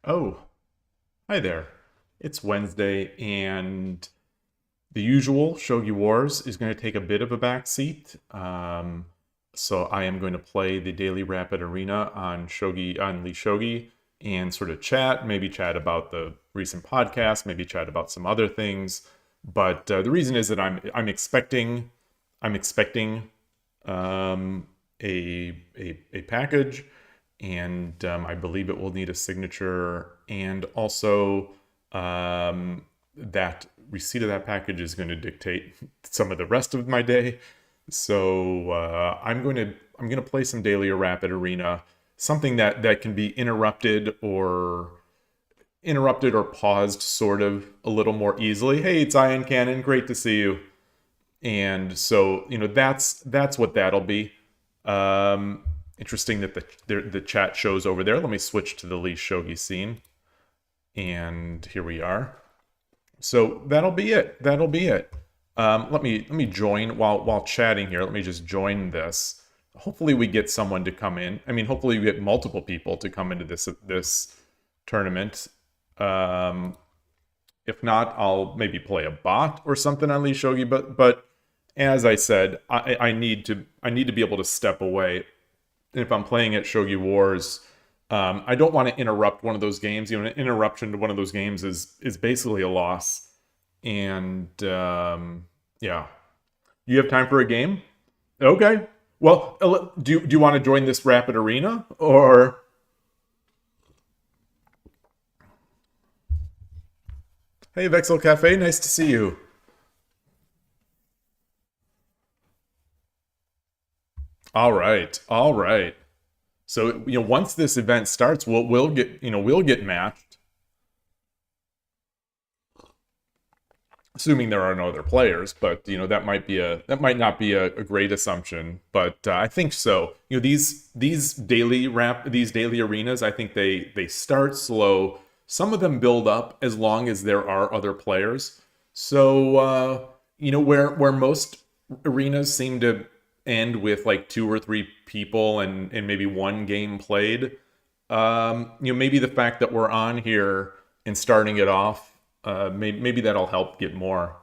Oh, hi there. It's Wednesday, and the usual Shogi Wars is going to take a bit of a backseat. So I am going to play the Daily Rapid Arena on Lee Shogi and sort of chat, maybe chat about the recent podcast, maybe chat about some other things. But the reason is that I'm expecting a package, and I believe it will need a signature, and also that receipt of that package is going to dictate some of the rest of my day. So I'm gonna play some Daily Rapid Arena, something that can be interrupted or paused sort of a little more easily. Hey, it's Ian Cannon, great to see you. And so, that's what that'll be. Interesting that the chat shows over there. Let me switch to the Lee Shogi scene. And here we are. So that'll be it. That'll be it. Let me join while chatting here. Let me just join this. Hopefully we get someone to come in. I mean, hopefully we get multiple people to come into this tournament. If not, I'll maybe play a bot or something on Lee Shogi. But as I said, I need to be able to step away. If I'm playing at Shogi Wars, I don't want to interrupt one of those games. An interruption to one of those games is basically a loss. And yeah, you have time for a game? Okay. Well, do you want to join this rapid arena or? Hey, Vexel Cafe, nice to see you. All right, all right. So once this event starts, we'll get matched, assuming there are no other players. But that might not be a great assumption, but I think so. These daily arenas, I think they start slow. Some of them build up as long as there are other players. So where most arenas seem to end with like two or three people and maybe one game played. Maybe the fact that we're on here and starting it off, maybe that'll help get more.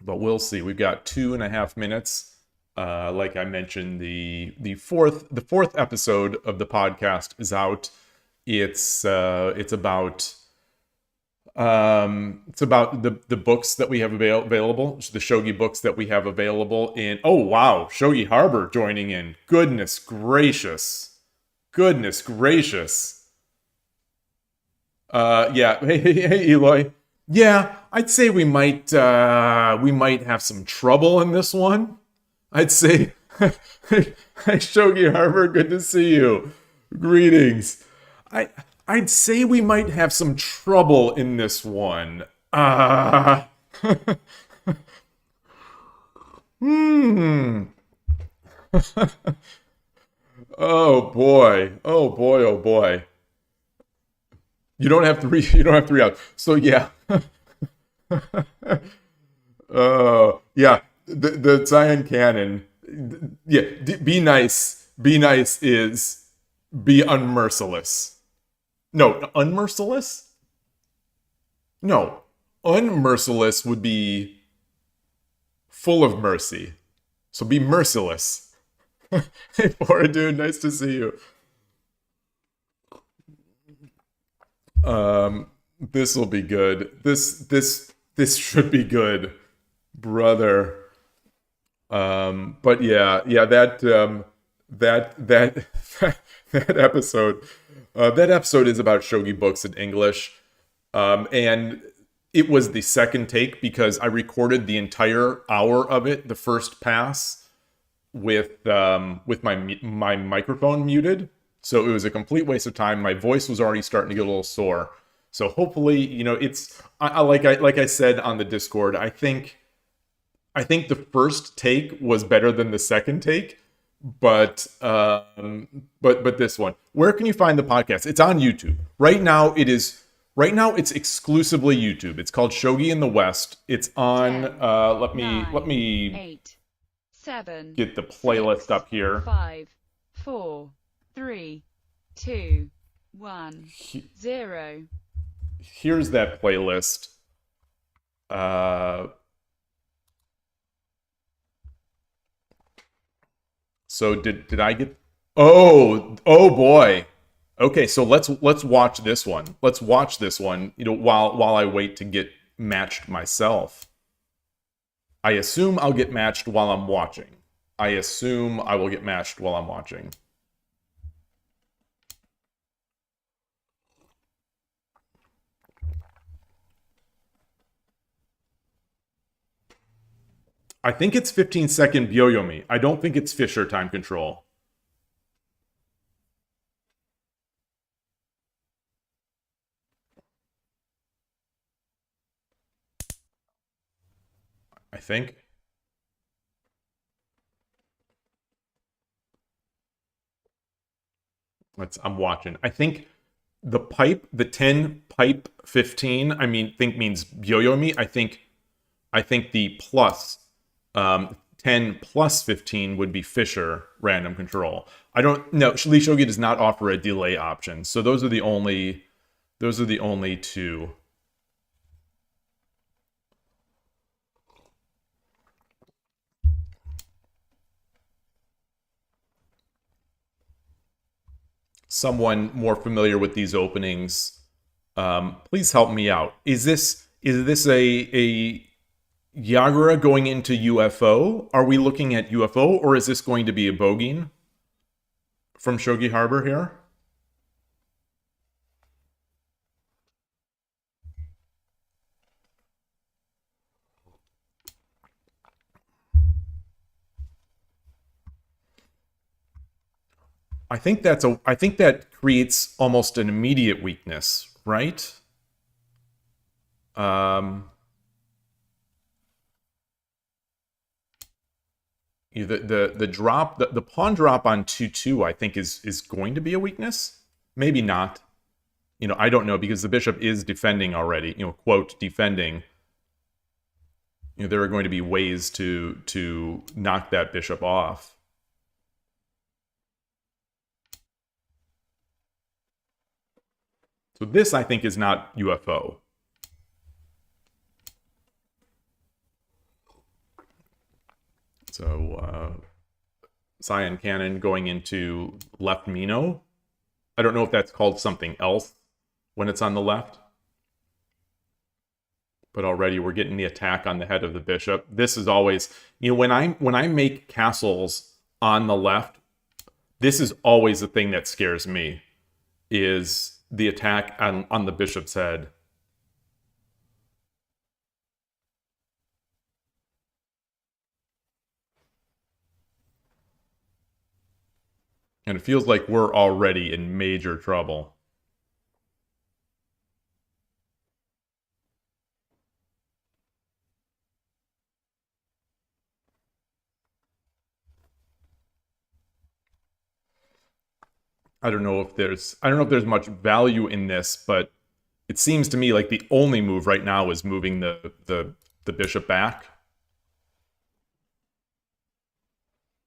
But we'll see. We've got 2.5 minutes. Like I mentioned, the fourth episode of the podcast is out. It's about the books that we have available, the shogi books that we have available in. Oh wow, Shogi Harbor joining in. Goodness gracious. Goodness gracious. Yeah. Hey, Yloigh. Yeah, I'd say we might have some trouble in this one. I'd say Hey, Shogi Harbor, good to see you. Greetings. I'd say we might have some trouble in this one. Hmm. Oh boy. Oh boy. Oh boy. You don't have three. You don't have three out. So yeah. Yeah. The Cyan Cannon. Yeah. Be nice. Be nice is be unmerciless. No, unmerciless? No. Unmerciless would be full of mercy. So be merciless. Hey, poor dude, nice to see you. This will be good. This should be good, brother. But yeah, that that episode. That episode is about shogi books in English, and it was the second take because I recorded the entire hour of it, the first pass, with my microphone muted. So it was a complete waste of time. My voice was already starting to get a little sore. So hopefully, like I said on the Discord, I think the first take was better than the second take. But this one, where can you find the podcast? It's on YouTube right now. It's exclusively YouTube. It's called Shogi in the West. It's on 10, let me 9, 8, 7, get the playlist 6, up here. 5, 4, 3, 2, 1, 0. Here's that playlist. So did I get? Oh boy. Okay, so let's watch this one. Let's watch this one. While I wait to get matched myself. I assume I'll get matched while I'm watching. I assume I will get matched while I'm watching. I think it's 15-second Byoyomi. I don't think it's Fisher time control. I think. I'm watching. I think the 10 pipe 15, think means Byoyomi. I think the plus 10 plus 15 would be Fisher random control. I don't know. Lee Shogi does not offer a delay option. So those are the only two. Someone more familiar with these openings, please help me out. Is this a Yagura going into UFO? Are we looking at UFO, or is this going to be a Bogeen from Shogi Harbor here? I think that creates almost an immediate weakness, right? The drop, the pawn drop on 2-2, I think is going to be a weakness. Maybe not. I don't know, because the bishop is defending already. Quote defending. There are going to be ways to knock that bishop off. So this, I think, is not UFO. So Cyan Cannon going into left Mino. I don't know if that's called something else when it's on the left. But already we're getting the attack on the head of the bishop. This is always, when I make castles on the left, this is always the thing that scares me, is the attack on the bishop's head. And it feels like we're already in major trouble. I don't know if there's much value in this, but it seems to me like the only move right now is moving the bishop back.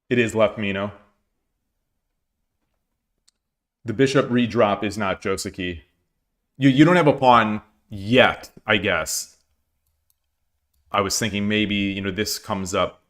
It is left Mino. The bishop redrop is not Joseki. You don't have a pawn yet, I guess. I was thinking maybe, this comes up.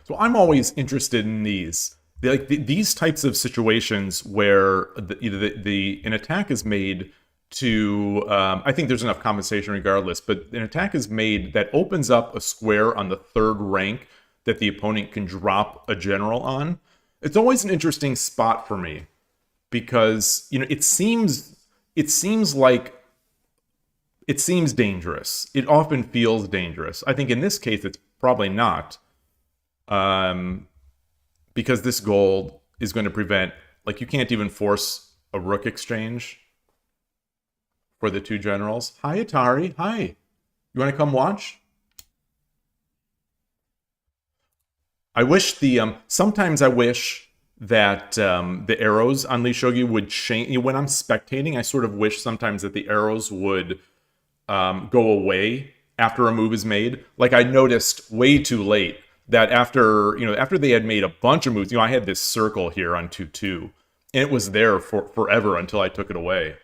So I'm always interested in these. These types of situations where an attack is made to, I think there's enough compensation regardless, but an attack is made that opens up a square on the third rank that the opponent can drop a general on. It's always an interesting spot for me, because it seems dangerous. It often feels dangerous. I think in this case it's probably not, because this gold is going to prevent, you can't even force a rook exchange for the two generals. Hi, Atari. Hi. You want to come watch? I wish sometimes I wish that the arrows on Lee Shogi would change. When I'm spectating, I sort of wish sometimes that the arrows would go away after a move is made. Like I noticed way too late that after, after they had made a bunch of moves, I had this circle here on 2-2, and it was there for forever until I took it away.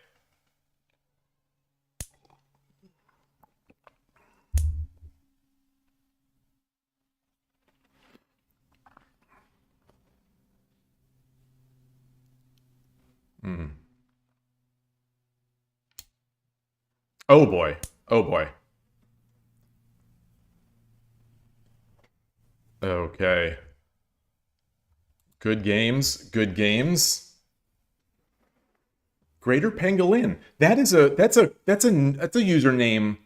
Oh boy. Oh boy. Okay. Good games. Good games. Greater Pangolin. That's a username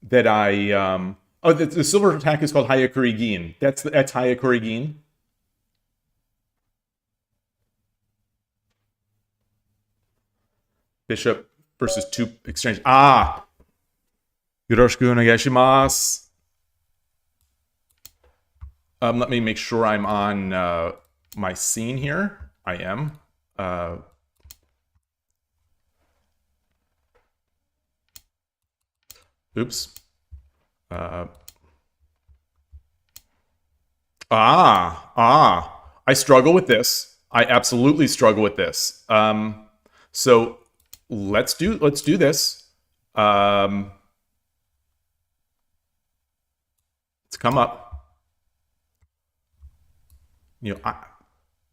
that I oh, the silver attack is called Hayakurigin. That's Hayakurigin. Bishop versus 2 exchange. Ah. Yoroshiku onegaishimasu. Let me make sure I'm on my scene here. I am. Oops. I struggle with this. I absolutely struggle with this. So let's do this. Let's come up. I'm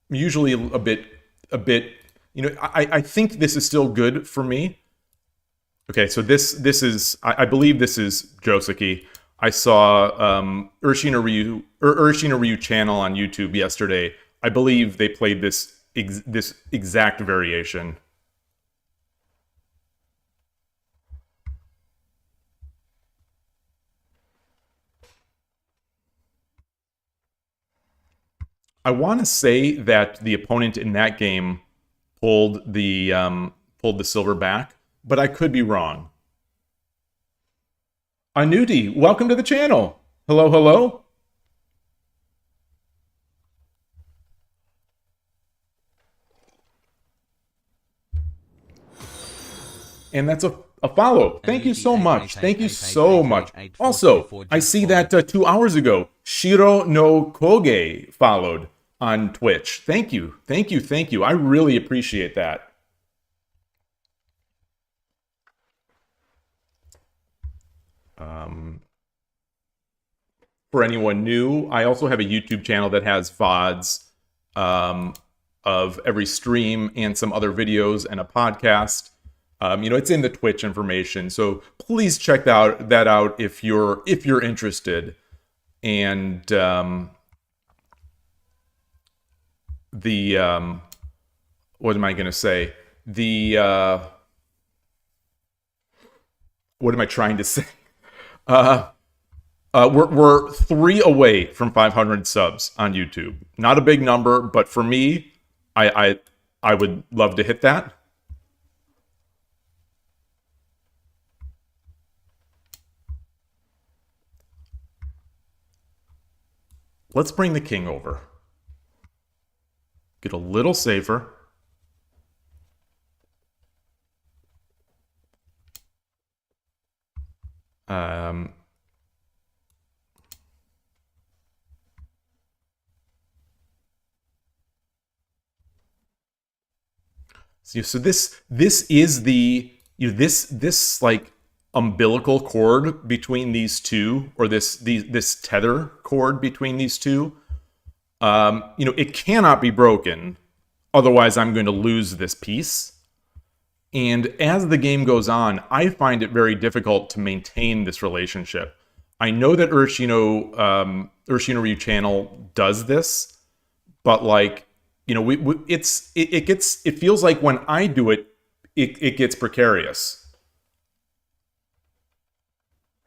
usually a bit. I think this is still good for me. Okay, so this is, I believe this is Joseki. I saw Urshina Ryu channel on YouTube yesterday. I believe they played this exact variation. I want to say that the opponent in that game pulled the silver back, but I could be wrong. Anuti, welcome to the channel. Hello, hello. And that's a follow. Thank you so much. Thank you so much. Also, I see that 2 hours ago, Shiro no Koge followed on Twitch. Thank you. Thank you. Thank you. I really appreciate that. For anyone new, I also have a YouTube channel that has VODs of every stream and some other videos and a podcast. It's in the Twitch information, so please check that out if you're interested. And what am I going to say? What am I trying to say? We're 3 away from 500 subs on YouTube. Not a big number, but for me, I would love to hit that. Let's bring the king over. Get a little safer. So this is the this like umbilical cord between these two, or this tether cord between these two. It cannot be broken, otherwise I'm going to lose this piece. And as the game goes on, I find it very difficult to maintain this relationship. I know that Urshino Ryu channel does this, but like, it feels like when I do it, it gets precarious.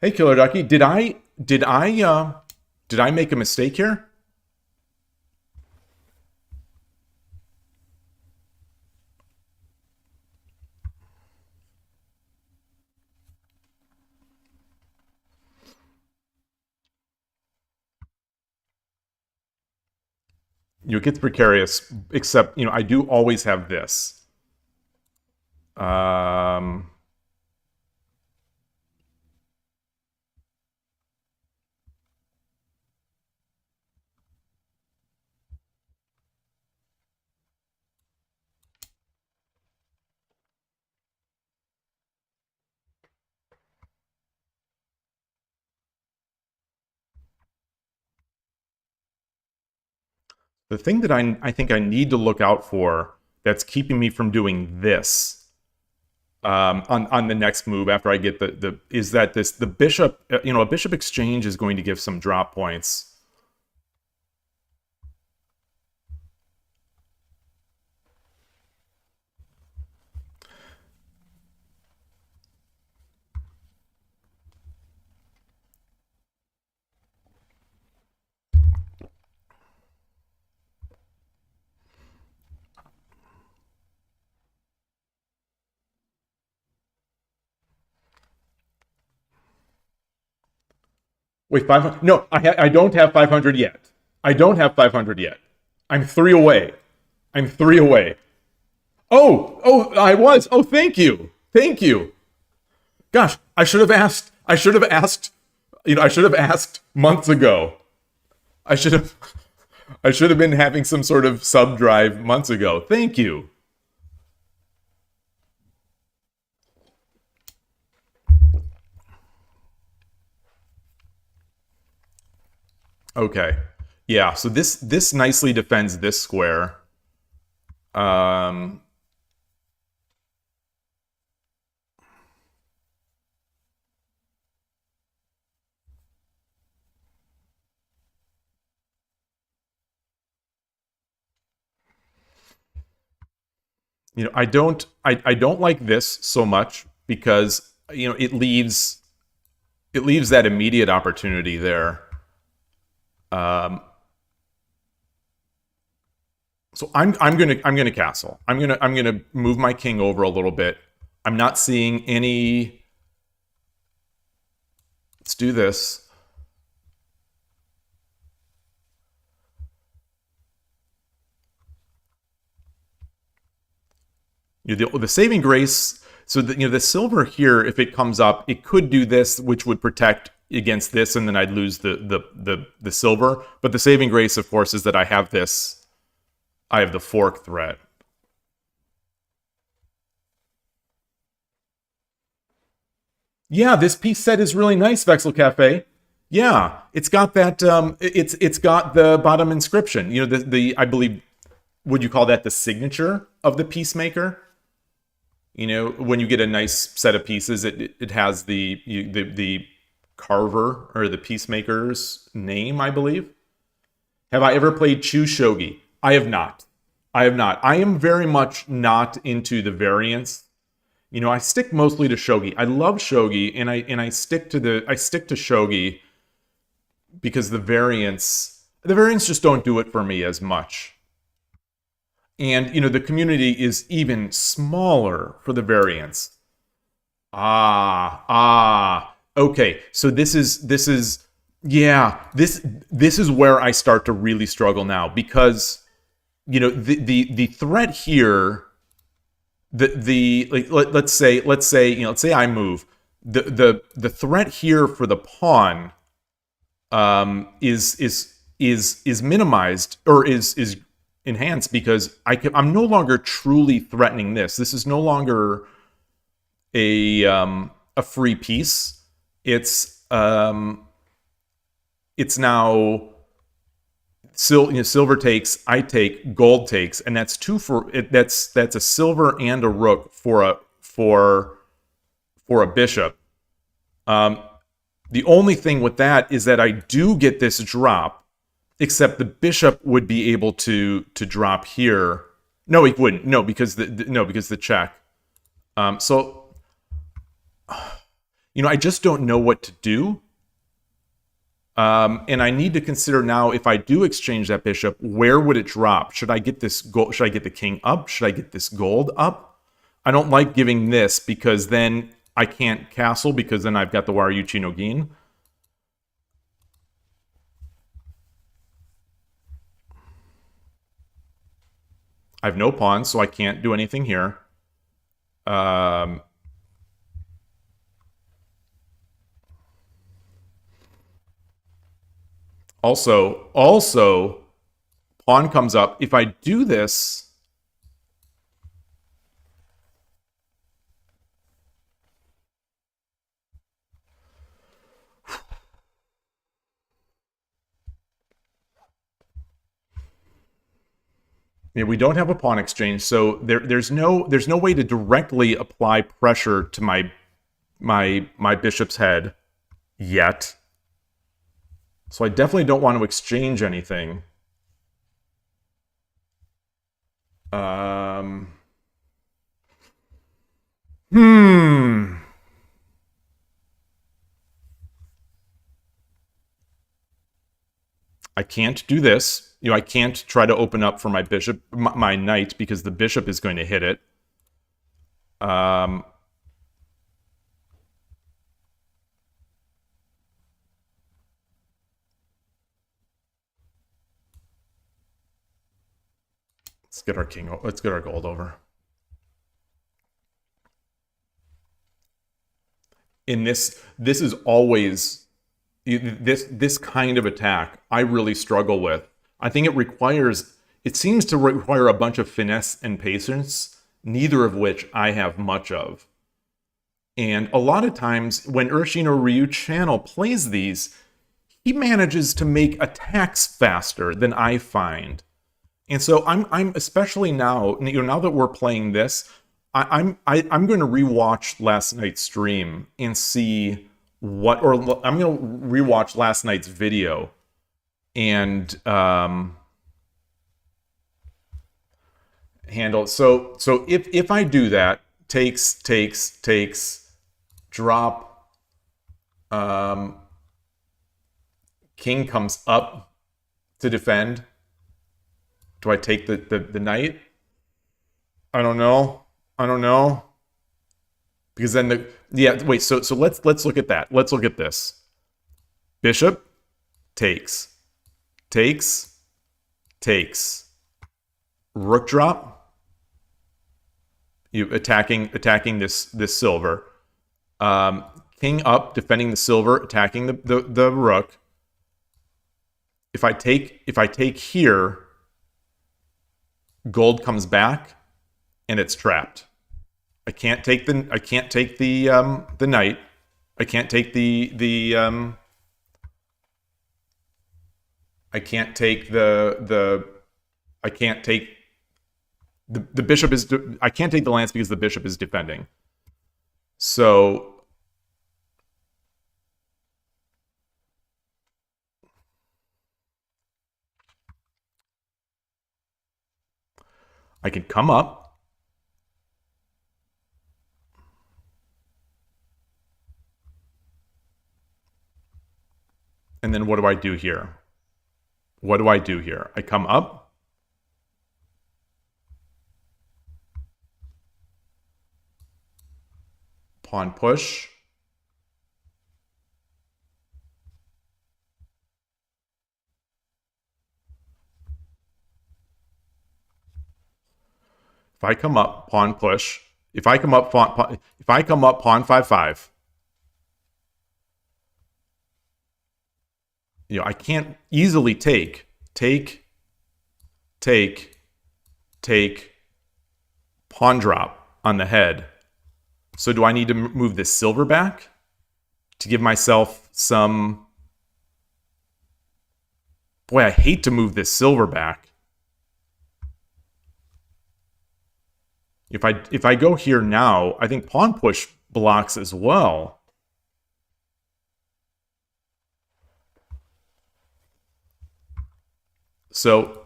Hey, Killer Ducky, did I make a mistake here? It gets precarious, except, I do always have this. The thing that I think I need to look out for that's keeping me from doing this on the next move after I get the is that the bishop, a bishop exchange is going to give some drop points. Wait, 500? No, I don't have 500 yet. I don't have 500 yet. I'm 3 away. I'm 3 away. Oh, I was. Oh, thank you. Thank you. Gosh, I should have asked. I should have asked. I should have asked months ago. I should have. I should have been having some sort of sub drive months ago. Thank you. Okay. Yeah, so this nicely defends this square. Um I don't like this so much because it leaves that immediate opportunity there. So I'm gonna castle. I'm gonna move my king over a little bit. I'm not seeing any. Let's do this. The saving grace. So the silver here, if it comes up, it could do this, which would protect against this, and then I'd lose the silver. But the saving grace, of course, is that I have this. I have the fork threat. Yeah, this piece set is really nice, Vexel Cafe. Yeah, it's got that. It's got the bottom inscription. The I believe, would you call that the signature of the peacemaker? When you get a nice set of pieces, it has the carver or the peacemaker's name, I believe. Have I ever played Choose Shogi? I have not. I have not. I am very much not into the variants. I stick mostly to shogi. I love shogi, and I stick to shogi because the variants just don't do it for me as much. And the community is even smaller for the variants. Okay, so this is where I start to really struggle now because the threat here, let's say I move, the threat here for the pawn is minimized, or is enhanced, because I'm no longer truly threatening this. This is no longer a free piece. It's now silver takes, I take, gold takes, and that's two for it. That's a silver and a rook for a bishop. The only thing with that is that I do get this drop, except the bishop would be able to drop here. No, he wouldn't. No, because the check. So I just don't know what to do. And I need to consider now, if I do exchange that bishop, where would it drop? Should I get this gold? Should I get the king up? Should I get this gold up? I don't like giving this, because then I can't castle, because then I've got the Waryuchi no Gin. I have no pawns, so I can't do anything here. Also, pawn comes up. If I do this, Yeah, we don't have a pawn exchange, so there's no way to directly apply pressure to my bishop's head yet. So I definitely don't want to exchange anything. Hmm. I can't do this. I can't try to open up for my bishop, my knight, because the bishop is going to hit it. Let's get our king. Let's get our gold over. In this is always this kind of attack I really struggle with. I think it seems to require a bunch of finesse and patience, neither of which I have much of. And a lot of times when Urshino Ryu Channel plays these, he manages to make attacks faster than I find. And so I'm especially now, now that we're playing this, I'm going to rewatch last night's stream and see or I'm going to rewatch last night's video and handle. So if I do that, takes, drop, king comes up to defend. Do I take the knight? I don't know. Because then wait, so let's look at that. Let's look at this. Bishop takes. Rook drop. You attacking this silver. King up, defending the silver, attacking the rook. If I take here, gold comes back and it's trapped. I can't take the knight. I can't take the I can't take the bishop is I can't take the lance because the bishop is defending. So I can come up. And then what do I do here? I come up. Pawn push. If I come up, pawn push. If I come up, pawn 5/5. I can't easily take, pawn drop on the head. So do I need to move this silver back to give myself some... Boy, I hate to move this silver back. If I go here now, I think pawn push blocks as well. So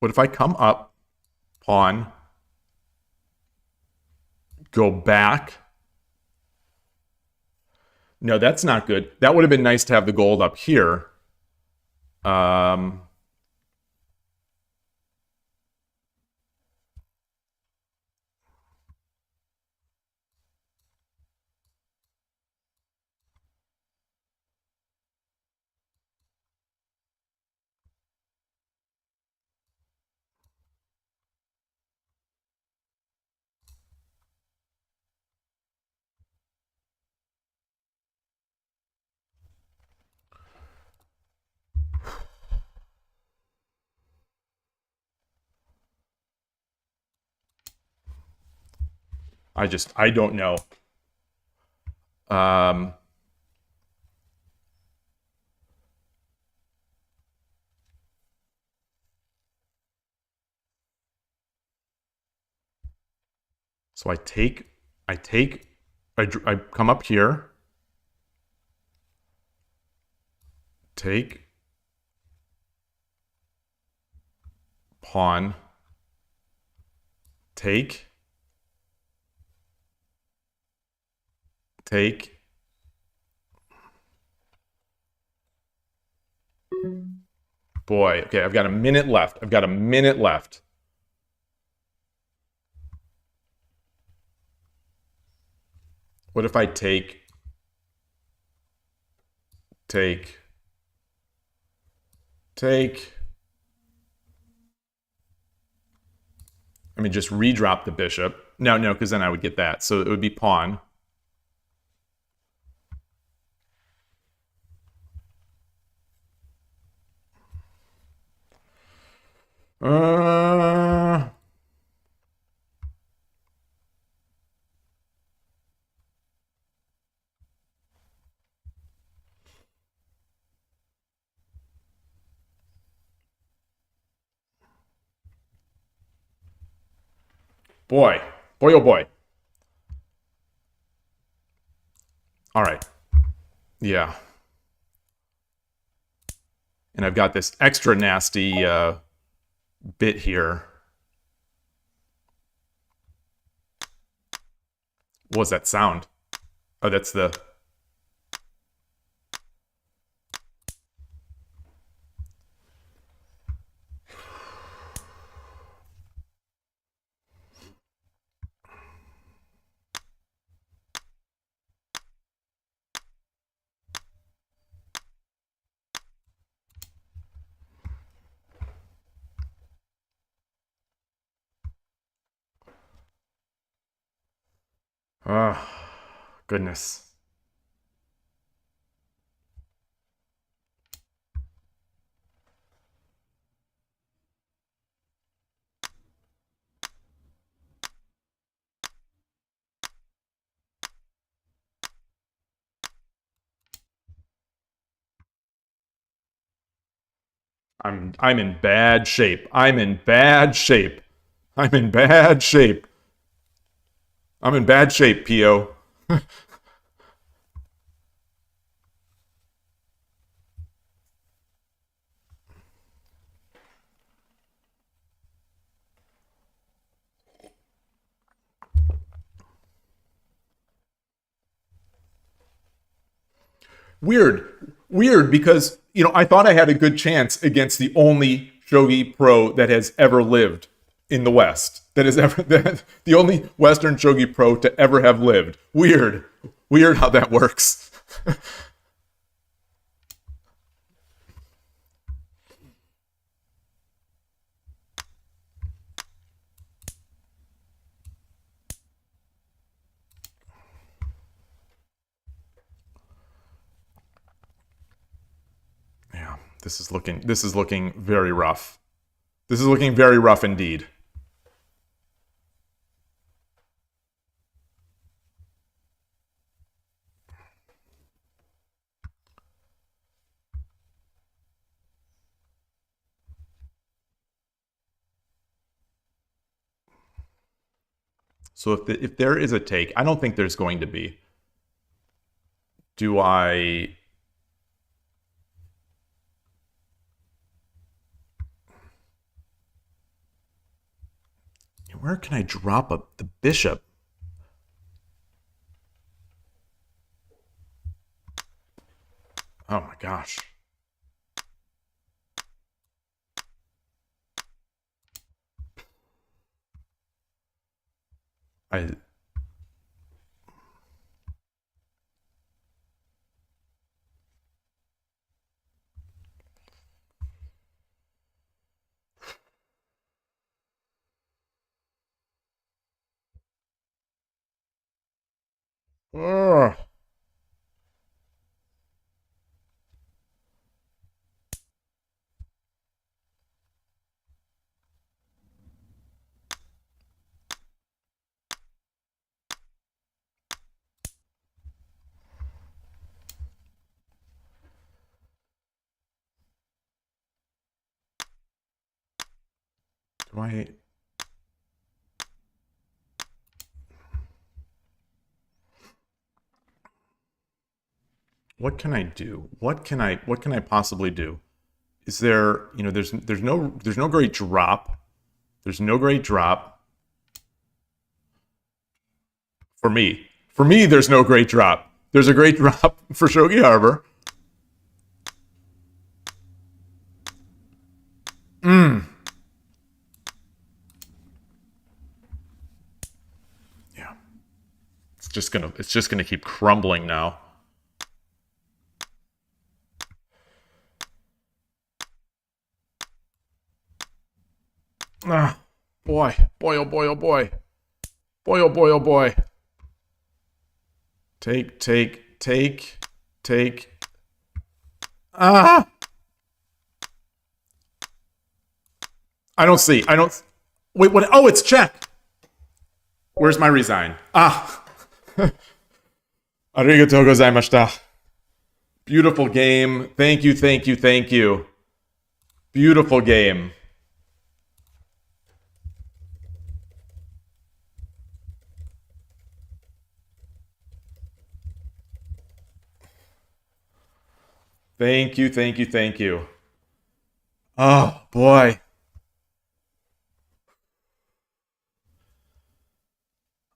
what if I come up, pawn, go back? No, that's not good. That would have been nice to have the gold up here. I don't know. So I come up here, take, pawn, take, boy, okay, I've got a minute left. What if I take, I mean, just redrop the bishop. No, because then I would get that. So it would be pawn. Boy, oh boy. All right. Yeah. And I've got this extra nasty bit here. What was that sound? Oh, that's the... Oh, goodness. I'm in bad shape. I'm in bad shape, Pio. Weird, because I thought I had a good chance against the only shogi pro that has ever lived in the West. The only Western shogi pro to ever have lived. Weird how that works. Yeah, this is looking very rough. This is looking very rough indeed. So if there is a take, I don't think there's going to be. Do I... Where can I drop the bishop? Oh my gosh. I... Ugh. Do I... What can I do? What can I possibly do? Is there, you know, there's no great drop. There's no great drop. For me. For me, there's no great drop. There's a great drop for Shogi Harbor. Yeah. It's just gonna keep crumbling now. Ah, boy. Boy, oh boy, oh boy. Boy, oh boy, oh boy. Take. Ah! I don't see. Wait, what? Oh, it's check. Where's my resign? Ah. Arigatou gozaimashita. Beautiful game. Thank you. Beautiful game. Thank you. Oh, boy.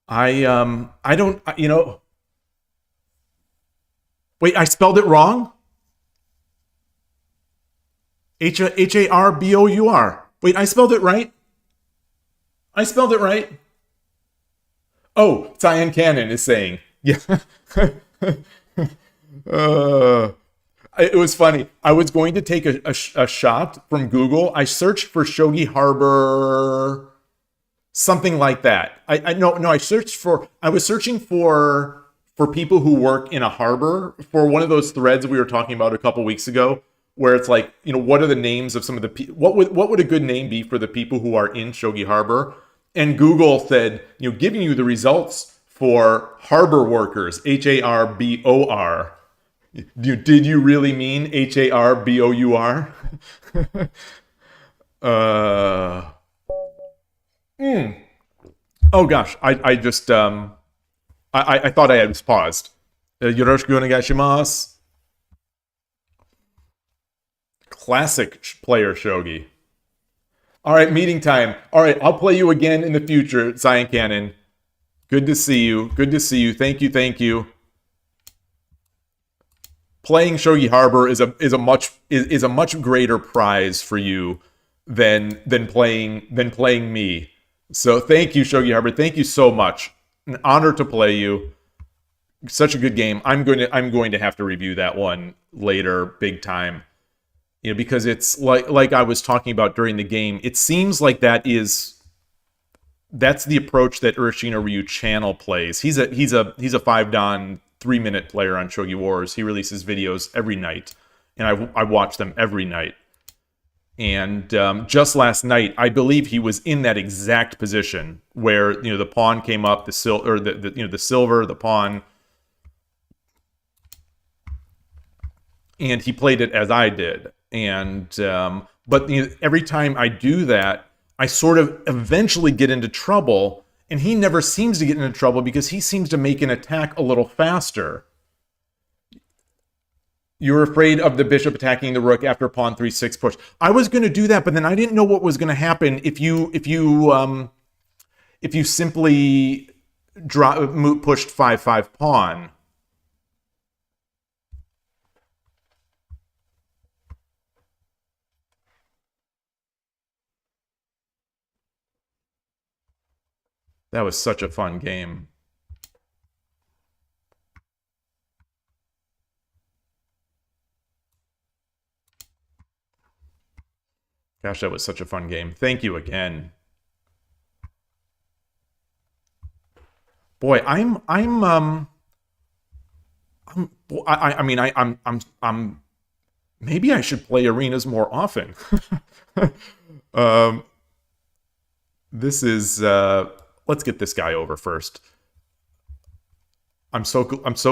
I don't, you know. Wait, I spelled it wrong? Harbour. Wait, I spelled it right? Oh, Cyan Cannon is saying. Yeah. It was funny. I was going to take a shot from Google. I searched for Shogi Harbor, something like that. I was searching for people who work in a harbor, for one of those threads we were talking about a couple weeks ago, where it's like, you know, what are the names of some of the people? What would a good name be for the people who are in Shogi Harbor? And Google said, you know, giving you the results for harbor workers, Harbor. Did you really mean Harbor? Oh gosh, I just I thought I had paused. Yoroshiku onegaishimasu. Classic player Shogi. All right, meeting time. All right, I'll play you again in the future, Cyan Cannon. Good to see you. Thank you. Playing Shogi Harbor is a much greater prize for you than playing me. So thank you, Shogi Harbor. Thank you so much. An honor to play you. Such a good game. I'm going to have to review that one later, big time. You know, because it's like I was talking about during the game. It seems like that's the approach that Urashino Ryu Channel plays. He's a 5-dan 3-minute player on Shogi Wars. He releases videos every night, and I watch them every night. And just last night, I believe he was in that exact position where, you know, the pawn came up, the silver, the pawn, and he played it as I did. And but you know, every time I do that, I sort of eventually get into trouble, and he never seems to get into trouble because he seems to make an attack a little faster. You're afraid of the bishop attacking the rook after pawn 3-6 push. I was going to do that, but then I didn't know what was going to happen if you simply pushed 5-5 pawn. That was such a fun game. Gosh, that was such a fun game. Thank you again. Boy, I'm maybe I should play arenas more often. This is let's get this guy over first. I'm so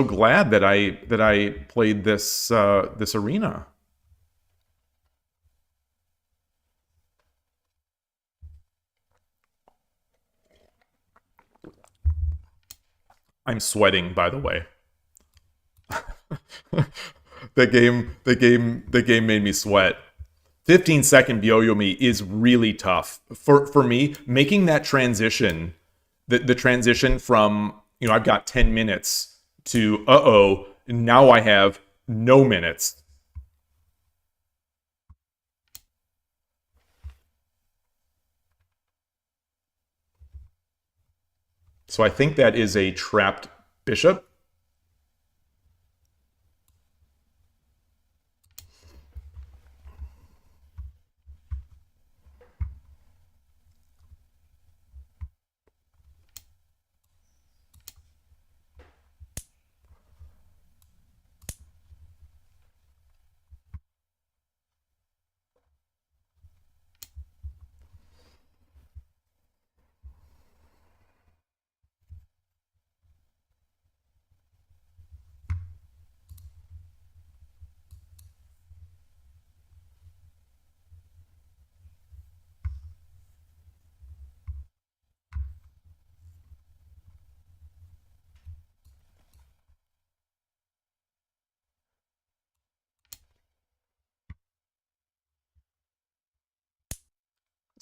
glad that I played this this arena. I'm sweating, by the way. The game made me sweat. 15-second Byoyomi is really tough. For me, making that transition, the transition from, I've got 10 minutes to, now I have no minutes. So I think that is a trapped bishop.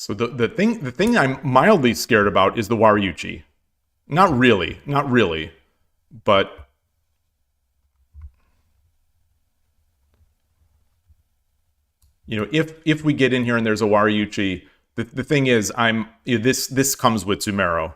So the thing I'm mildly scared about is the Waryuchi. Not really, but if we get in here and there's a Waryuchi, the thing is this comes with Tsumero.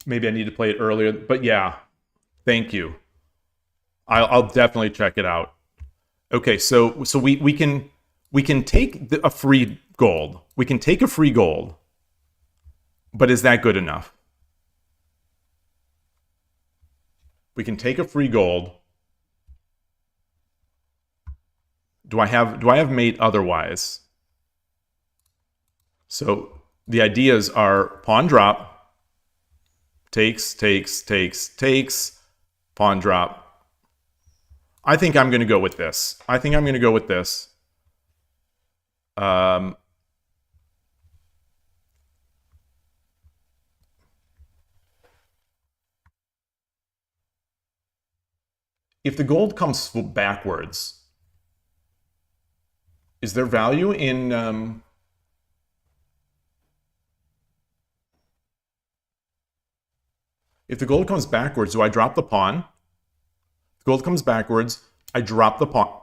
Maybe I need to play it earlier, but yeah, thank you. I'll definitely check it out. Okay, so we can take a free gold. We can take a free gold, but is that good enough? We can take a free gold. Do I have mate otherwise? So the ideas are pawn drop, takes, pawn drop. I think I'm going to go with this. If the gold comes backwards, is there value in... If the gold comes backwards, do I drop the pawn? If the gold comes backwards, I drop the pawn.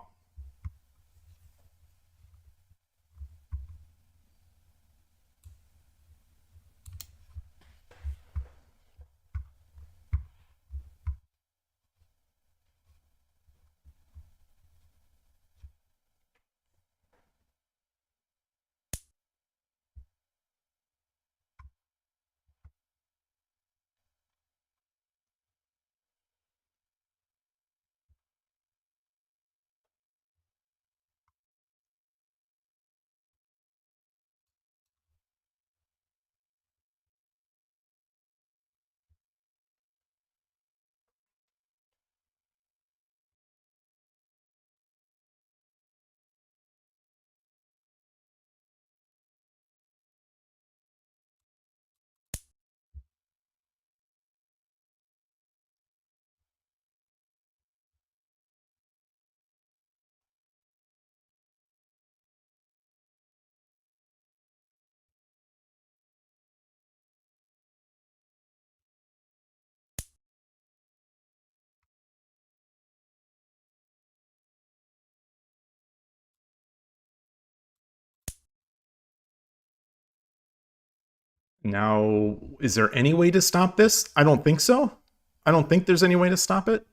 Now, is there any way to stop this? I don't think so. I don't think there's any way to stop it.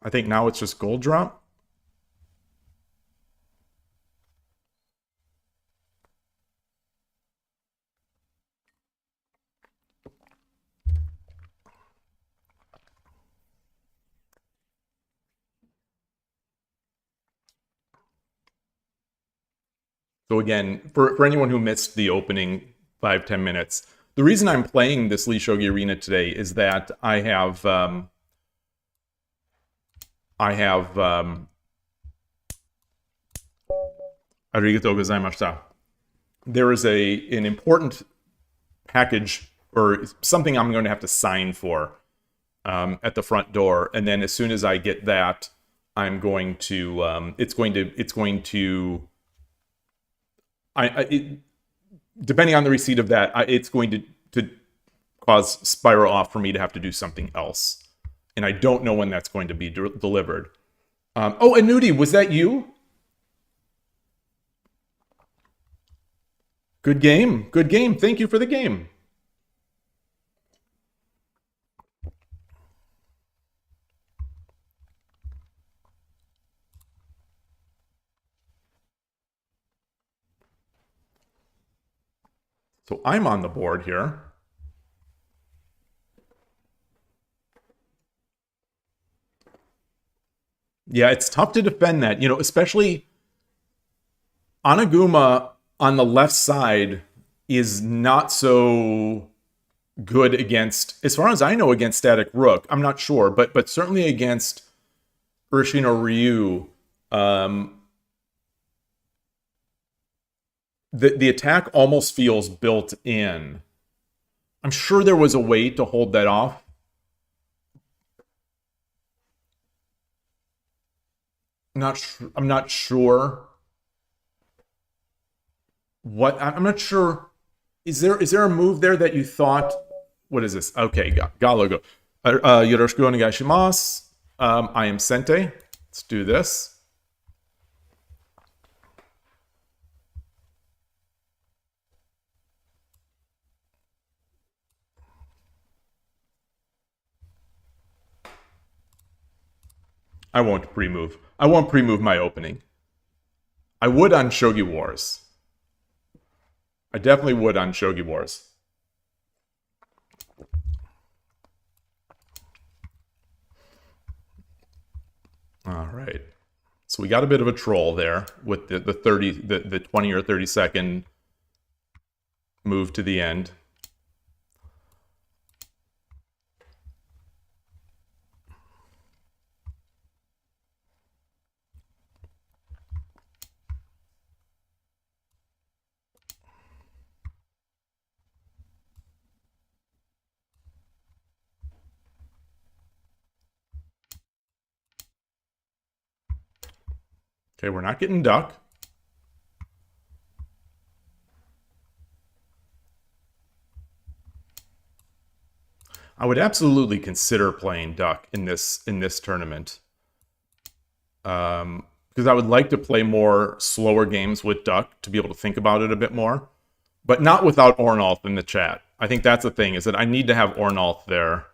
I think now it's just gold drop. So again, for anyone who missed the opening 5-10 minutes, the reason I'm playing this Lee Shogi Arena today is that I have arigatou gozaimashita. There is an important package or something I'm going to have to sign for at the front door, and then as soon as I get that, I'm going to depending on the receipt of that, it's going to cause Spiral off for me to have to do something else, and I don't know when that's going to be delivered. Oh, Anudi, was that you? Good game. Good game. Thank you for the game. So I'm on the board here. Yeah, it's tough to defend that, especially Anaguma on the left side is not so good against, as far as I know, against Static Rook. I'm not sure, but certainly against Urshin or Ryu. The attack almost feels built in. I'm sure there was a way to hold that off. I'm not sure. I'm not sure. Is there a move there that you thought? What is this? Okay, Galogo. Yoroshiku onegaishimasu. I am Sente. Let's do this. I won't pre-move. I won't pre-move my opening. I would on Shogi Wars. I definitely would on Shogi Wars. All right. So we got a bit of a troll there with the 20 or 30 second move to the end. Okay, we're not getting duck. I would absolutely consider playing duck in this tournament. Because I would like to play more slower games with duck to be able to think about it a bit more. But not without Ornolf in the chat. I think that's the thing, is that I need to have Ornolf there.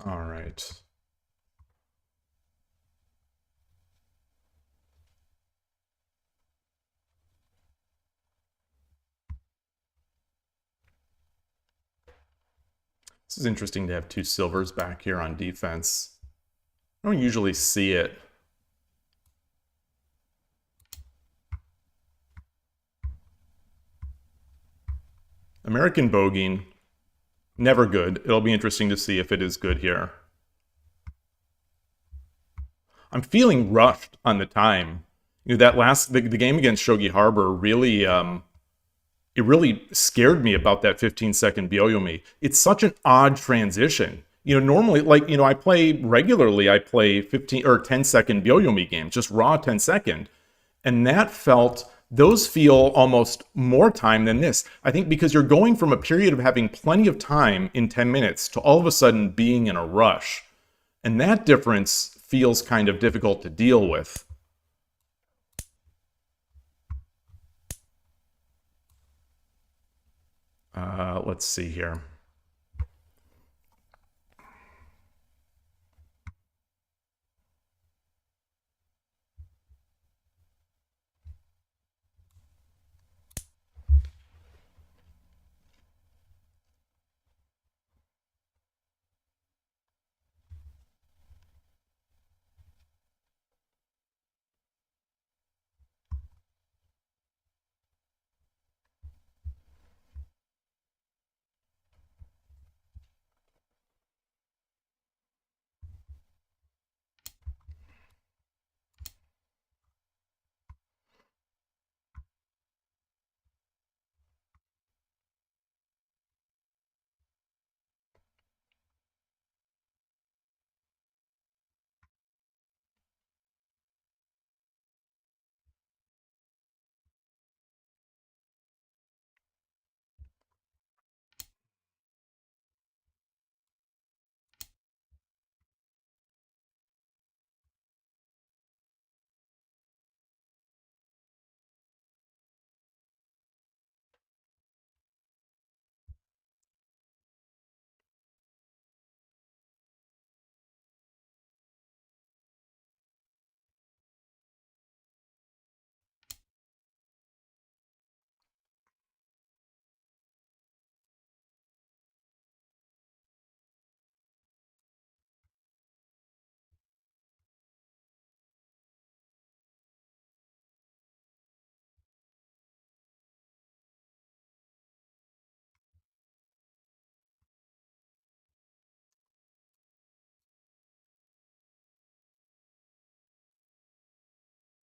All right. This is interesting to have 2 silvers back here on defense. I don't usually see it. American bogeying, never good. It'll be interesting to see if it is good here. I'm feeling rushed on the time. You know, that the game against Shogi Harbor really, it really scared me about that 15-second Byoyomi. It's such an odd transition. You know, normally, like, you know, I play regularly, I play 15 or 10-second Byoyomi games, just raw 10-second. And those feel almost more time than this. I think because you're going from a period of having plenty of time in 10 minutes to all of a sudden being in a rush. And that difference feels kind of difficult to deal with. Let's see here.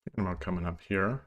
Thinking about coming up here.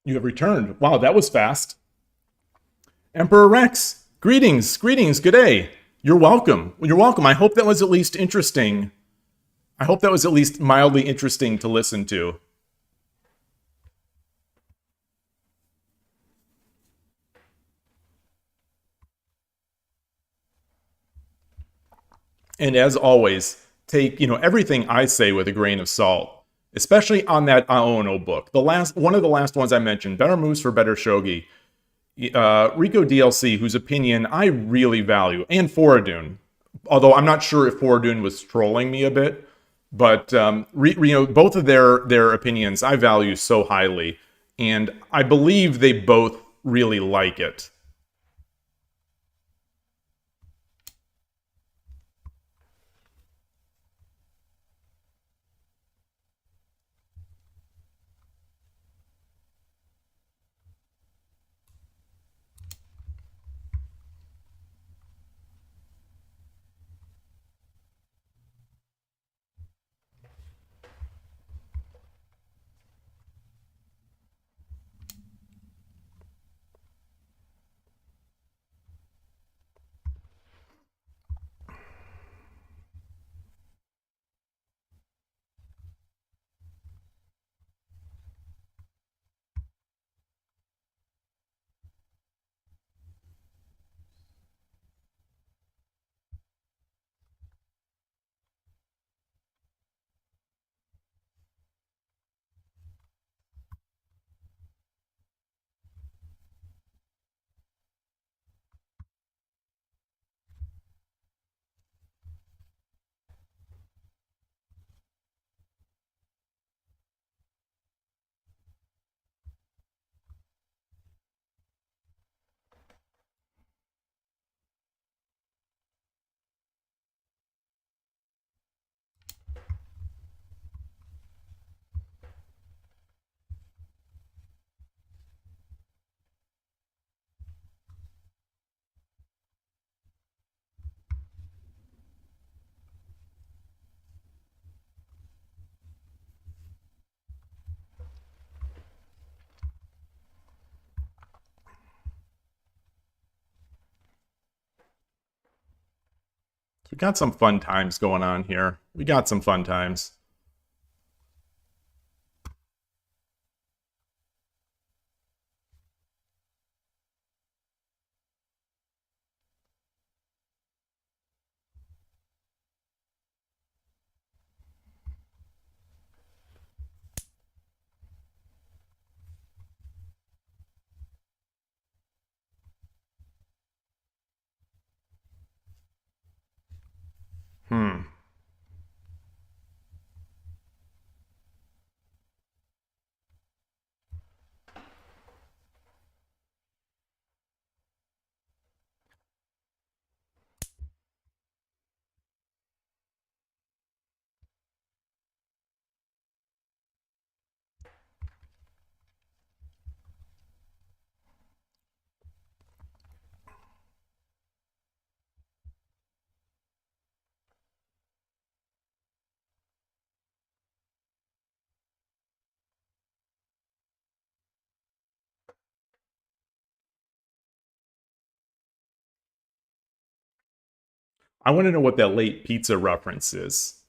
You have returned. Wow, that was fast. Emperor Rex, greetings, good day. You're welcome. You're welcome. I hope that was at least interesting. I hope that was at least mildly interesting to listen to. And as always, take, you know, everything I say with a grain of salt, especially on that Aono book. One of the last ones I mentioned, Better Moves for Better Shogi. Rico DLC, whose opinion I really value, and Foradun, although I'm not sure if Foradun was trolling me a bit, but you know, both of their opinions I value so highly, And I believe they both really like it. We got some fun times going on here. We got some fun times. I want to know what that late pizza reference is.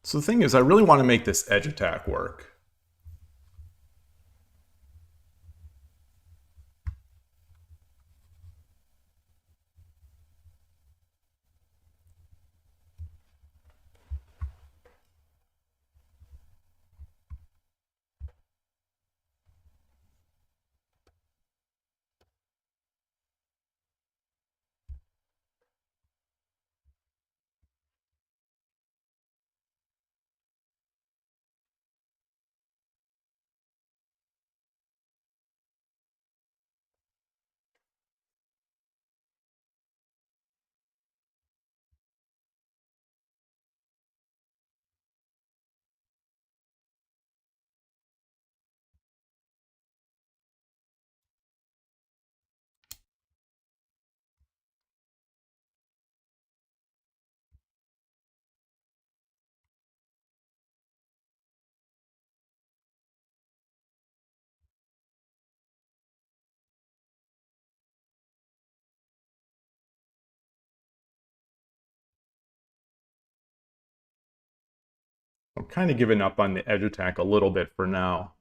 So the thing is, I really want to make this edge attack work. I'm kind of giving up on the edge attack a little bit for now.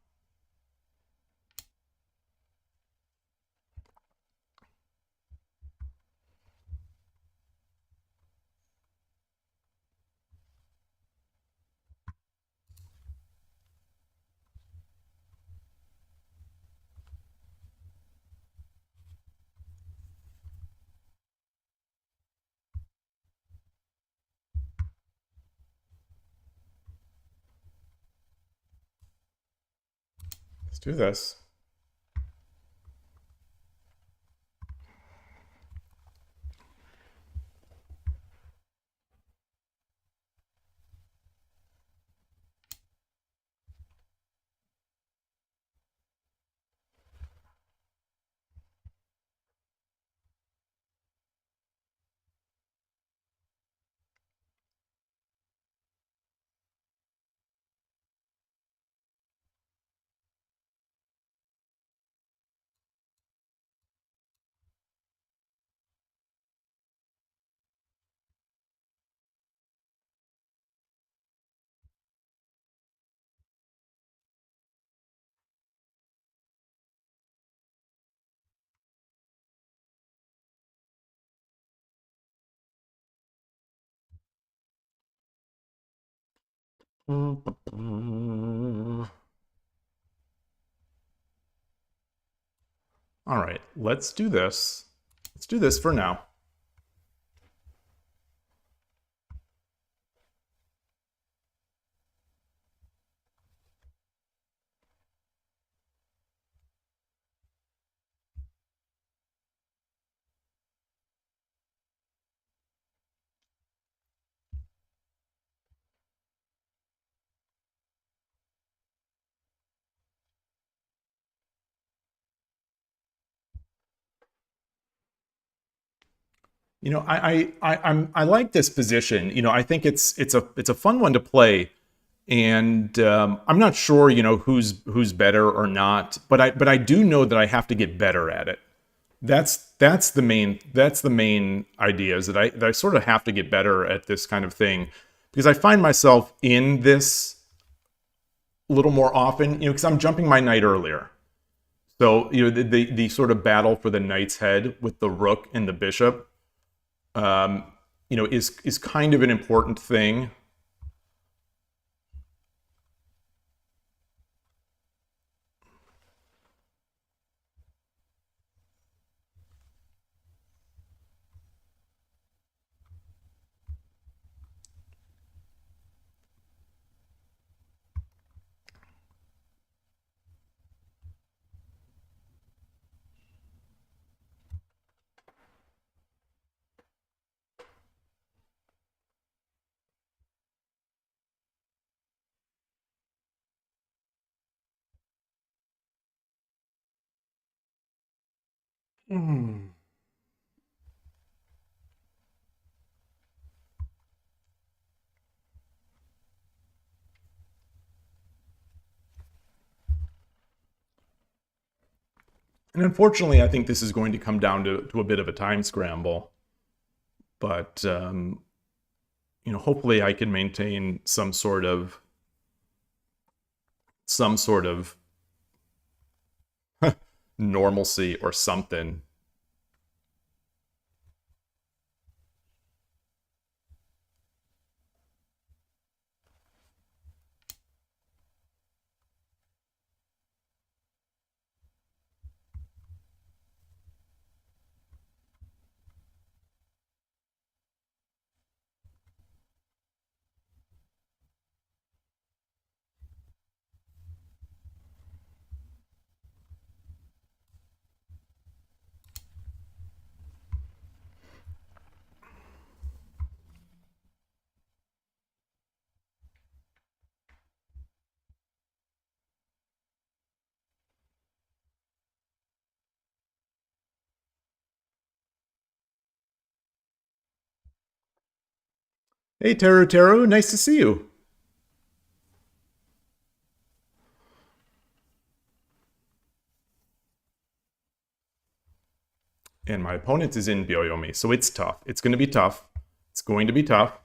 do this. All right, let's do this. Let's do this for now. You know, I like this position. You know, I think it's a fun one to play, and I'm not sure, you know, who's better or not, but I do know that I have to get better at it. That's the main idea, is that I sort of have to get better at this kind of thing, because I find myself in this a little more often, you know, because I'm jumping my knight earlier. So, you know, the sort of battle for the knight's head with the rook and the bishop, you know, is kind of an important thing. Hmm. And unfortunately, I think this is going to come down to a bit of a time scramble. But you know, hopefully, I can maintain some sort of normalcy or something. Hey, Teru, nice to see you. And my opponent is in Byoyomi, so it's tough. It's going to be tough. It's going to be tough.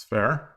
It's fair.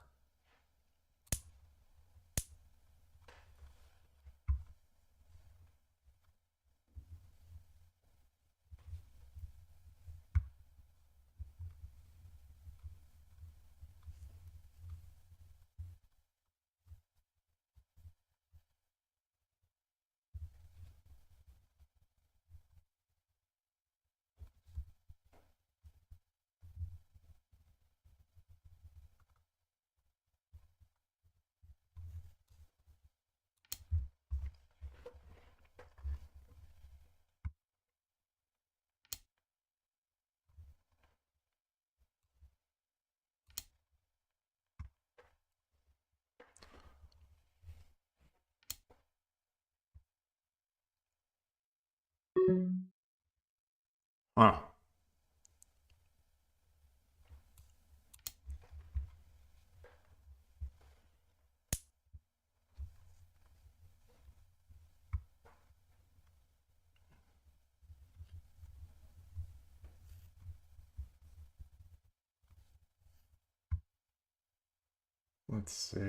Huh. Let's see.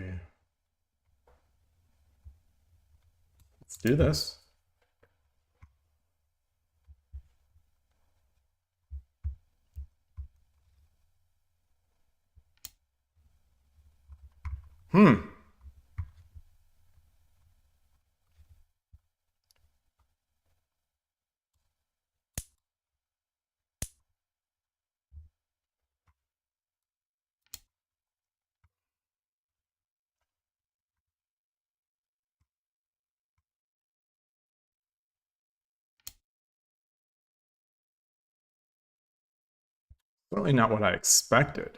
Let's do this. Certainly not what I expected.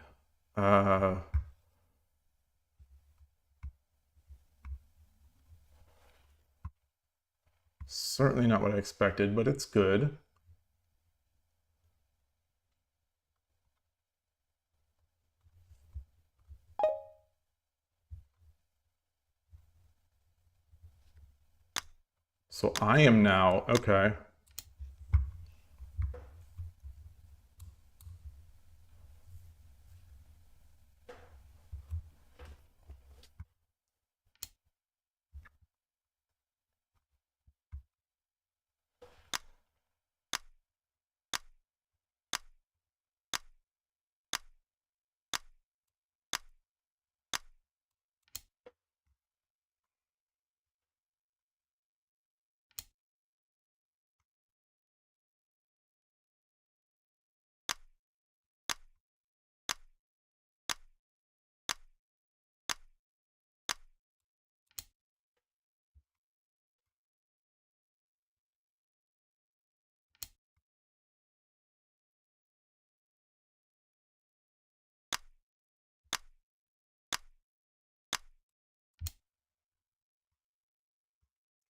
Certainly not what I expected, but it's good. So I am now, okay.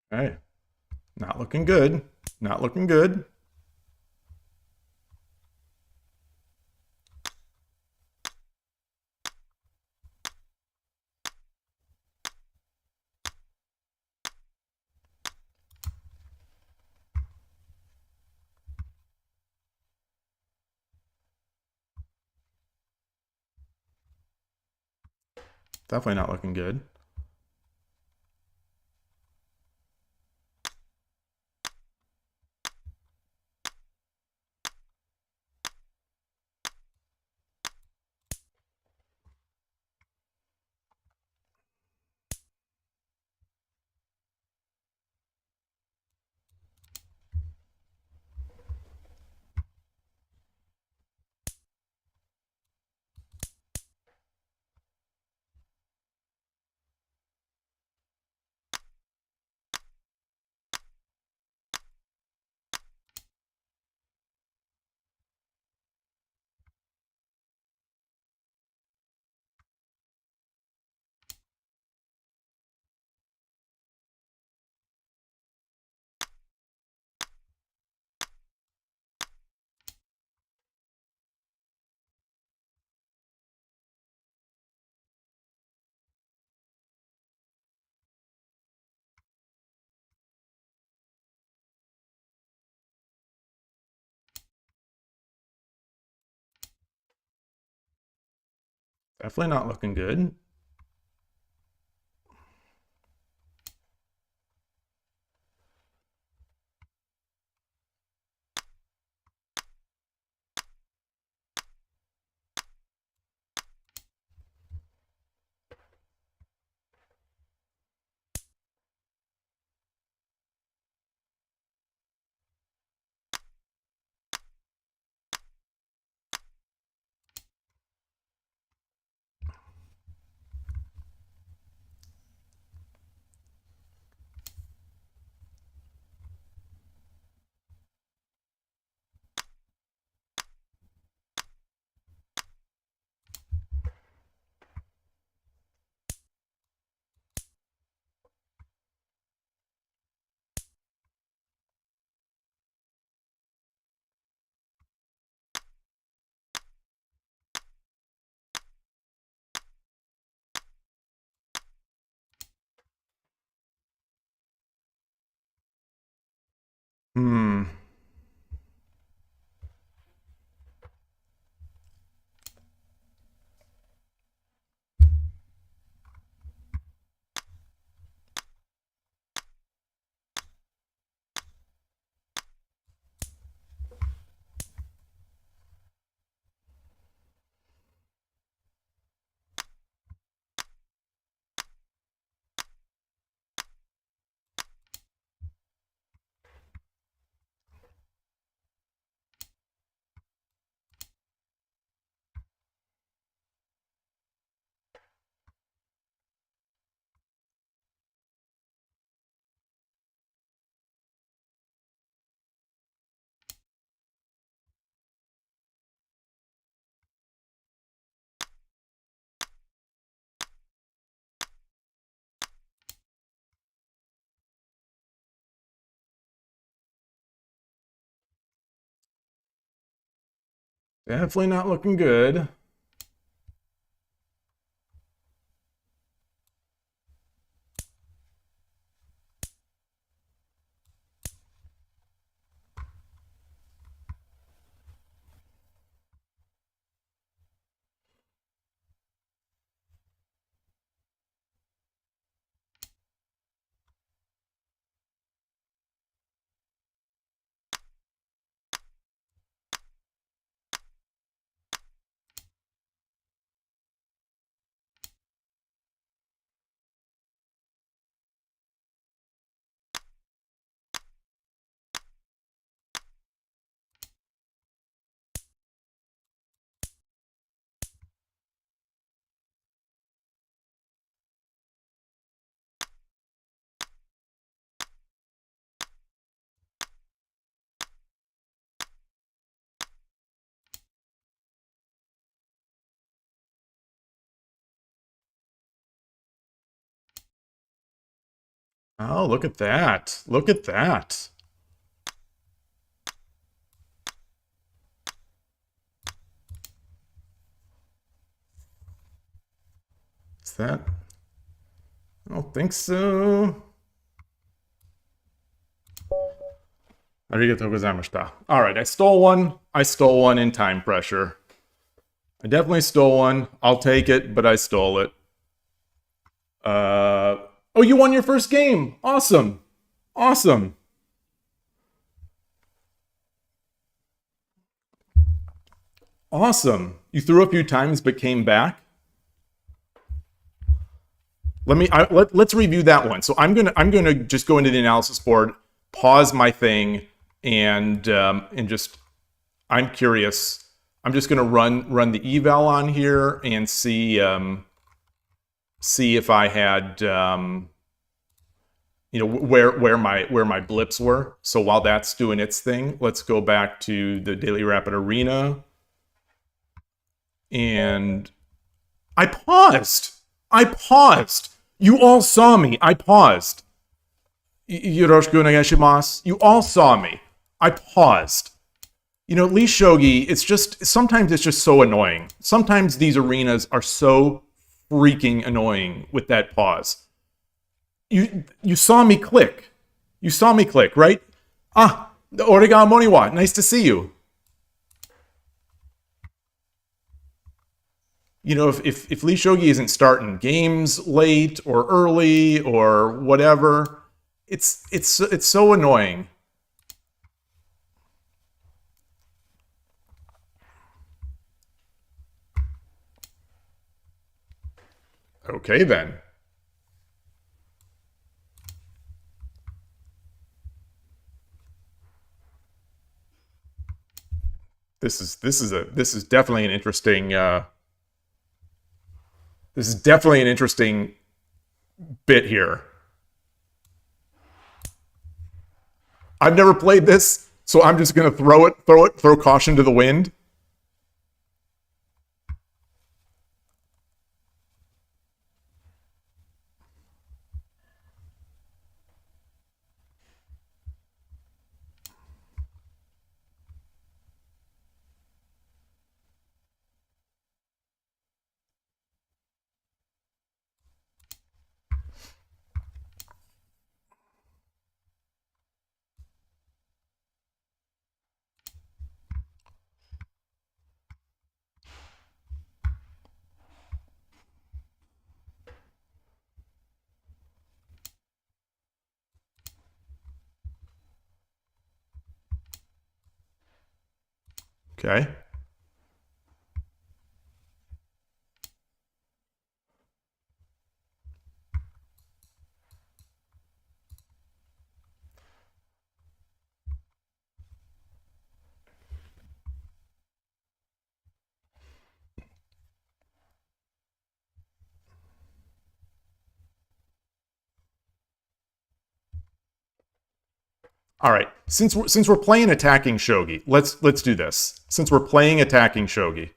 Hey, not looking good. Not looking good. Definitely not looking good. Definitely not looking good. Hmm. Definitely not looking good. Oh, look at that. Look at that. Is that? I don't think so. Arigatou gozaimashita. All right, I stole one. I stole one in time pressure. I definitely stole one. I'll take it, but I stole it. Oh, you won your first game. Awesome. Awesome. Awesome. You threw a few times but came back. Let's review that one. So I'm gonna just go into the analysis board, pause my thing, and just I'm curious. I'm just gonna run the eval on here and see if I had where my blips were. So while that's doing its thing, let's go back to the Daily Rapid Arena. And I paused. You all saw me. I paused. Yoroshiku onegaishimasu. You all saw me. I paused. At least Shogi, sometimes it's just so annoying. Sometimes these arenas are so freaking annoying with that pause. You saw me click. You saw me click, right? Origa Moniwa, nice to see you. you know, if Lee Shogi isn't starting games late or early or whatever, it's so annoying. Okay then. This is definitely an interesting this is definitely an interesting bit here. I've never played this, so I'm just gonna throw caution to the wind. Okay. All right. Since we're playing attacking shogi, let's do this. Since we're playing attacking shogi.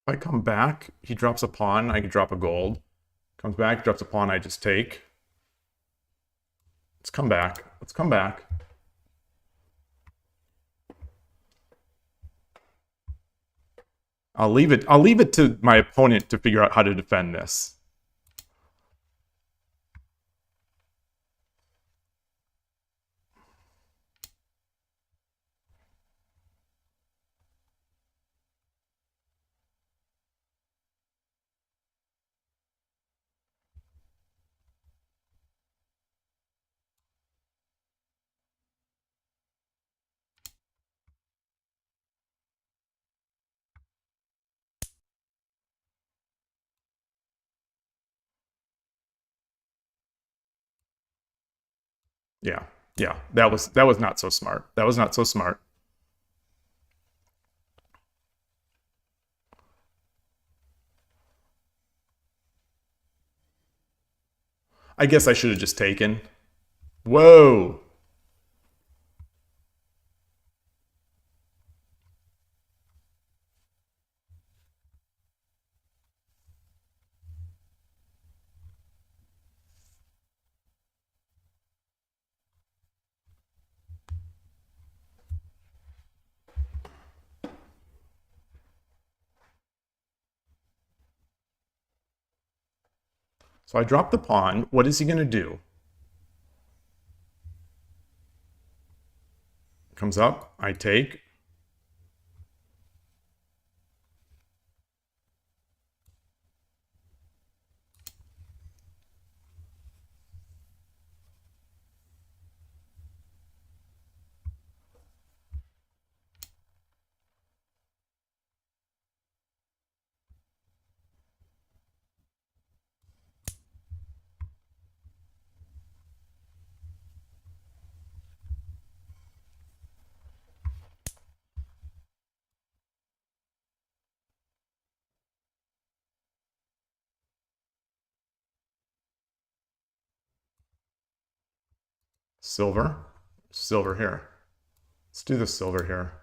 If I come back, he drops a pawn, I can drop a gold. Comes back, drops a pawn, I just take. Let's come back. Let's come back. I'll leave it to my opponent to figure out how to defend this. Yeah. Yeah. That was not so smart. That was not so smart. I guess I should have just taken. Whoa. So I drop the pawn. What is he going to do? Comes up, I take. Silver. Silver here. Let's do the silver here.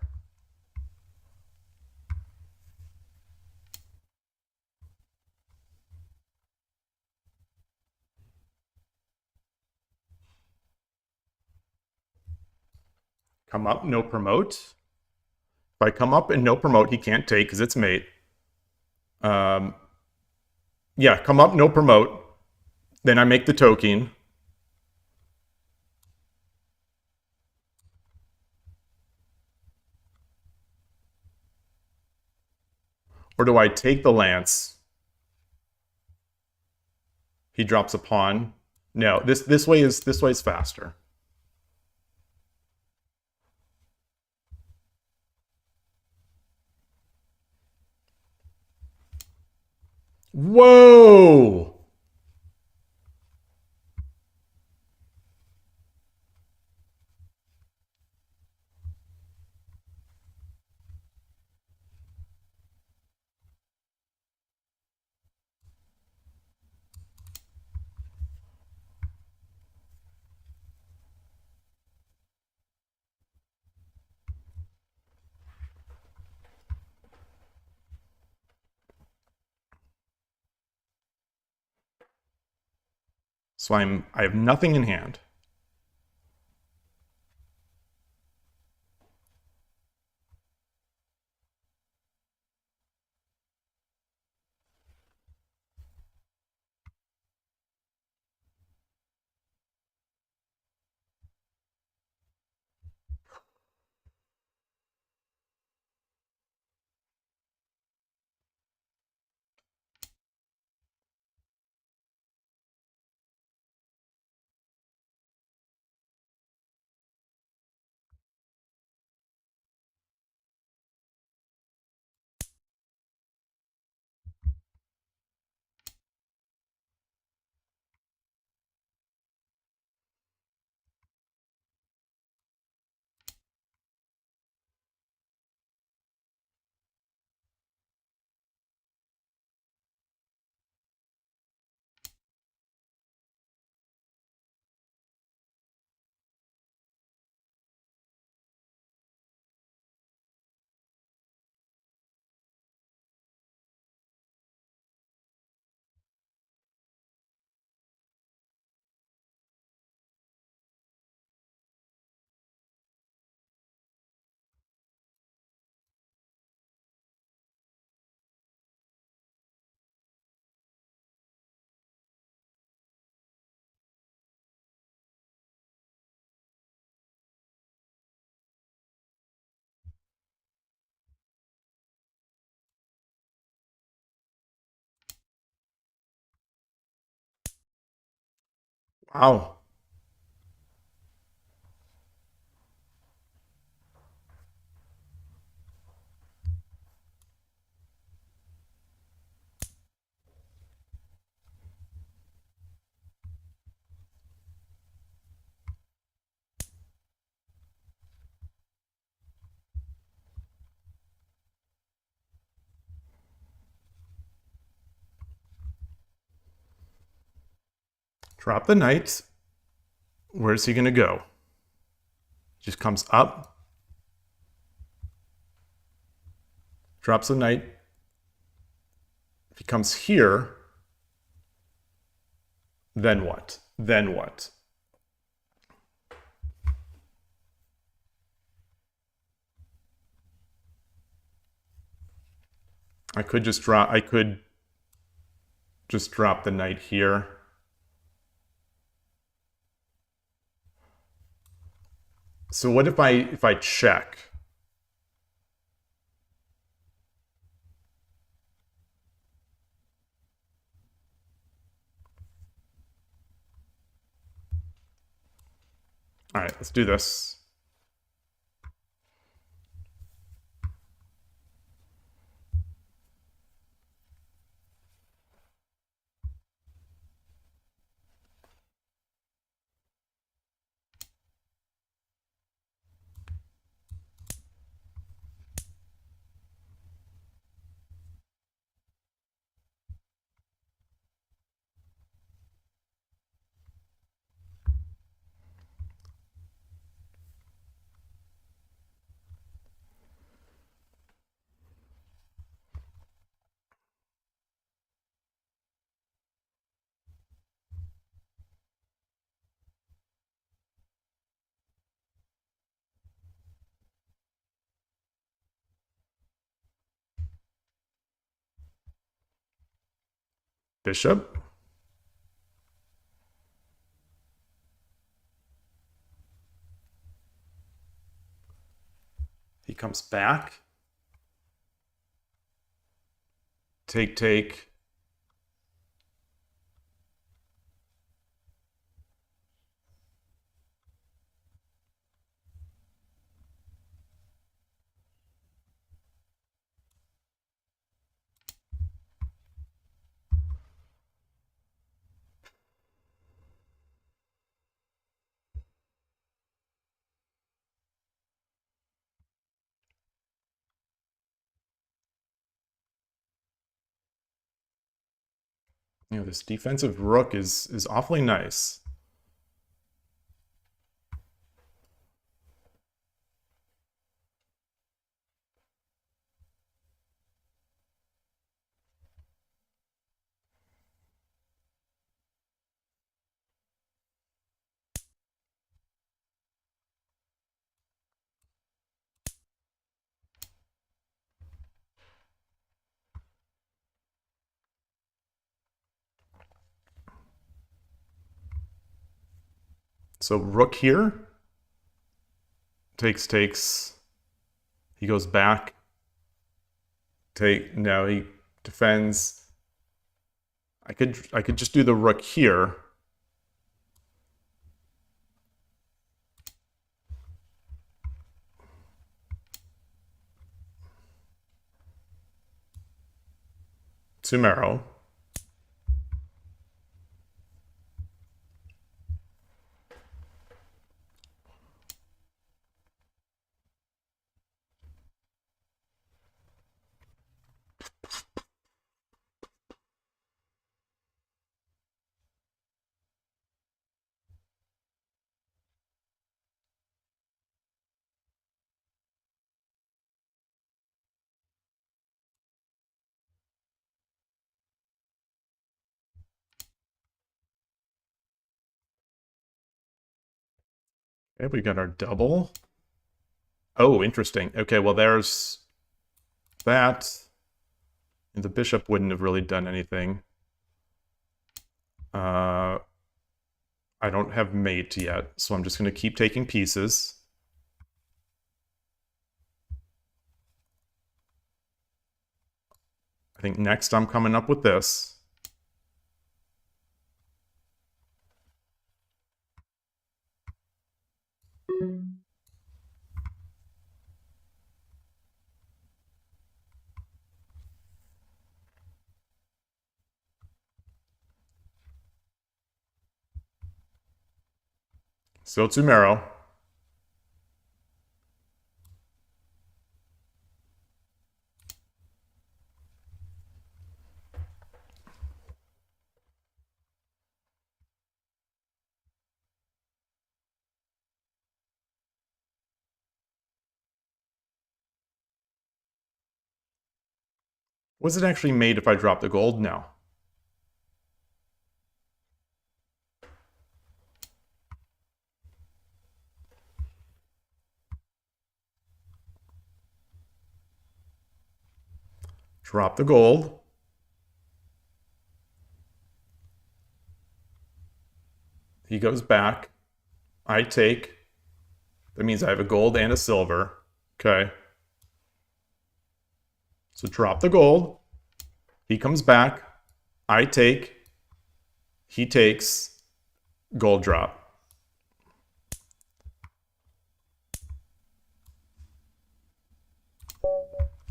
Come up, no promote. If I come up and no promote, he can't take because it's mate. Yeah, come up, no promote. Then I make the token. Or do I take the lance? He drops a pawn. No, this way is faster. Whoa! So I have nothing in hand. Wow. Drop the knight. Where's he going to go? Just comes up. Drops the knight. If he comes here, then what? Then what? I could just drop the knight here. So what if I check? All right, let's do this. Bishop. He comes back. Take, take. You know, this defensive rook is awfully nice. So rook here. Takes, takes. He goes back. Take, no, he defends. I could just do the rook here. Sumero. Okay, we got our double. Oh, interesting. Okay, well, there's that. And the bishop wouldn't have really done anything. I don't have mate yet, so I'm just going to keep taking pieces. I think next I'm coming up with this. Still Sumero. Was it actually made if I drop the gold? No. Drop the gold. He goes back. I take. That means I have a gold and a silver. Okay. So drop the gold. He comes back. I take. He takes. Gold drop.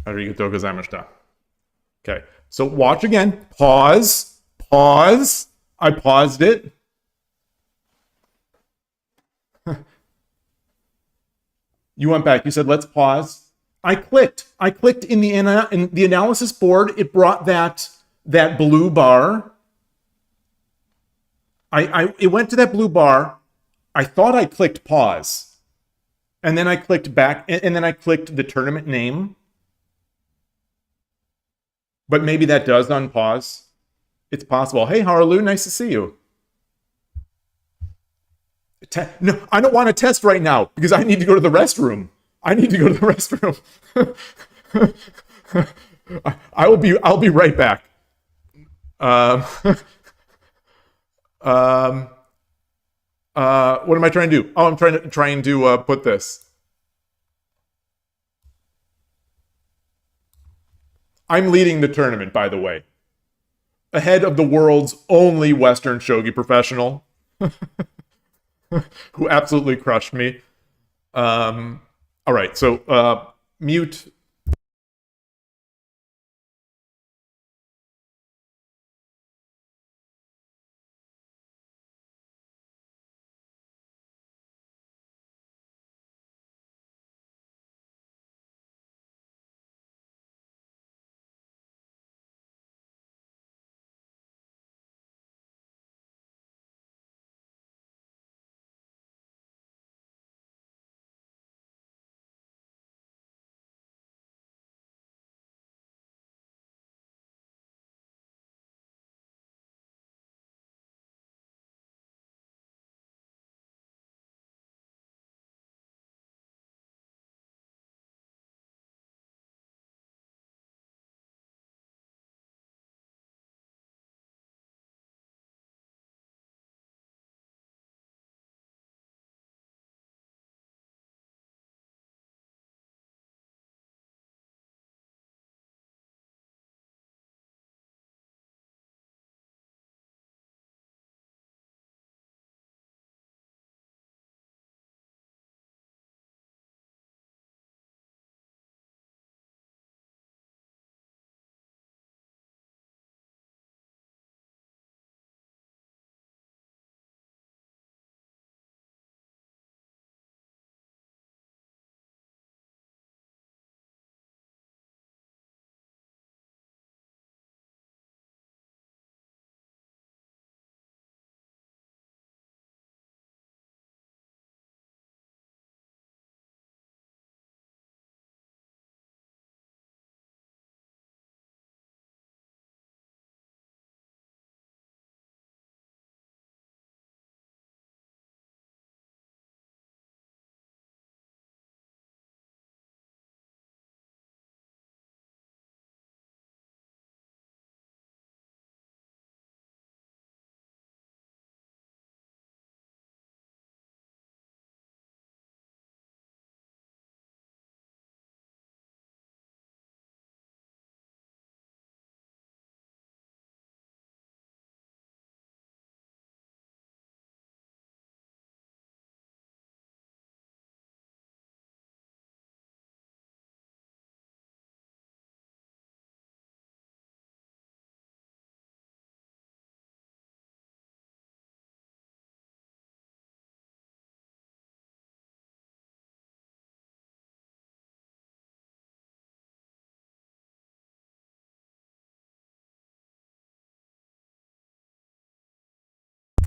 Arigatou gozaimashita. Okay. So watch again. Pause. Pause. I paused it. You went back. You said, let's pause. I clicked. I clicked in the analysis board. It brought that blue bar. It went to that blue bar. I thought I clicked pause. And then I clicked back. And then I clicked the tournament name. But maybe that does unpause. It's possible. Hey, Harlu, nice to see you. No, I don't want to test right now because I need to go to the restroom. I need to go to the restroom. I'll be right back. What am I trying to do? Oh, I'm trying to put this. I'm leading the tournament, by the way. Ahead of the world's only Western shogi professional. Who absolutely crushed me. All right, so mute.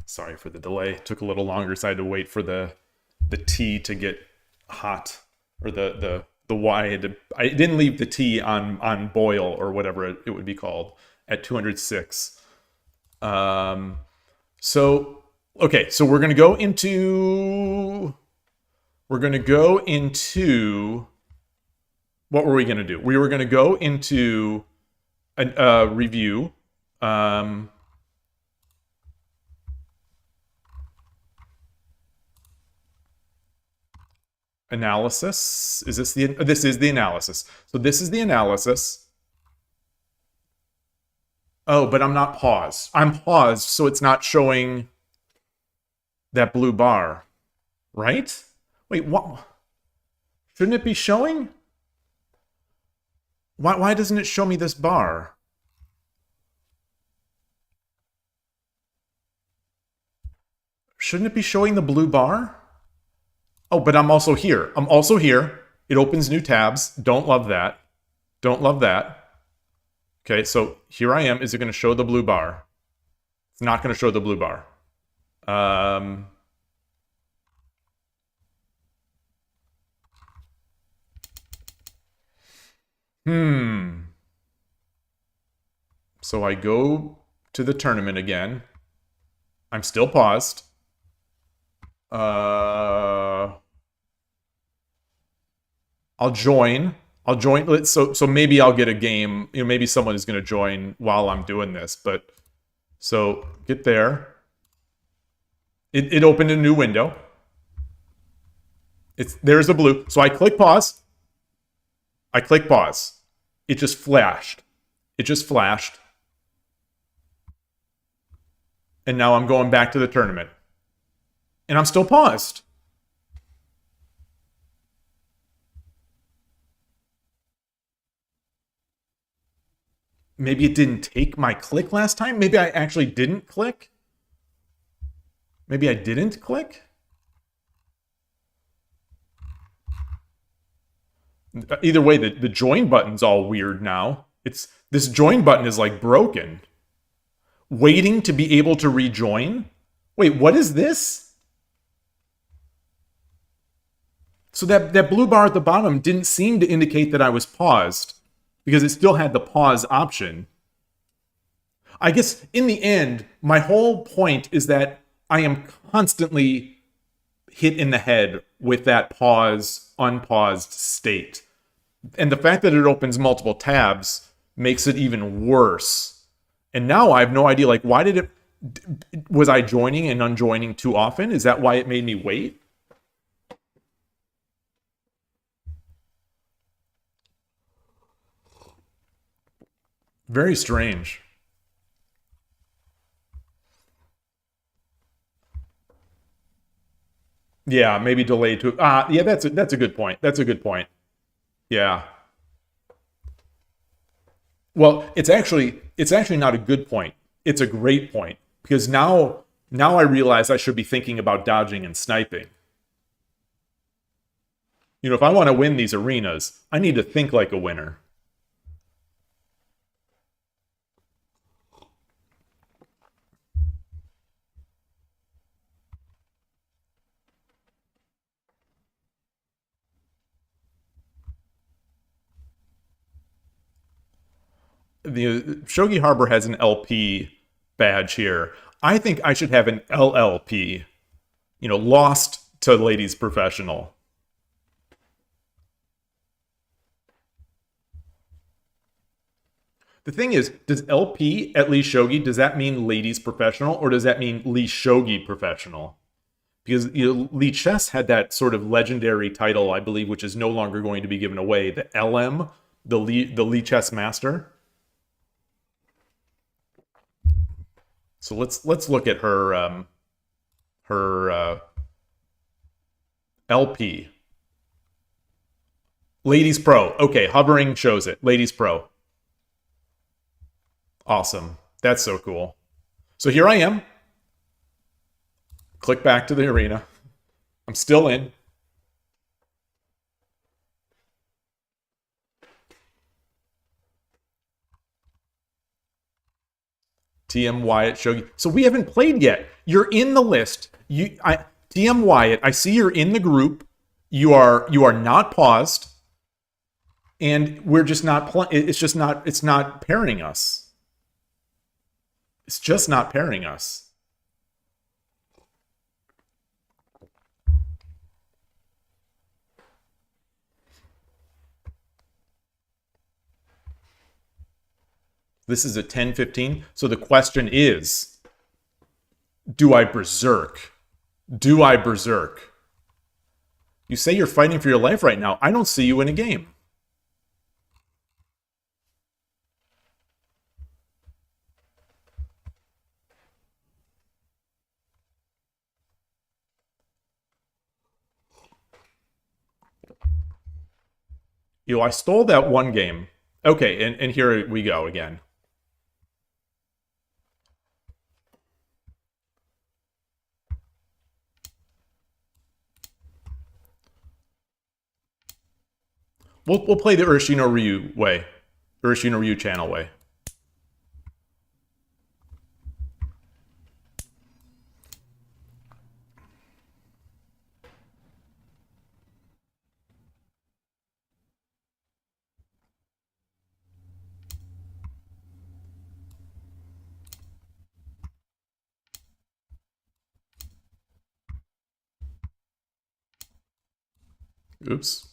Sorry for the delay. It took a little longer, so I had to wait for the tea to get hot, or the why. I didn't leave the tea on boil or whatever it would be called at 206. So okay, so we're gonna go into what were we gonna do? We were gonna go into a review. Analysis. Is this this is the analysis. So this is the analysis. Oh, but I'm not paused. I'm paused, so it's not showing that blue bar. Right? Wait, what? Shouldn't it be showing? Why doesn't it show me this bar? Shouldn't it be showing the blue bar? Oh, but I'm also here. I'm also here. It opens new tabs. Don't love that. Don't love that. Okay, so here I am. Is it going to show the blue bar? It's not going to show the blue bar. So I go to the tournament again. I'm still paused. I'll join. So maybe I'll get a game. You know, maybe someone is going to join while I'm doing this. But so get there. It opened a new window. There's the blue. So I click pause. I click pause. It just flashed. It just flashed. And now I'm going back to the tournament. And I'm still paused. Maybe it didn't take my click last time. Maybe I actually didn't click. Maybe I didn't click. Either way, the join button's all weird now. This join button is like broken. Waiting to be able to rejoin? Wait, what is this? So that blue bar at the bottom didn't seem to indicate that I was paused because it still had the pause option. I guess in the end, my whole point is that I am constantly hit in the head with that pause, unpaused state. And the fact that it opens multiple tabs makes it even worse. And now I have no idea, like, why did it... Was I joining and unjoining too often? Is that why it made me wait? Very strange. Yeah, maybe delayed to... yeah, that's a good point. That's a good point. Yeah. Well, it's actually not a good point. It's a great point. Because now I realize I should be thinking about dodging and sniping. You know, if I want to win these arenas, I need to think like a winner. The Shogi Harbor has an LP badge here. I think I should have an LLP. You know, lost to ladies professional. The thing is, does LP at Lee Shogi, does that mean ladies professional, or does that mean Lee Shogi professional? Because Lee Chess had that sort of legendary title, I believe, which is no longer going to be given away, the LM, the Lee Chess Master. So let's look at her LP. Ladies Pro. Okay, hovering shows it. Ladies Pro. Awesome. That's so cool. So here I am. Click back to the arena. I'm still in. TM Wyatt, Shogi. So we haven't played yet. You're in the list. TM Wyatt, I see you're in the group. You are not paused. And we're just not playing. It's not pairing us. It's just not pairing us. This is at 10:15. So the question is, do I berserk? Do I berserk? You say you're fighting for your life right now. I don't see you in a game. I stole that one game. Okay, and here we go again. We'll play the Urashino Ryu way. Urashino Ryu channel way. Oops.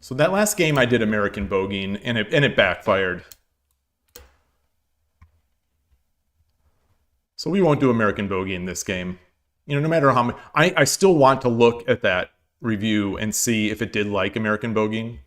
So that last game I did American Bogeying, and it backfired. So we won't do American Bogey in this game. No matter how many... I still want to look at that review and see if it did like American Bogeying.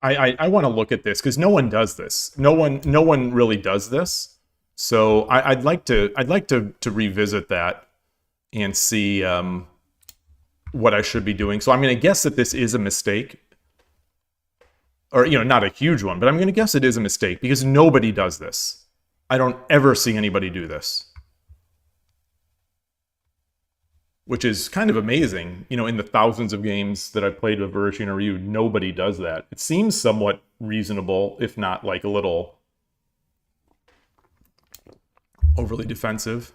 I want to look at this because no one does this. No one really does this. So I'd like to revisit that and see what I should be doing. So I'm going to guess that this is a mistake, or not a huge one, but I'm going to guess it is a mistake because nobody does this. I don't ever see anybody do this, which is kind of amazing. In the thousands of games that I've played with Urashino Ryu, nobody does that. It seems somewhat reasonable, if not like a little overly defensive.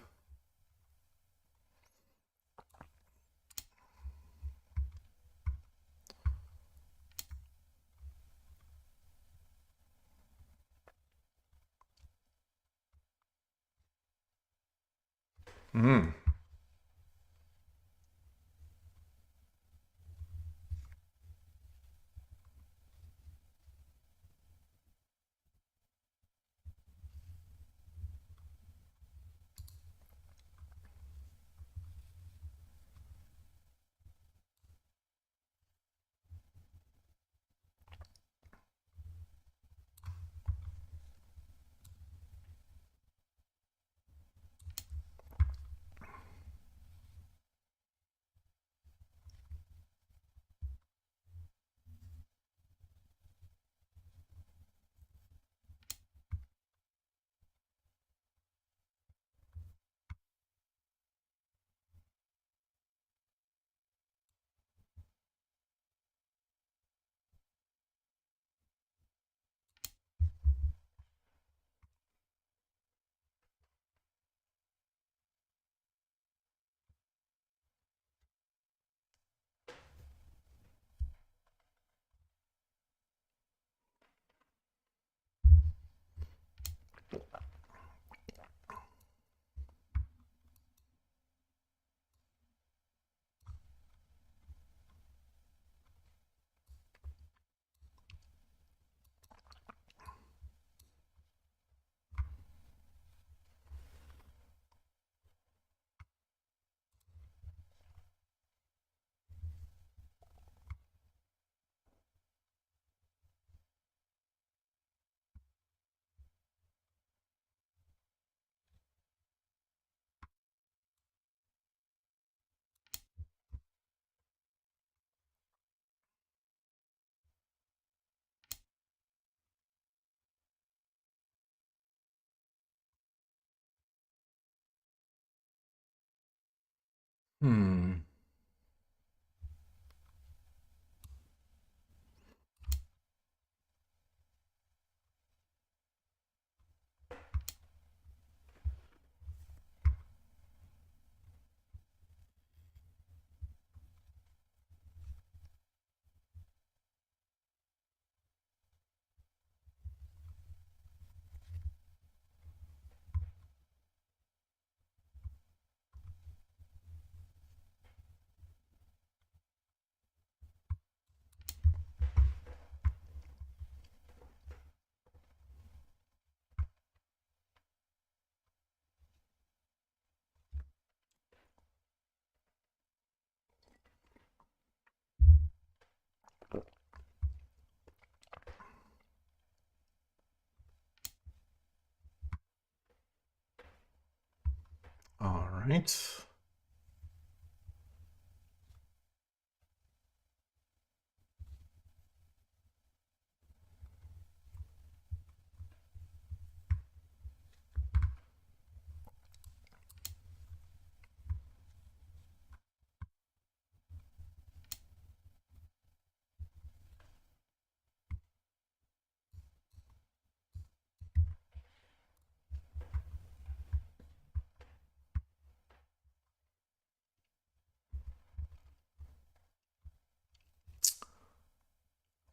Hmm. Hmm. All right.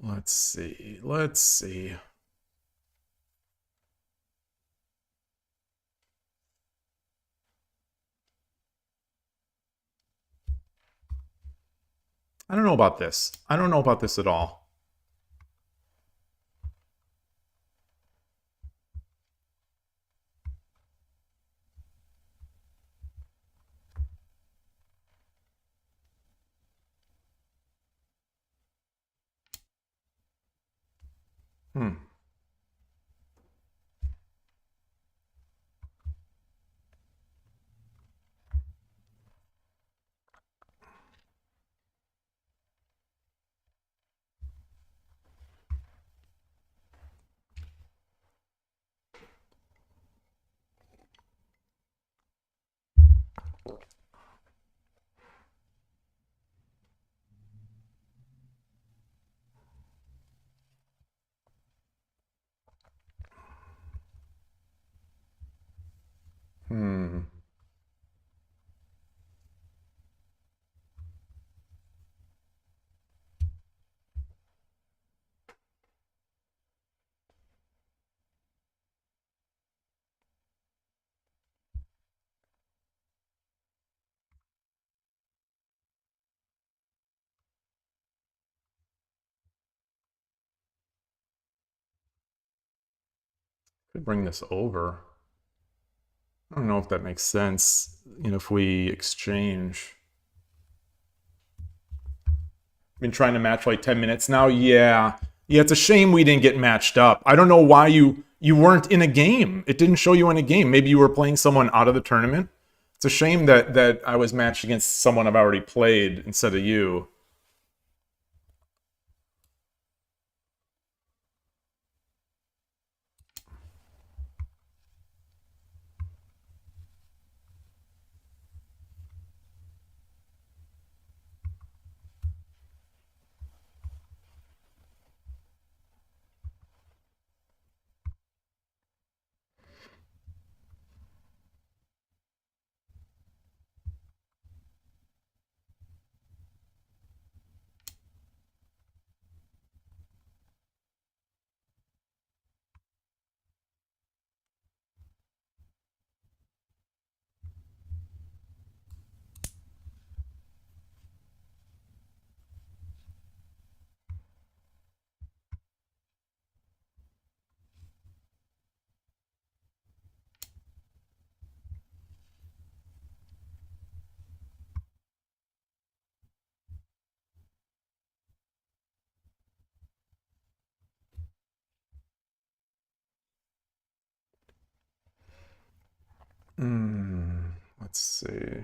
Let's see. Let's see. I don't know about this. I don't know about this at all. Hmm. Hmm. Could bring this over. I don't know if that makes sense. You know, if we exchange. Been trying to match for like 10 minutes now. Yeah. Yeah, it's a shame we didn't get matched up. I don't know why you weren't in a game. It didn't show you in a game. Maybe you were playing someone out of the tournament. It's a shame that I was matched against someone I've already played instead of you. Let's see.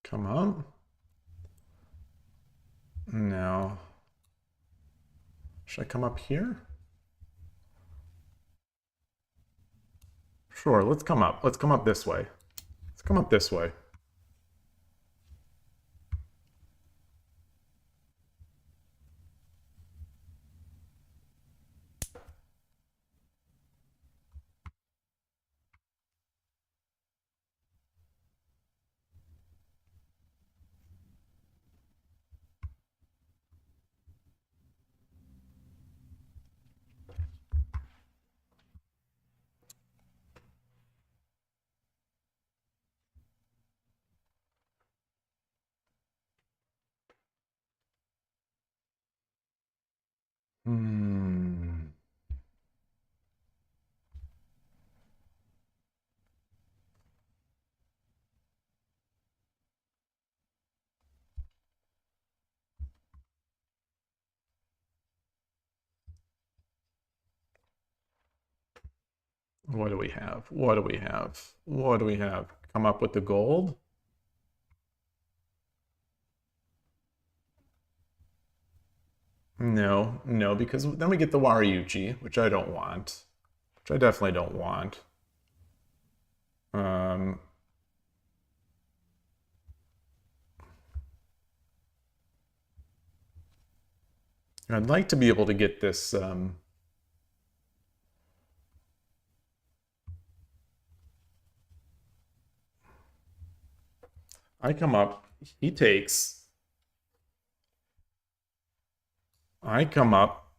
Come up. No. Should I come up here? Sure, let's come up. Let's come up this way. Let's come up this way. Hmm. What do we have? What do we have? What do we have? Come up with the gold? No, no, because then we get the Wariuchi, which I don't want. Which I definitely don't want. I'd like to be able to get this. I come up, he takes. I come up.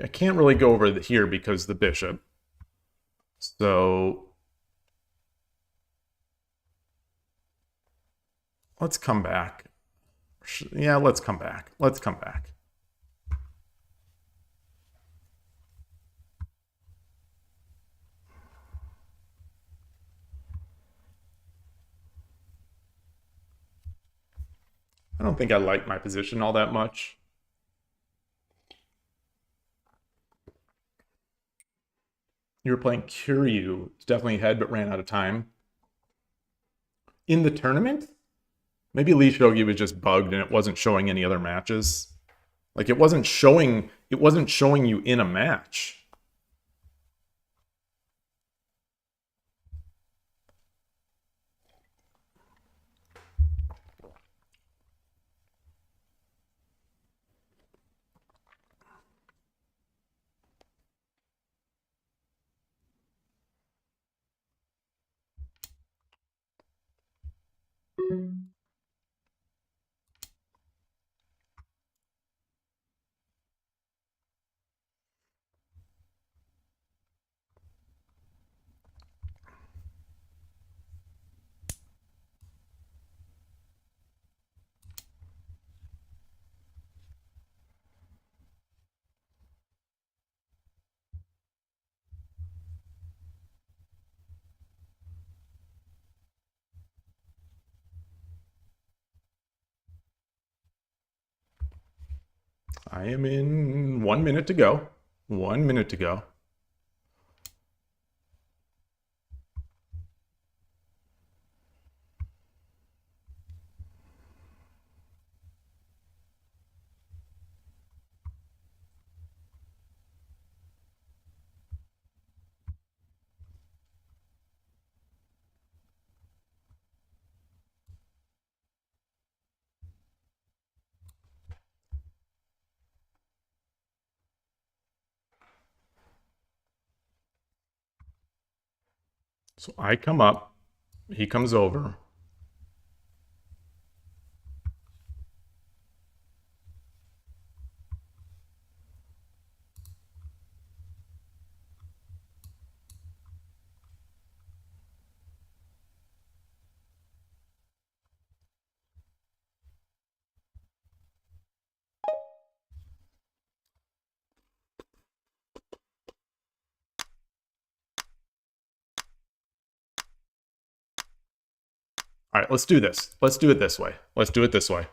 I can't really go over here because the bishop. So let's come back. Yeah, let's come back. Let's come back. I don't think I like my position all that much. You were playing Kiryu. It's definitely ahead, but ran out of time. In the tournament? Maybe Lee Shogi was just bugged and it wasn't showing any other matches. Like it wasn't showing you in a match. I am in 1 minute to go. 1 minute to go. So I come up, he comes over. All right, let's do this. Let's do it this way. Let's do it this way.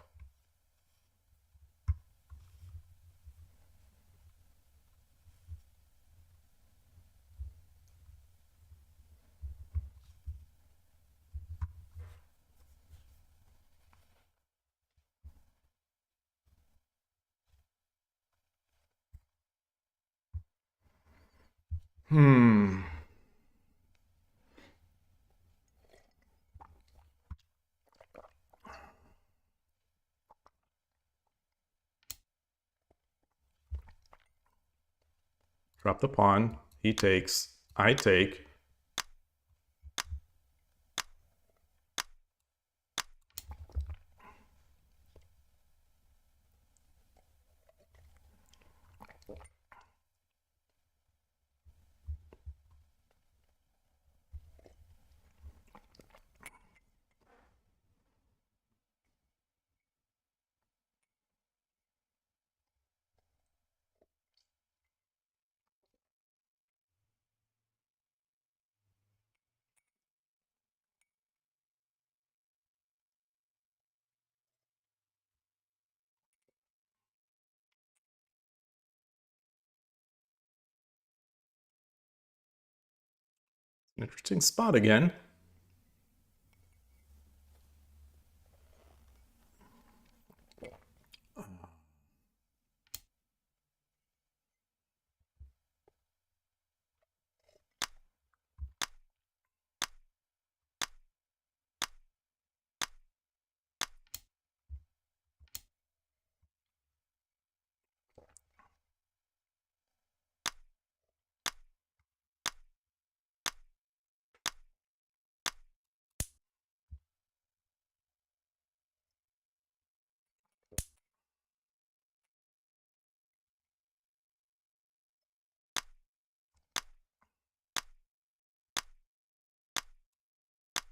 Hmm. Drop the pawn. He takes. I take. Interesting spot again.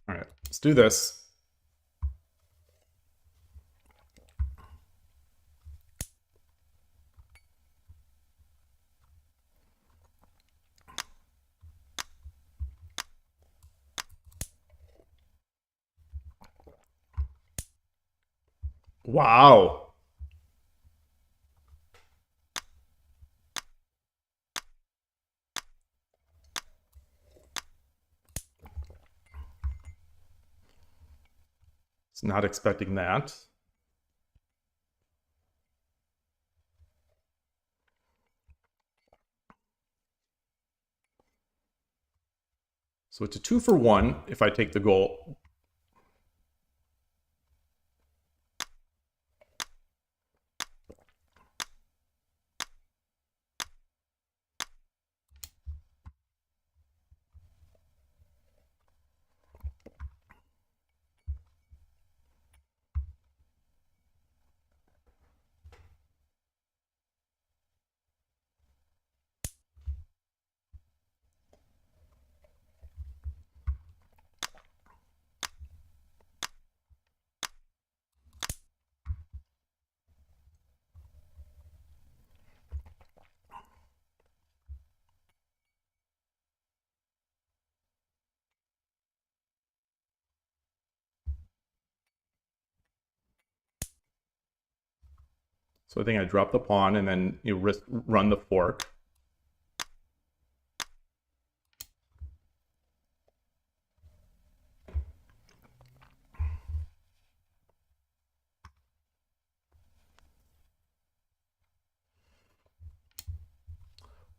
All right, let's do this. Wow. It's not expecting that. So it's a 2 for 1 if I take the goal. So I think I drop the pawn and then you run the fork.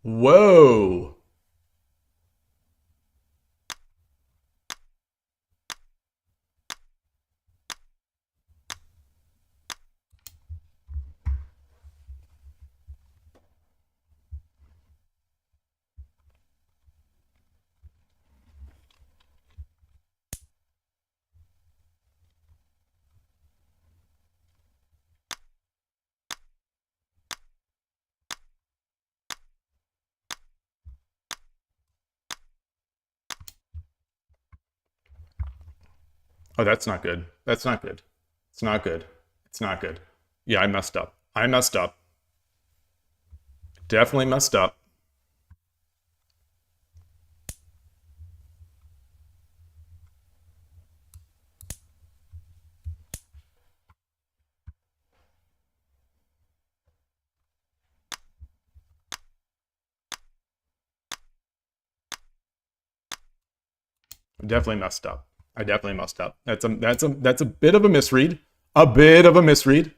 Whoa. Oh, that's not good. That's not good. It's not good. It's not good. Yeah, I messed up. I messed up. Definitely messed up. Definitely messed up. I definitely messed up. That's a bit of a misread. A bit of a misread.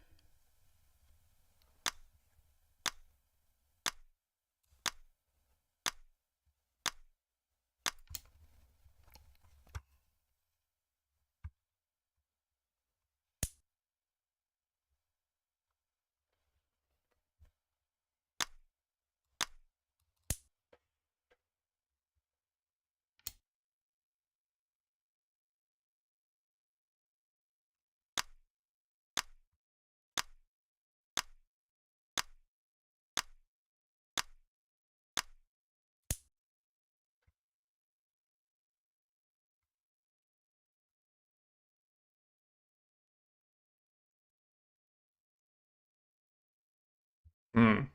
Hmm.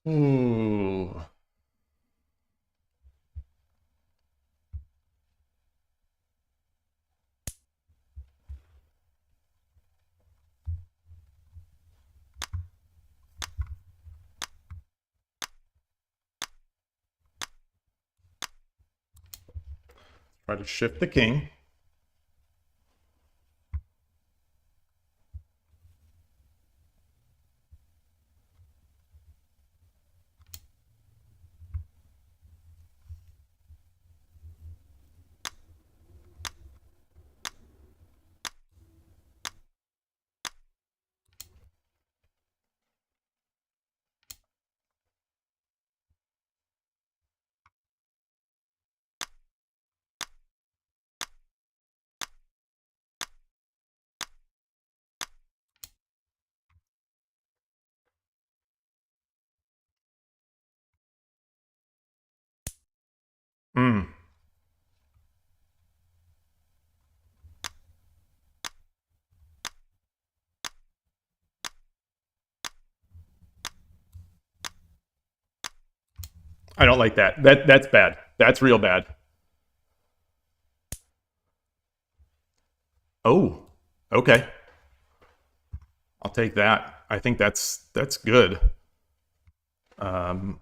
Ooh. Try to shift the king. Hmm. I don't like that. That's bad. That's real bad. Oh, okay. I'll take that. I think that's good. Um,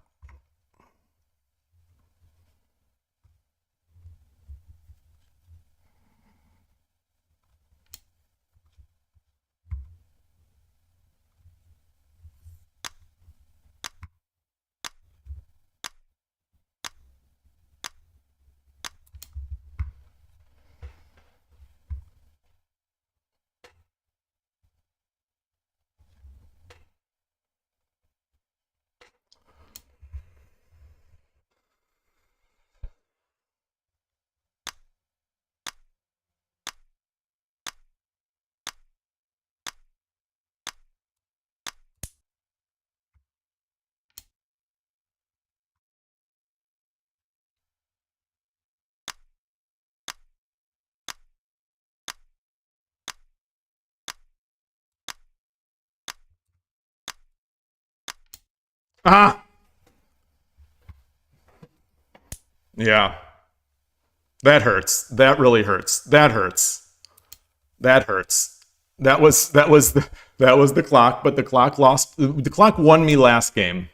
ah, yeah. That hurts. That really hurts. That hurts. That hurts. That was the clock, but the clock lost. The clock won me last game.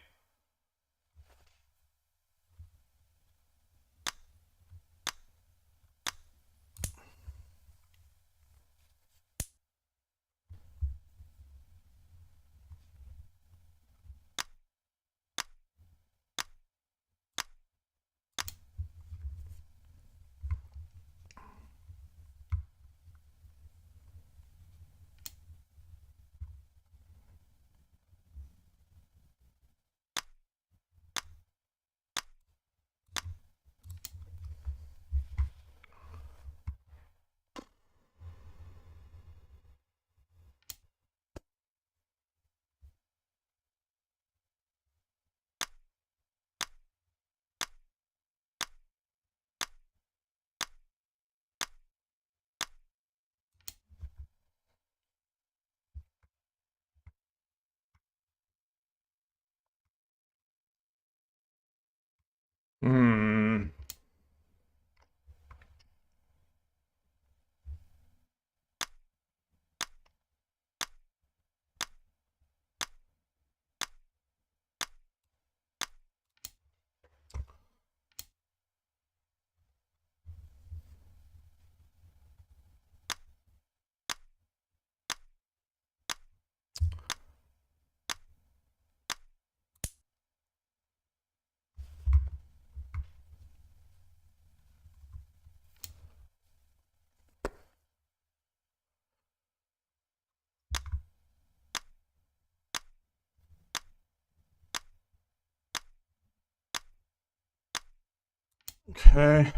Okay.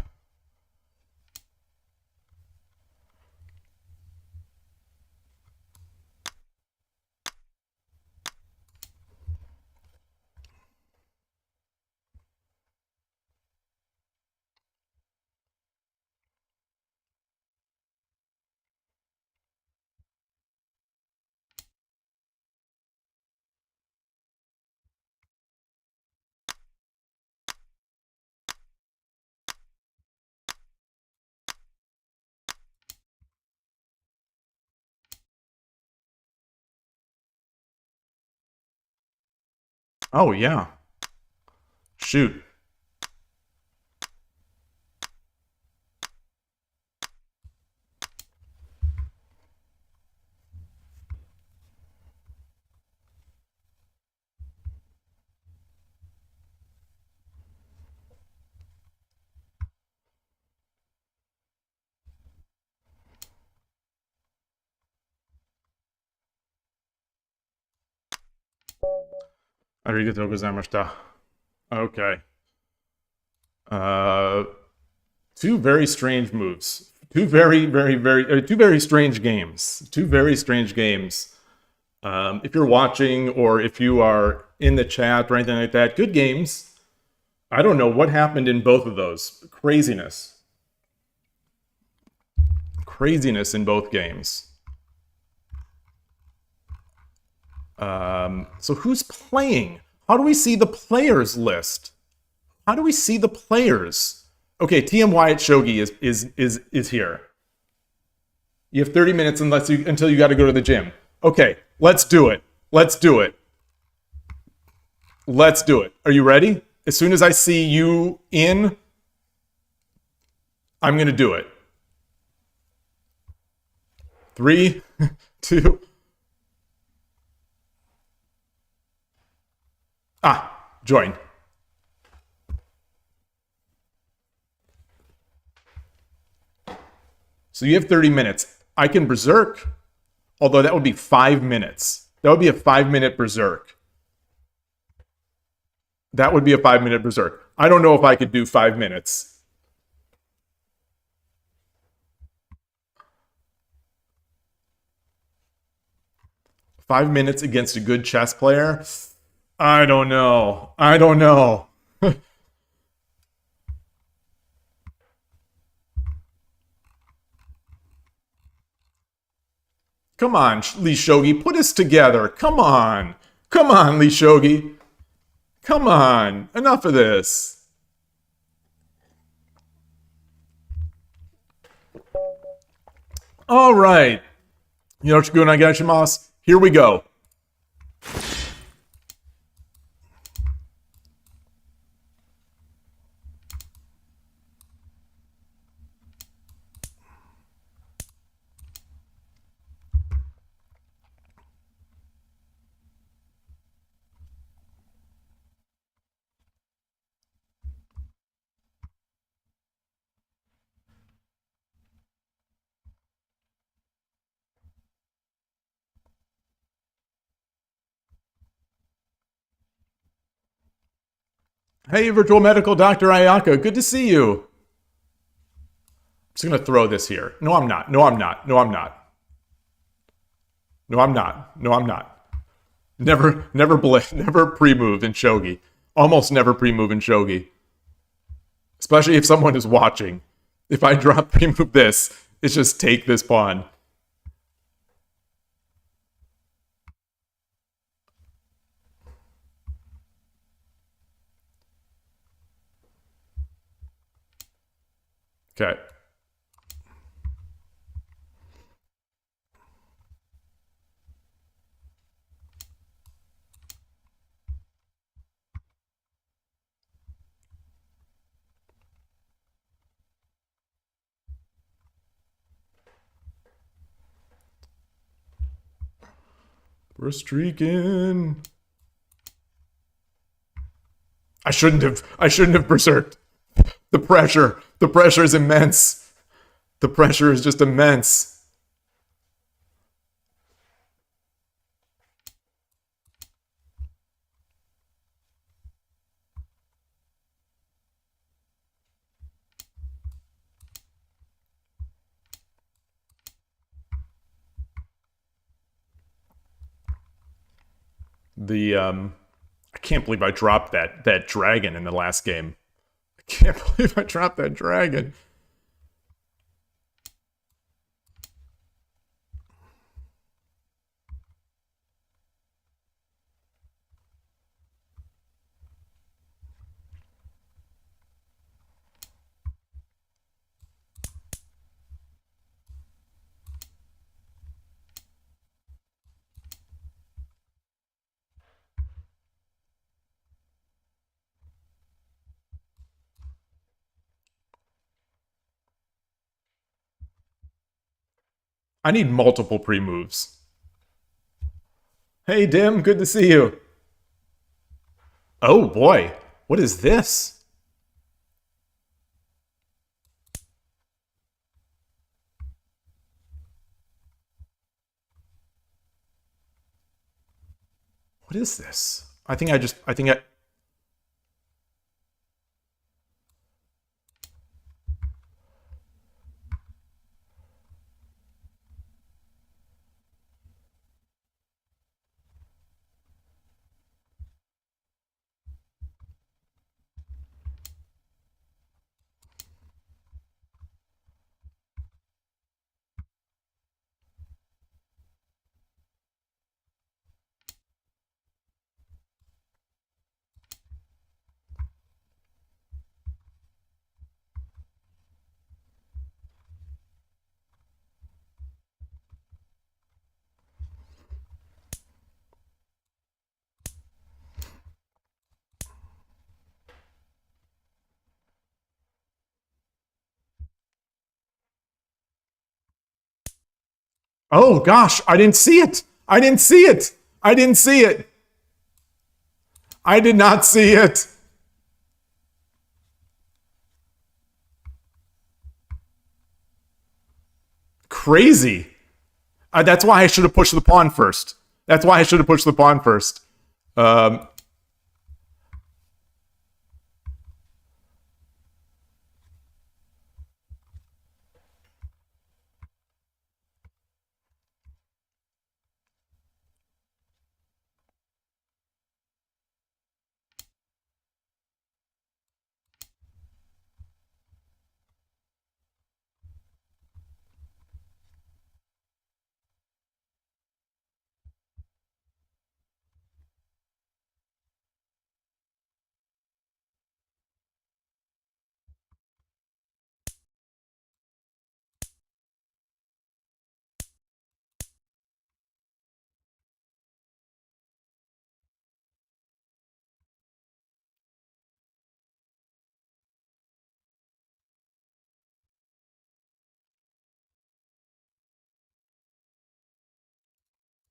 Oh, yeah. Shoot. Arigatou gozaimashita. Okay. Uh, two very strange moves. Two very strange games. Two very strange games. If you're watching or if you are in the chat or anything like that, good games. I don't know what happened in both of those. Craziness. Craziness in both games. So who's playing? How do we see the players list? How do we see the players? Okay, TM Wyatt Shogi is here. You have 30 minutes until you got to go to the gym. Okay, let's do it. Let's do it. Let's do it. Are you ready? As soon as I see you in, I'm going to do it. 3, 2. Join. So you have 30 minutes. I can berserk, although that would be 5 minutes. That would be a 5-minute berserk. That would be a 5-minute berserk. I don't know if I could do 5 minutes. Five minutes against a good chess player? I don't know. I don't know. Come on, Lee Shogi, put us together. Come on. Come on, Lee Shogi. Come on. Enough of this. All right. Yoshiko Nagashimasu. Here we go. Hey, virtual medical Dr. Ayaka. Good to see you. I'm just going to throw this here. No, I'm not. No, I'm not. No, I'm not. No, I'm not. No, I'm not. Never pre-move in Shogi. Almost never pre-move in Shogi. Especially if someone is watching. If I drop pre-move this, it's just take this pawn. Okay. We're streaking. I shouldn't have berserked. The pressure is immense. The pressure is just immense. The I can't believe I dropped that dragon in the last game. I can't believe I dropped that dragon. I need multiple pre-moves. Hey, Dim, good to see you. Oh, boy. What is this? What is this? I think I... Oh, gosh, I didn't see it. I didn't see it. I didn't see it. I did not see it. Crazy. That's why I should have pushed the pawn first. That's why I should have pushed the pawn first. Um,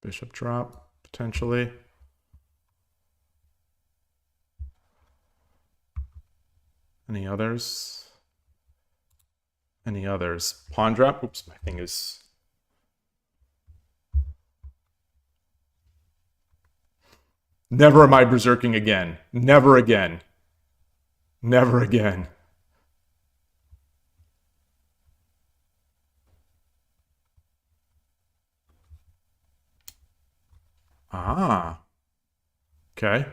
Bishop drop, potentially. Any others? Any others? Pawn drop. Oops, my thing is... Never am I berserking again. Never again. Never again. Ah. Okay.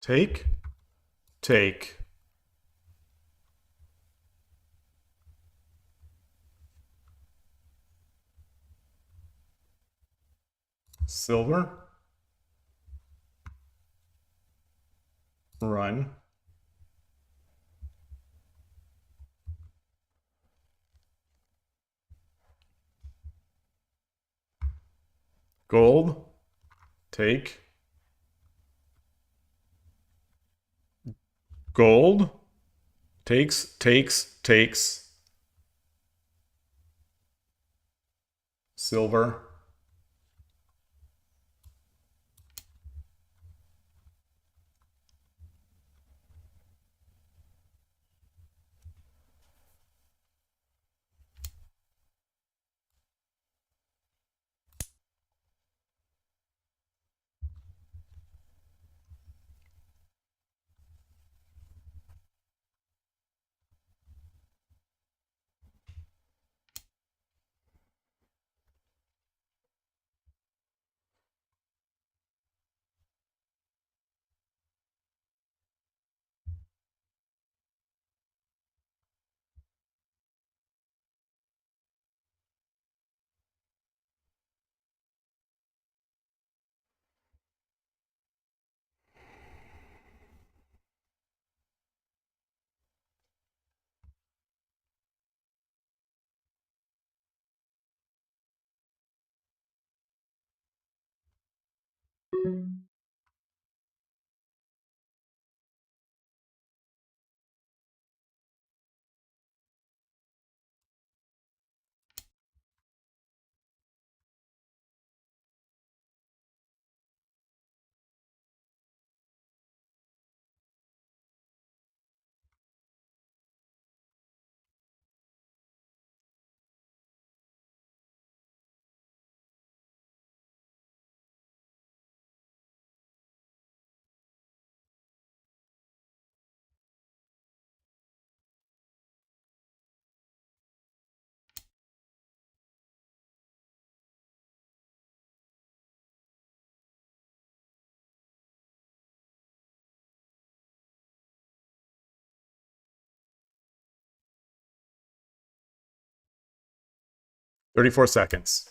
take, take. Silver, run. Gold, take. Gold, takes, takes, takes. Silver. Thirty-four seconds.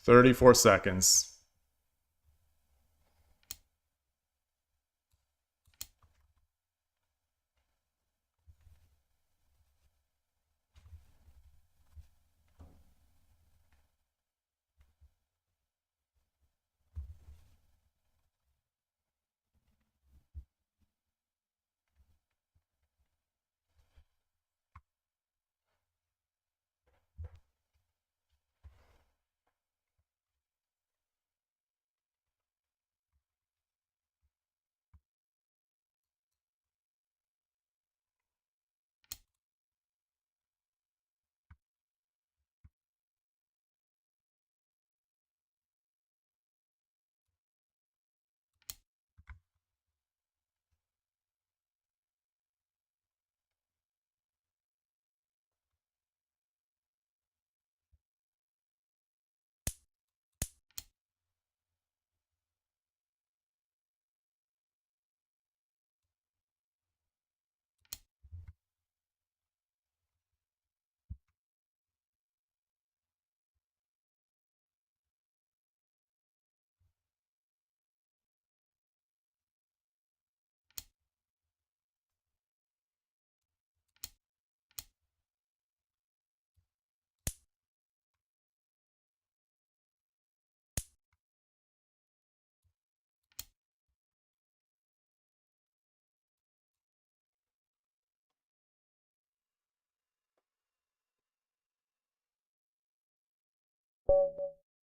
34 seconds.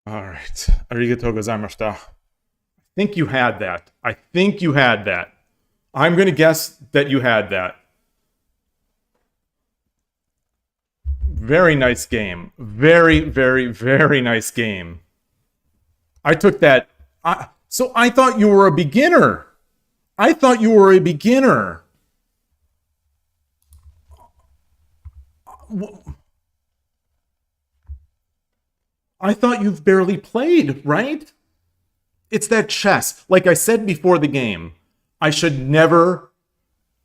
All right. Arigatou gozaimashita. I think you had that. I think you had that. I'm going to guess that you had that. Very nice game. Very, very, very nice game. I took that. So I thought you were a beginner. I thought you were a beginner. I thought you've barely played, right? It's that chess. Like I said before the game, I should never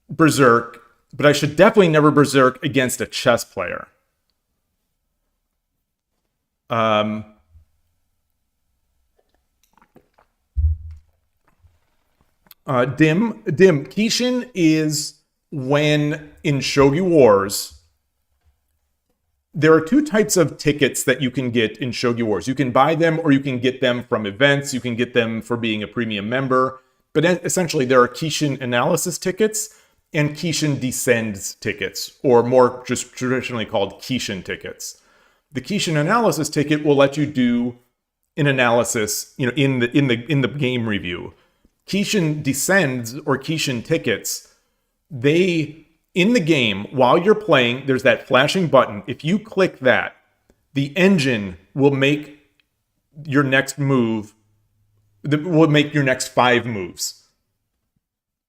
berserk, but I should definitely never berserk against a chess player. Dim Kishin is when in Shogi Wars, there are two types of tickets that you can get in Shogi Wars. You can buy them or you can get them from events. You can get them for being a premium member. But essentially, there are Kishin analysis tickets and Kishin descends tickets, or more just traditionally called Kishin tickets. The Kishin analysis ticket will let you do an analysis, in the game review. Kishin descends or Kishin tickets, in the game, while you're playing, there's that flashing button. If you click that, the engine will make your next move, will make your next 5 moves.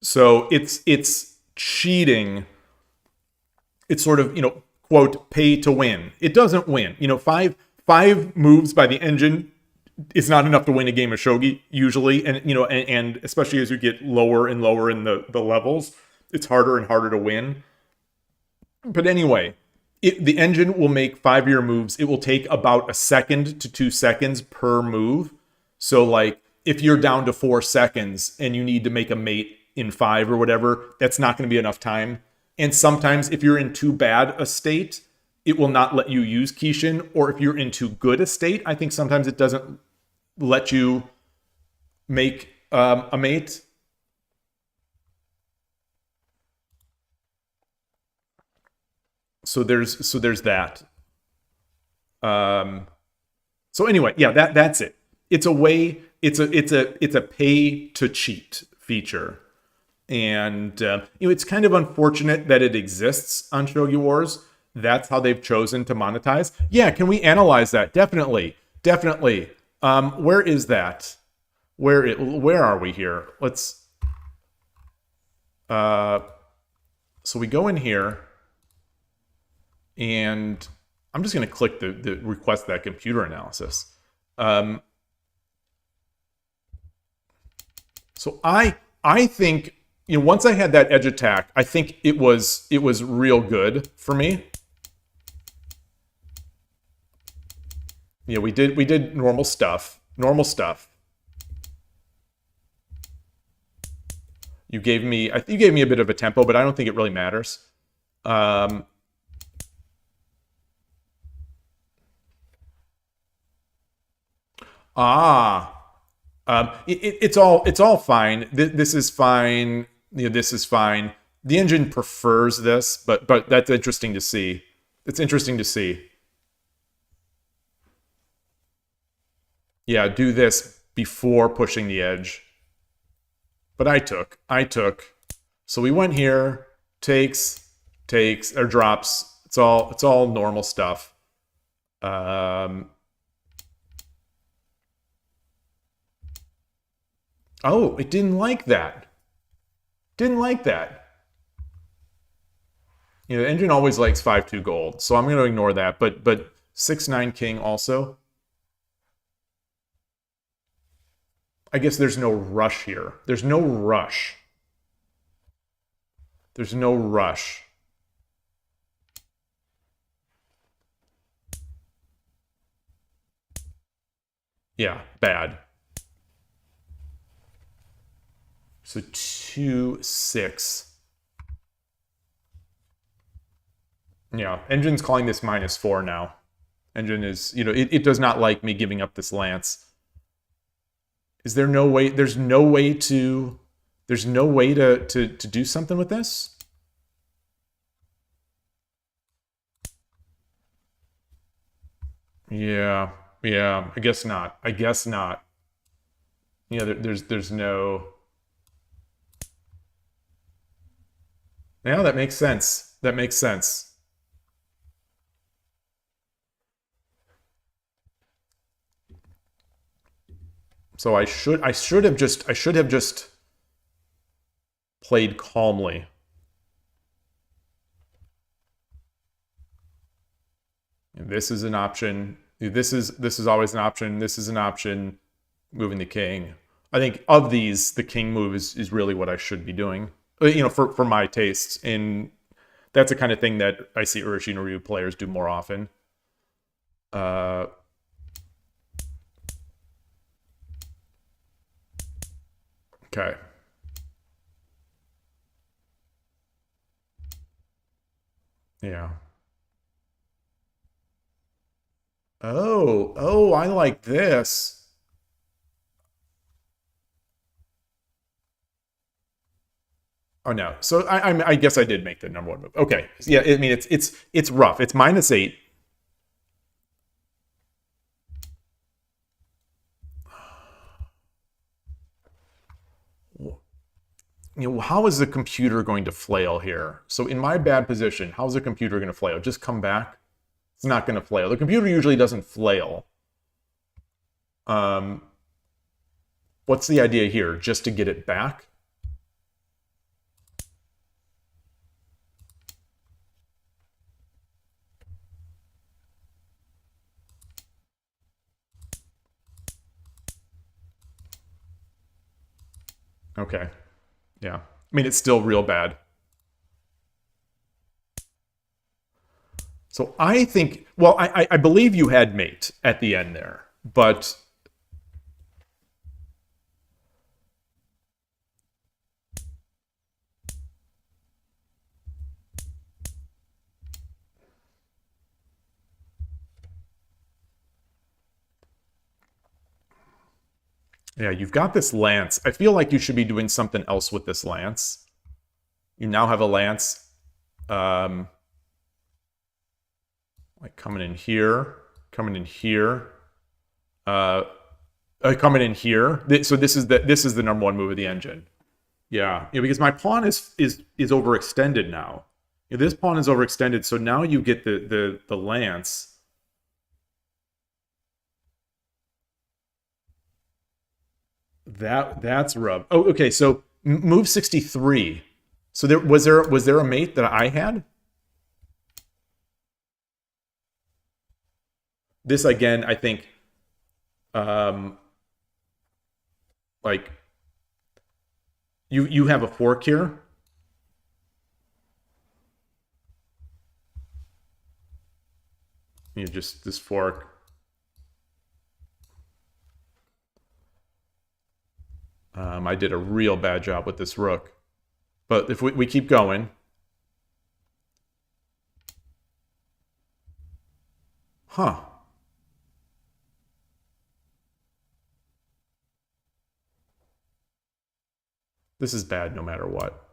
So it's cheating. It's sort of, quote, pay to win. It doesn't win. Five moves by the engine is not enough to win a game of shogi usually. And, and especially as you get lower and lower in the levels, it's harder and harder to win. But anyway, the engine will make 5-year moves. It will take about 1 second to 2 seconds per move. So like if you're down to 4 seconds and you need to make a mate in 5 or whatever, that's not going to be enough time. And sometimes if you're in too bad a state, it will not let you use Kishin. Or if you're in too good a state, I think sometimes it doesn't let you make a mate. So there's that. So anyway, yeah, that's it. It's a way. It's a pay to cheat feature, and it's kind of unfortunate that it exists on Shogi Wars. That's how they've chosen to monetize. Yeah, can we analyze that? Definitely. Where is that? Where are we here? Let's. So we go in here. And I'm just going to click the request that computer analysis. So I think once I had that edge attack, I think it was real good for me. We did normal stuff. You gave me a bit of a tempo, but I don't think it really matters. It's all fine. This is fine. This is fine. The engine prefers this, but that's interesting to see. It's interesting to see. Yeah, do this before pushing the edge. But I took. So we went here, takes, or drops. It's all normal stuff. Oh, it didn't like that. The engine always likes 5-2 gold, so I'm going to ignore that. But 6-9 king also. I guess there's no rush here. There's no rush. Yeah, bad. So 2-6. Yeah, engine's calling this -4 now. Engine is, it does not like me giving up this lance. Is there no way? There's no way to do something with this? Yeah. I guess not. Yeah, there's no. Yeah, that makes sense. So I should have just played calmly. And this is an option. This is always an option. This is an option. Moving the king. I think of these, the king move is really what I should be doing, you know, for my tastes. And that's the kind of thing that I see Urushi no Ryu players do more often. Okay. Yeah. Oh, I like this. Oh no. So I guess I did make the number one move. Okay. Yeah. I mean, it's rough. It's -8. You know, how is the computer going to flail here? So in my bad position, how's the computer going to flail? Just come back? It's not going to flail. The computer usually doesn't flail. What's the idea here? Just to get it back? Okay. Yeah. I mean, it's still real bad. So I think, well, I believe you had mate at the end there, but yeah, you've got this lance. I feel like you should be doing something else with this lance. You now have a lance. Like coming in here, coming in here, coming in here. So this is the number one move of the engine. Yeah, because my pawn is overextended now. This pawn is overextended, so now you get the lance. That's rough. Oh, okay. So move 63. So was there a mate that I had? This again, I think, like you have a fork here. You just this fork. I did a real bad job with this rook. But if we keep going. Huh. This is bad no matter what.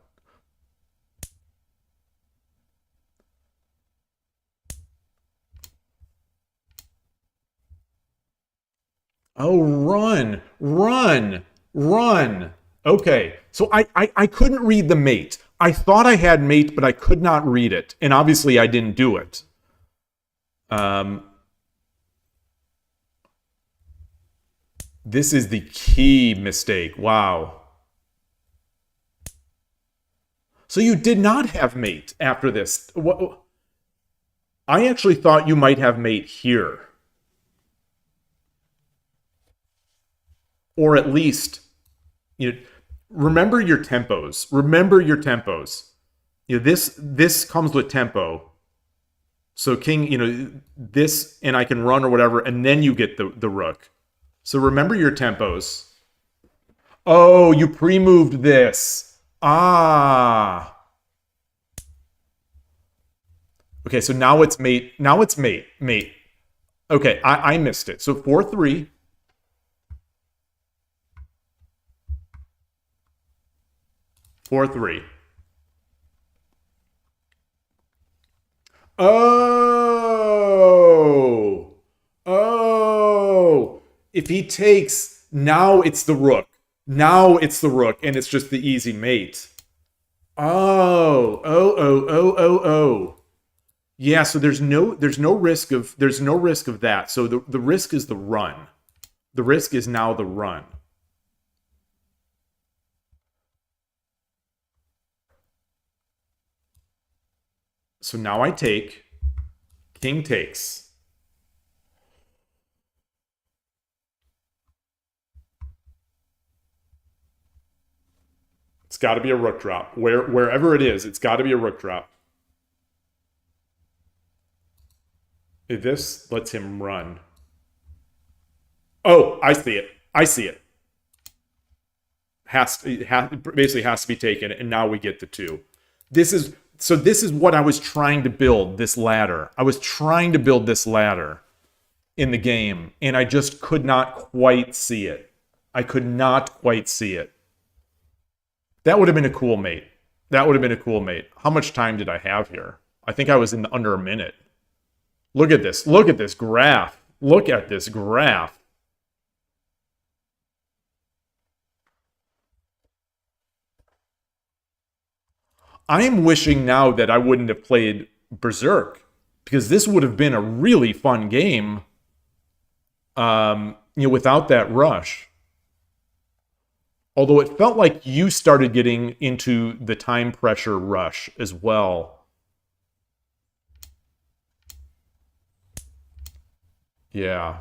Oh, run, run, run. Okay, so I couldn't read the mate. I thought I had mate, but I could not read it. And obviously I didn't do it. This is the key mistake. Wow. So you did not have mate after this. I actually thought you might have mate here. Or at least, remember your tempos. Remember your tempos. This comes with tempo. So king, this, and I can run or whatever, and then you get the rook. So remember your tempos. Oh, you pre-moved this. Ah. Okay, so now it's mate. Now it's mate. Mate. Okay, I missed it. So 4-3. 4-3. Oh. Oh. If he takes, now it's the rook. Now it's the rook, and it's just the easy mate. Oh. Yeah, so there's no risk of that. So the risk is the run. The risk is now the run. So now I take, king takes. got to be a rook drop. Wherever it is, it's got to be a rook drop. If this lets him run. Oh, I see it. I see it. Basically has to be taken, and now we get the 2. This is what I was trying to build, this ladder. I was trying to build this ladder in the game, and I just could not quite see it. I could not quite see it. That would have been a cool mate. That would have been a cool mate. How much time did I have here? I think I was in under a minute. Look at this. Look at this graph. Look at this graph. I am wishing now that I wouldn't have played Berserk, because this would have been a really fun game, without that rush. Although it felt like you started getting into the time pressure rush as well. Yeah.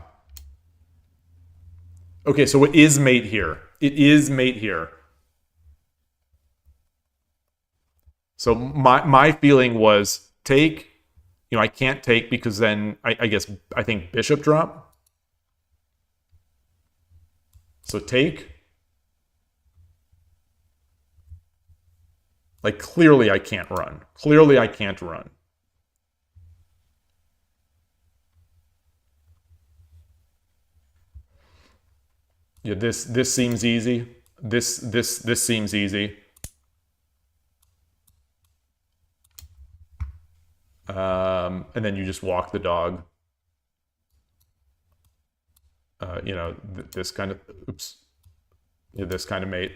Okay, so it is mate here. It is mate here. So my feeling was take, I can't take because then I think bishop drop. So take. Like, clearly I can't run. Clearly I can't run. Yeah, this seems easy. This seems easy. And then you just walk the dog. This kind of, oops. Yeah, this kind of mate.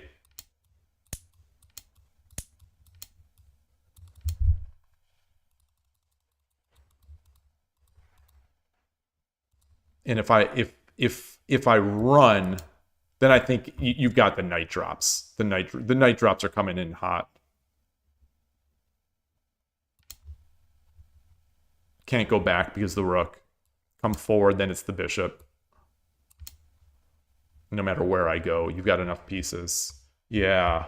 And if I run, then I think you've got the knight drops. The knight drops are coming in hot. Can't go back because the rook. Come forward, then it's the bishop. No matter where I go, you've got enough pieces. Yeah.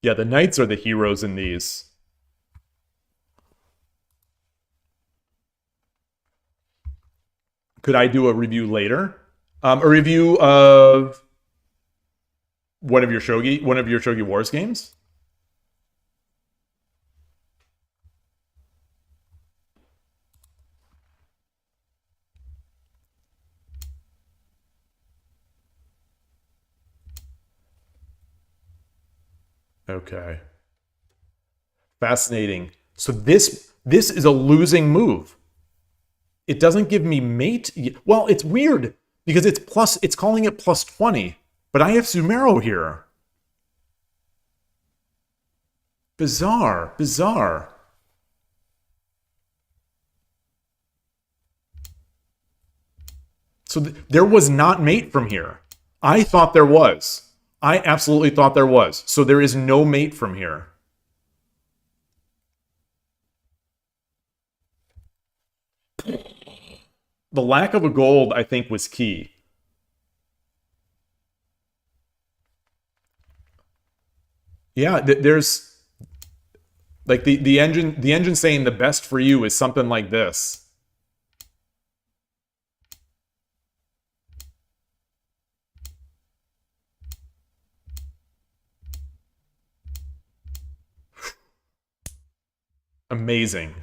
Yeah, the knights are the heroes in these. Could I do a review later? A review of one of your Shogi Wars games? Okay. Fascinating. So this is a losing move. It doesn't give me mate. Well, it's weird because it's calling it plus 20, but I have Sumero here. Bizarre. So there was not mate from here. I thought there was. I absolutely thought there was. So there is no mate from here. The lack of a gold, I think, was key. Yeah, there's like the engine saying the best for you is something like this. Amazing.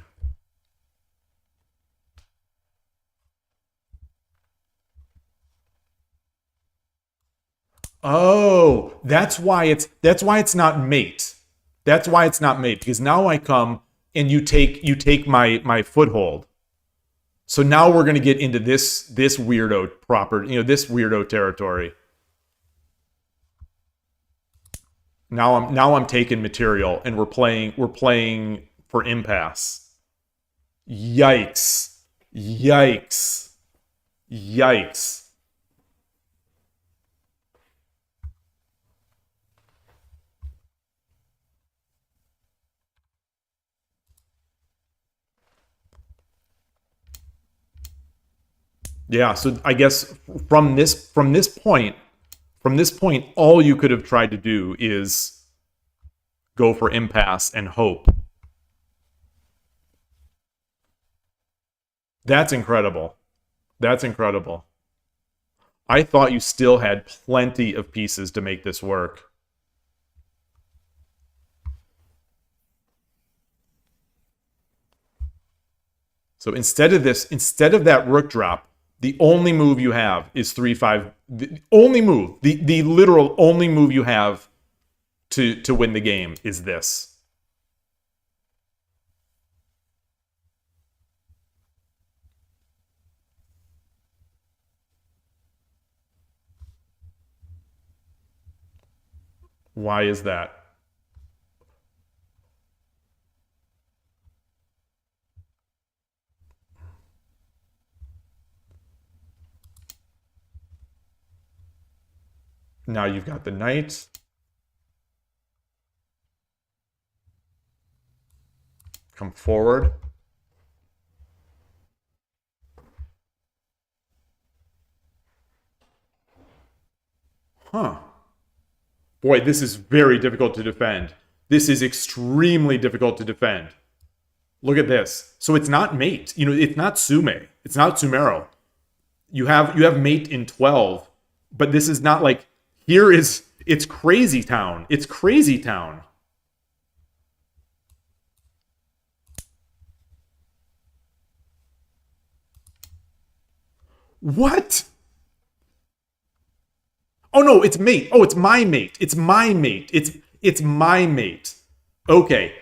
Oh, that's why it's not mate. That's why it's not mate, because now I come and you take my foothold. So now we're gonna get into this weirdo this weirdo territory. Now I'm taking material and we're playing for impasse. Yikes. Yikes. Yikes. Yeah, so I guess from this point, From this point, all you could have tried to do is go for impasse and hope. That's incredible. That's incredible. I thought you still had plenty of pieces to make this work. So instead of that rook drop, the only move you have is 3-5. The only move, the literal only move you have to win the game is this. Why is that? Now you've got the knight. Come forward. Huh. Boy, this is very difficult to defend. This is extremely difficult to defend. Look at this. So it's not mate. You know, it's not Sume. It's not Sumero. You have mate in 12, but this is not like, it's crazy town. It's crazy town. What? Oh no, it's mate. Oh, it's my mate. It's my mate. It's my mate. Okay.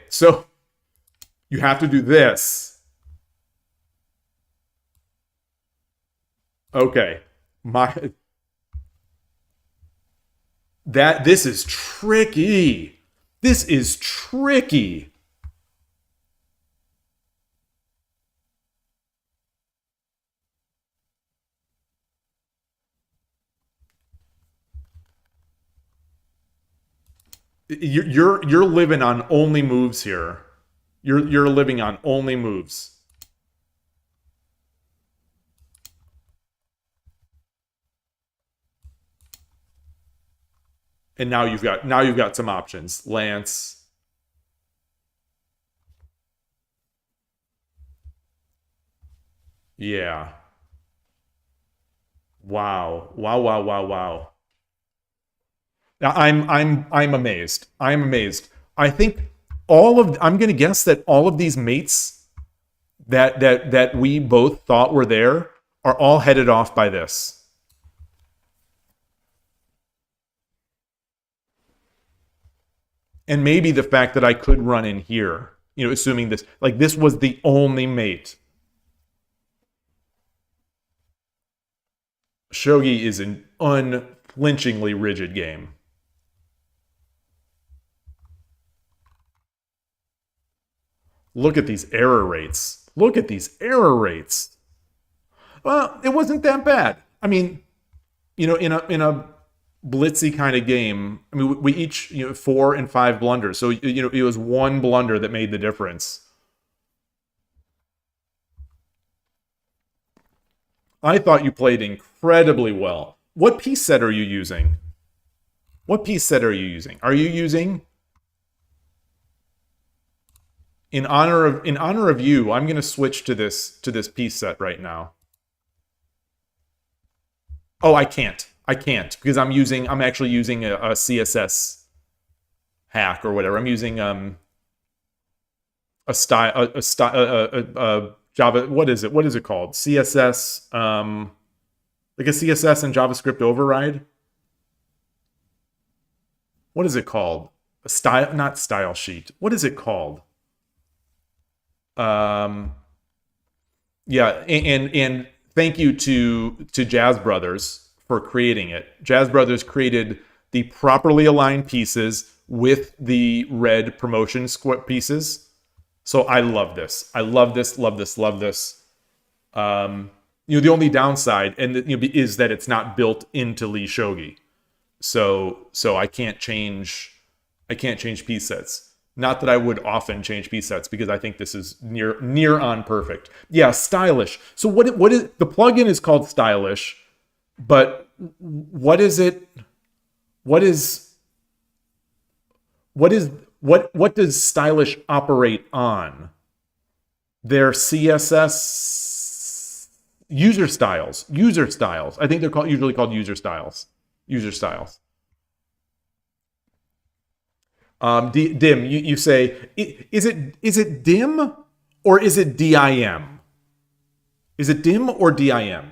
So you have to do this. Okay. This is tricky. This is tricky. You're living on only moves here. You're living on only moves. And now you've got some options. Lance. Yeah. Wow. Now, I'm amazed. I'm amazed. I think I'm going to guess that all of these mates that we both thought were there are all headed off by this. And maybe the fact that I could run in here, you know, assuming this was the only mate. Shogi is an unflinchingly rigid game. Look at these error rates. Look at these error rates. Well, it wasn't that bad. I mean, you know, in a blitzy kind of game, I mean, we each, 4 and 5 blunders. So, it was one blunder that made the difference. I thought you played incredibly well. What piece set are you using? What piece set are you using? Are you using... In honor of you, I'm going to switch to this piece set right now. Oh, I can't because I'm actually using a CSS hack or whatever. I'm using a Java. What is it called? CSS, like a CSS and JavaScript override. What is it called? Not style sheet. What is it called? Yeah, and thank you to Jazz Brothers for creating it. Jazz Brothers created the properly aligned pieces with the red promotion pieces. So I love this. I love this. The only downside is that it's not built into Lee Shogi. So I can't change piece sets. Not that I would often change piece sets because I think this is near on perfect. Yeah, stylish. So what is the plugin is called Stylish, but what is it? What is what does stylish operate on? Their CSS user styles. User styles. I think they're usually called user styles. User styles. Dim, you say, is it dim or is it DIM? Is it dim or DIM?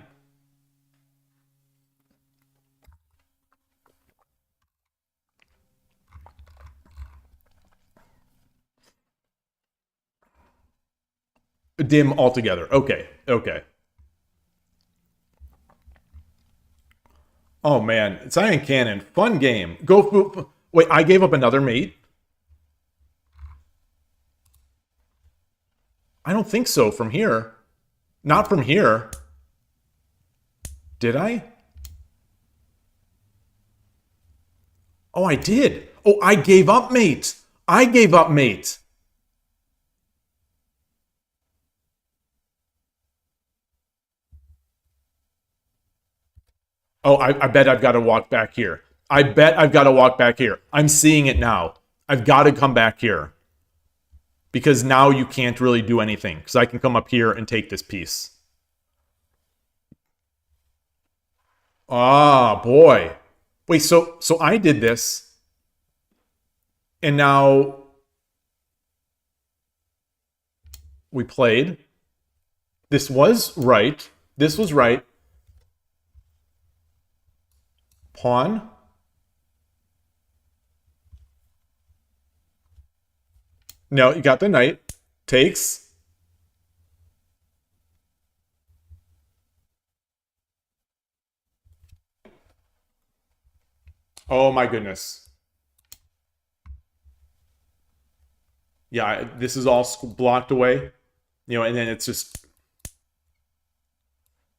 Dim altogether. Okay, okay. Oh man, Cyan Cannon, fun game. Go. Wait, I gave up another mate. I don't think so from here. Not from here. Did I? Oh, I did. Oh, I gave up mate. I gave up mate. Oh, I bet I've got to walk back here. I bet I've got to walk back here. I'm seeing it now. I've got to come back here. Because now you can't really do anything. Because I can come up here and take this piece. Ah, boy. Wait, so I did this. And now we played. This was right. This was right. Pawn. No, you got the knight. Takes. Oh my goodness. Yeah, this is all blocked away. You know, and then it's just...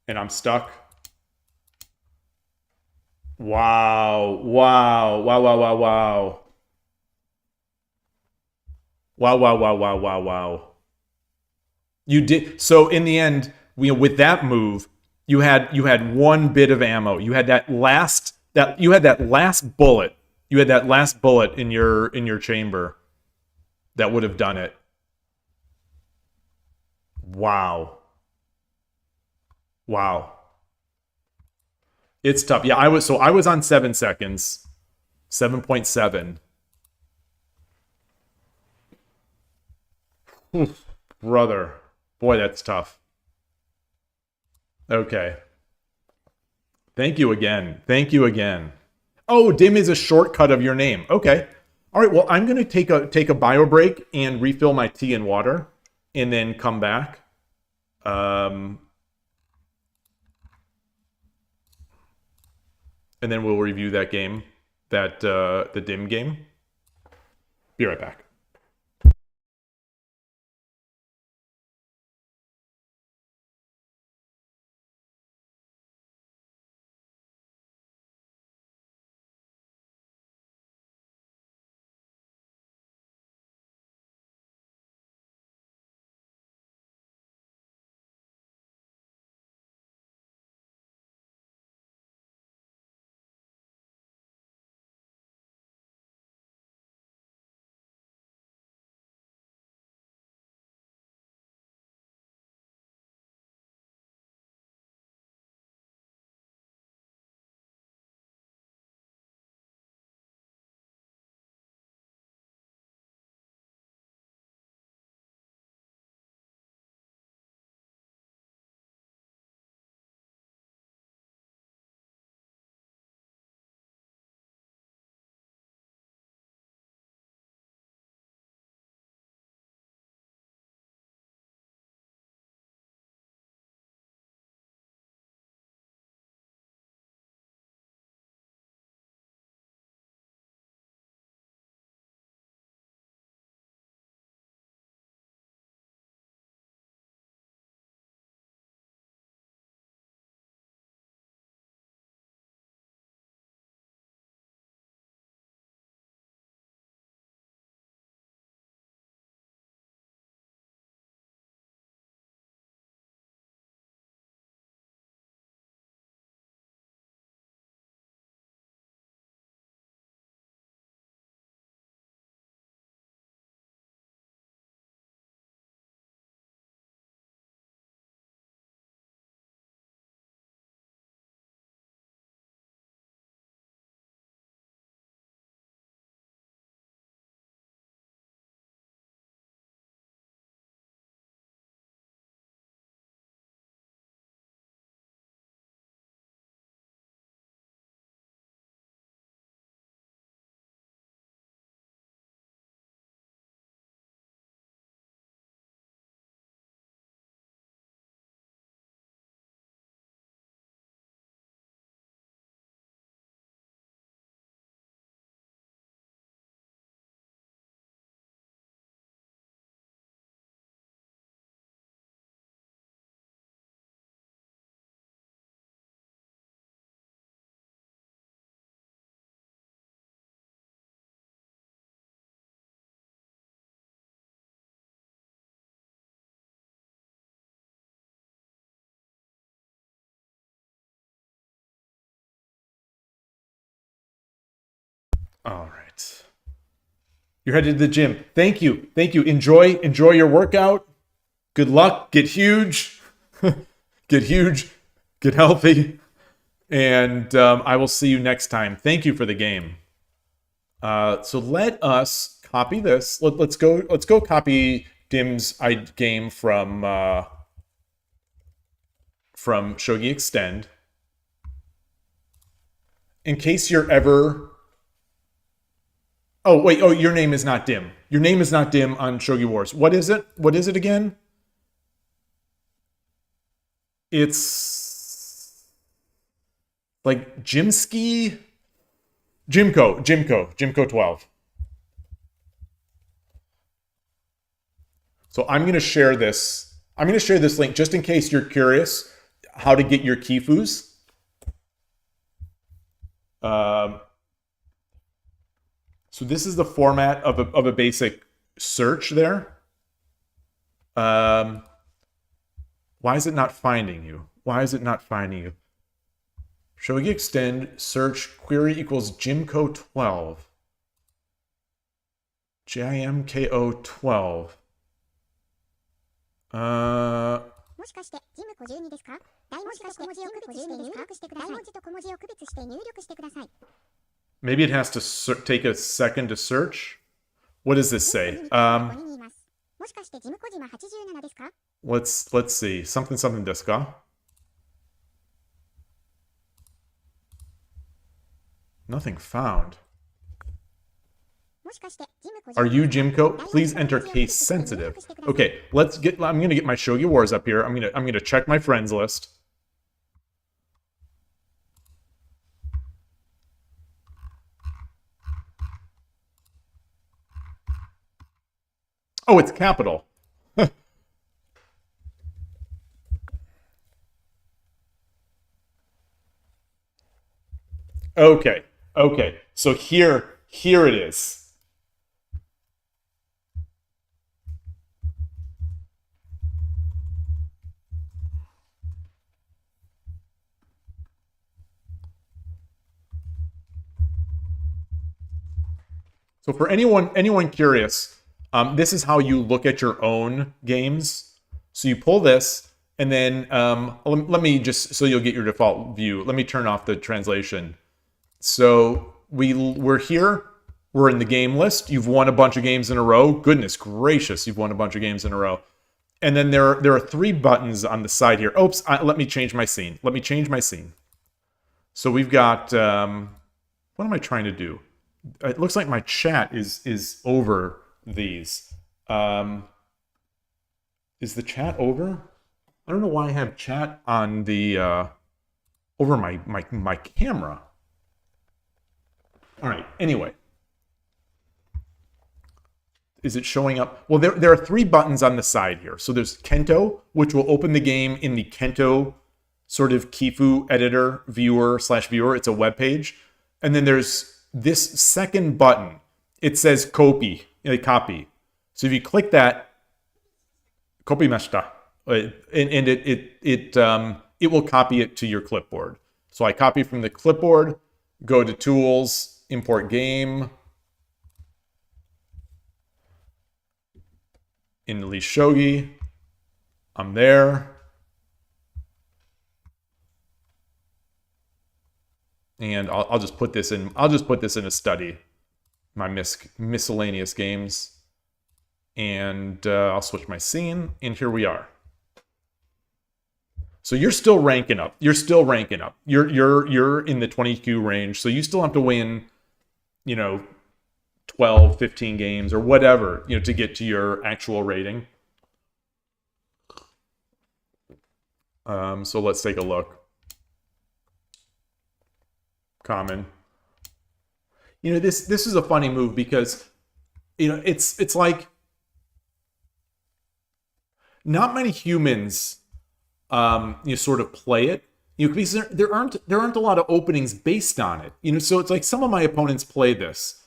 And I'm stuck. Wow. Wow. Wow, wow, wow, wow. Wow, wow, wow, wow, wow, wow. You did so in the end, with that move, you had one bit of ammo. You had that last bullet. You had that last bullet in your chamber that would have done it. Wow. Wow. It's tough. Yeah, I was on 7 seconds. 7.7. Brother. Boy, that's tough. Okay. Thank you again. Thank you again. Oh, Dim is a shortcut of your name. Okay. All right. Well, I'm gonna take a bio break and refill my tea and water, and then come back. And then we'll review that game, the Dim game. Be right back. All right. You're headed to the gym. Thank you. Thank you. Enjoy your workout. Good luck. Get huge. Get huge. Get healthy. And I will see you next time. Thank you for the game. So let us copy this. Let's go copy Dim's game from ShogiExplained. In case you're ever... Oh, wait. Oh, your name is not Dim. Your name is not Dim on Shogi Wars. What is it? What is it again? It's like Jimco 12. So I'm going to share this. I'm going to share this link just in case you're curious how to get your Kifus. So this is the format of a basic search there. Why is it not finding you? Why is it not finding you? ShogiExplained search query equals Jimco 12. JIMKO 12. もしかしてジムコ12ですか？大文字と小文字を区別して入力してください。大文字と小文字を区別して入力してください。 Maybe it has to take a second to search. What does this say? Let's see. Something ですか? Nothing found. Are you Jimco? Please enter case sensitive. Okay, I'm gonna get my Shogi Wars up here. I'm gonna check my friends list. Oh, it's capital. Okay. So here it is. So for anyone curious, this is how you look at your own games. So you pull this, and then let me just, so you'll get your default view. Let me turn off the translation. So we're here. We're in the game list. You've won a bunch of games in a row. Goodness gracious, you've won a bunch of games in a row. And then there are 3 buttons on the side here. Oops, let me change my scene. So we've got, what am I trying to do? It looks like my chat is over these. Is the chat over? I don't know why I have chat on the over my camera. All right. Anyway, is it showing up? Well, there are 3 buttons on the side here. So there's Kento, which will open the game in the Kento sort of Kifu editor viewer. It's a web page, and then there's this second button. It says copy. So if you click that, kopimashita, and it will copy it to your clipboard. So I copy from the clipboard, go to Tools, Import Game, in Shogi. I'm there. And I'll just put this in. I'll just put this in a study, my miscellaneous games, and I'll switch my scene. And here we are. So you're still ranking up. You're in the 20Q range. So you still have to win, 12, 15 games or whatever, to get to your actual rating. So let's take a look. Common. This is a funny move because, it's like not many humans, sort of play it, because there aren't a lot of openings based on it, so it's like some of my opponents play this,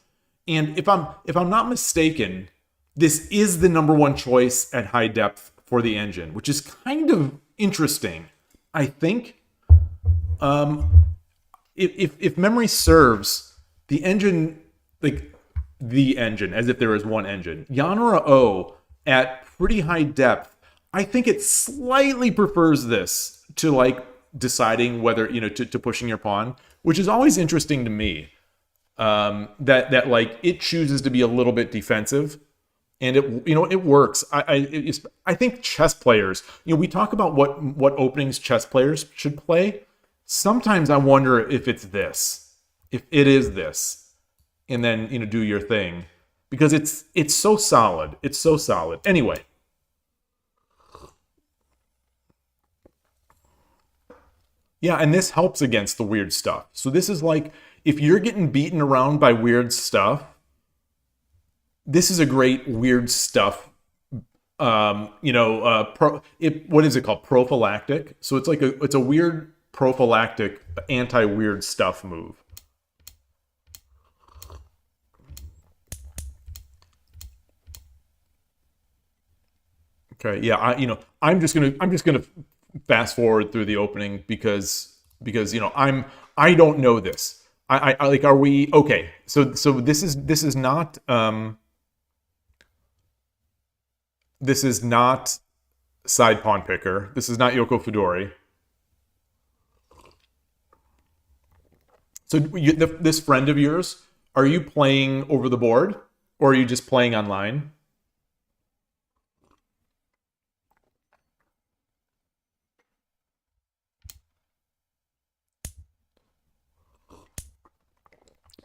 and if I'm not mistaken, this is the #1 choice at high depth for the engine, which is kind of interesting, I think. If memory serves, the engine like the engine, as if there is one engine. Yanara O at pretty high depth, I think it slightly prefers this to like deciding whether, you know, to pushing your pawn, which is always interesting to me. That like it chooses to be a little bit defensive, and it, you know, it works. I think chess players, you know, we talk about what openings chess players should play. Sometimes I wonder if it's this, if it is this, and then, you know, do your thing, because it's so solid. It's so solid. Anyway. Yeah, and this helps against the weird stuff. So this is like, if you're getting beaten around by weird stuff, this is a great weird stuff, what is it called? Prophylactic. So it's like it's a weird prophylactic anti-weird stuff move. Okay, yeah, I'm just gonna fast forward through the opening because you know, I don't know this. I like, are we okay? So this is not side pawn picker. This is not Yoko Fudori. So this friend of yours, are you playing over the board, or are you just playing online?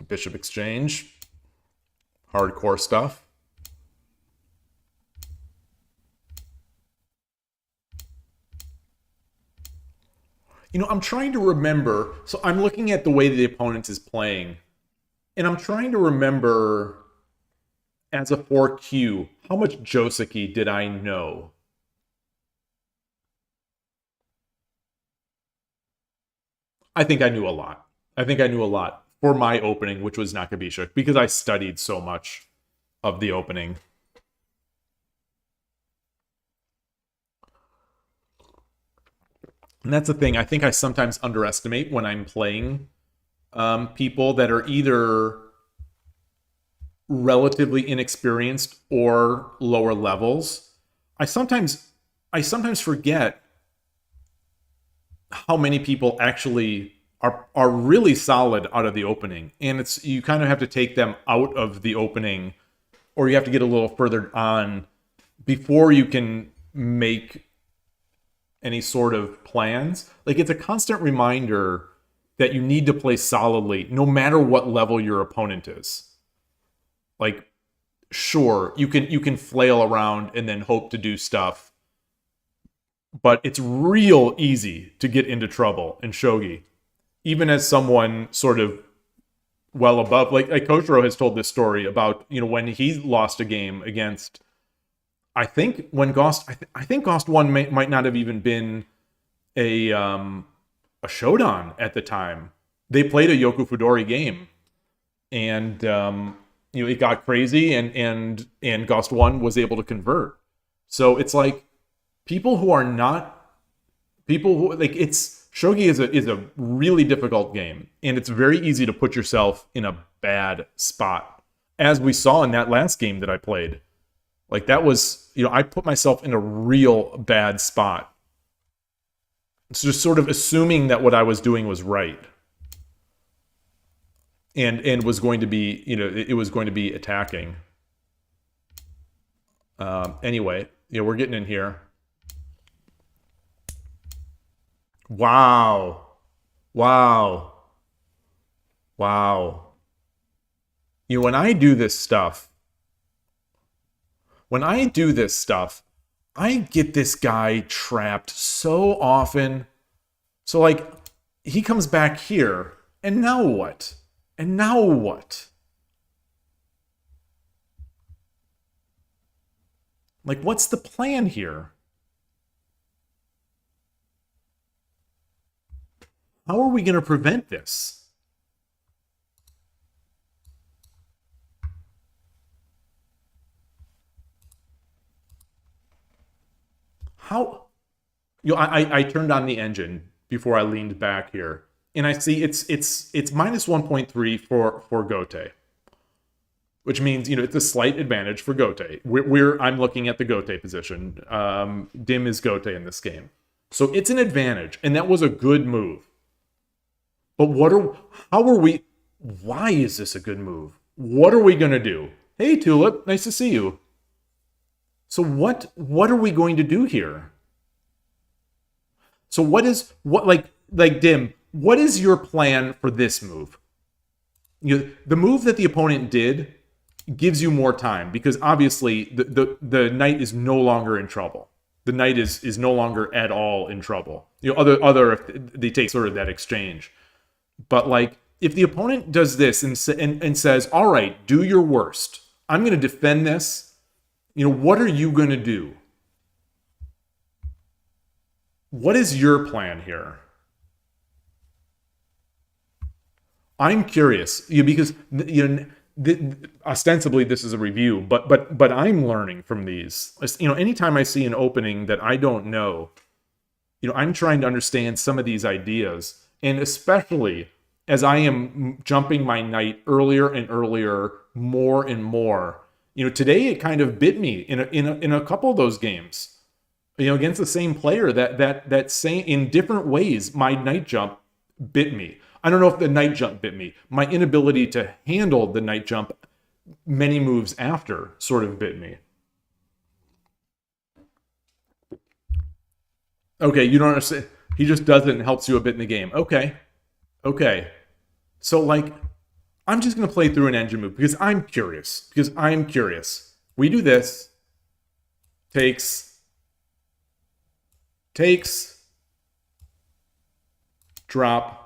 Bishop exchange. Hardcore stuff. You know, I'm trying to remember. So I'm looking at the way the opponent is playing, and I'm trying to remember, as a 4Q, how much Joseki did I know? I think I knew a lot. I think I knew a lot for my opening, which was Nakabisha, because I studied so much of the opening. And that's the thing. I think I sometimes underestimate when I'm playing people that are either relatively inexperienced or lower levels. I sometimes forget how many people actually are really solid out of the opening, and you kind of have to take them out of the opening, or you have to get a little further on before you can make any sort of plans. Like, it's a constant reminder that you need to play solidly no matter what level your opponent is. Like, sure, you can flail around and then hope to do stuff, but it's real easy to get into trouble in shogi, even as someone sort of well above. Like Koshiro has told this story about, you know, when he lost a game against, I think when Gost, I think Gost 1 might not have even been a Shodan at the time. They played a Yoku Fudori game, and you know, it got crazy, and Gost 1 was able to convert. So it's like, people who like, it's, shogi is a really difficult game, and it's very easy to put yourself in a bad spot, as we saw in that last game that I played. Like, that was, you know, I put myself in a real bad spot. It's just sort of assuming that what I was doing was right, and was going to be, you know, it was going to be attacking. Anyway, yeah, we're getting in here. Wow. Wow. Wow. You know, when I do this stuff, I get this guy trapped so often. So, like, he comes back here, and now what? And now what? Like, what's the plan here? How are we going to prevent this? How? You know, I turned on the engine before I leaned back here, and I see it's minus 1.3 for Gote. which means, it's a slight advantage for Gote. I'm looking at the Gote position. Dim is Gote in this game. So it's an advantage, and that was a good move. But why is this a good move? What are we going to do? Hey, Tulip, nice to see you. So what are we going to do here? So Dim, what is your plan for this move? The move that the opponent did gives you more time because obviously the knight is no longer in trouble. The knight is no longer at all in trouble. Other if they take sort of that exchange. But if the opponent does this and says, all right, do your worst. I'm going to defend this. What are you going to do? What is your plan here? I'm curious because ostensibly this is a review, but I'm learning from these. Anytime I see an opening that I don't know, I'm trying to understand some of these ideas, and especially as I am jumping my knight earlier and earlier, more and more. Today it kind of bit me in a couple of those games. Against the same player that same in different ways, my knight jump bit me. I don't know if the knight jump bit me. My inability to handle the knight jump many moves after sort of bit me. Okay, you don't understand. He just does it and helps you a bit in the game. Okay. So, I'm just going to play through an engine move because I'm curious. We do this. Takes. Drop.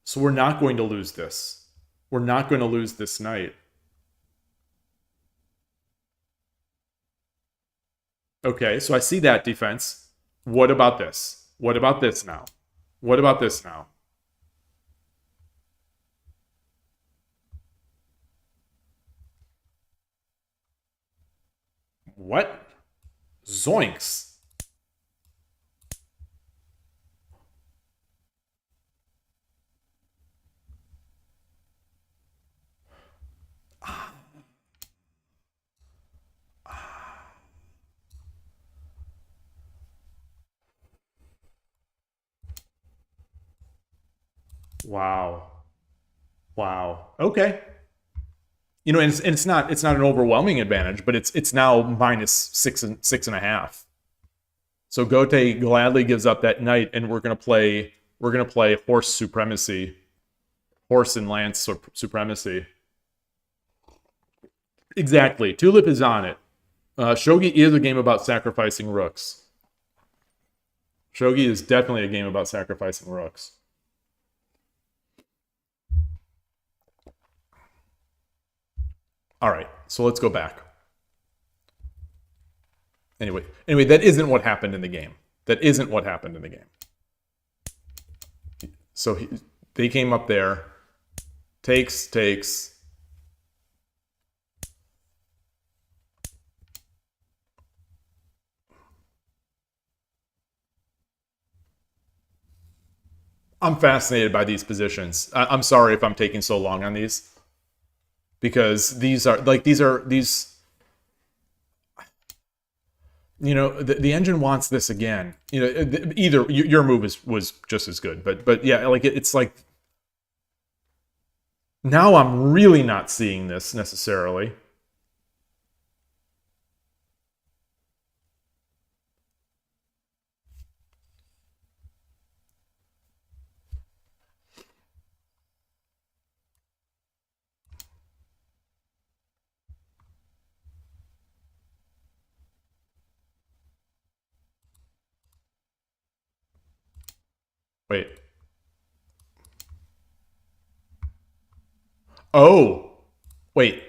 So we're not going to lose this. We're not going to lose this knight. Okay, so I see that defense. What about this? What about this now? What about this now? What? Zoinks. Wow. Okay. And it's not an overwhelming advantage, but it's now minus 6.5. So Gote gladly gives up that knight, and we're gonna play horse supremacy, horse and lance supremacy. Exactly. Tulip is on it. Shogi is a game about sacrificing rooks. Shogi is definitely a game about sacrificing rooks. All right, so let's go back. Anyway, that isn't what happened in the game. So they came up there. Takes. I'm fascinated by these positions. I'm sorry if I'm taking so long on these. Because these the engine wants this again. Either your move was just as good, but yeah, it's like now I'm really not seeing this necessarily. Wait. Oh. Wait.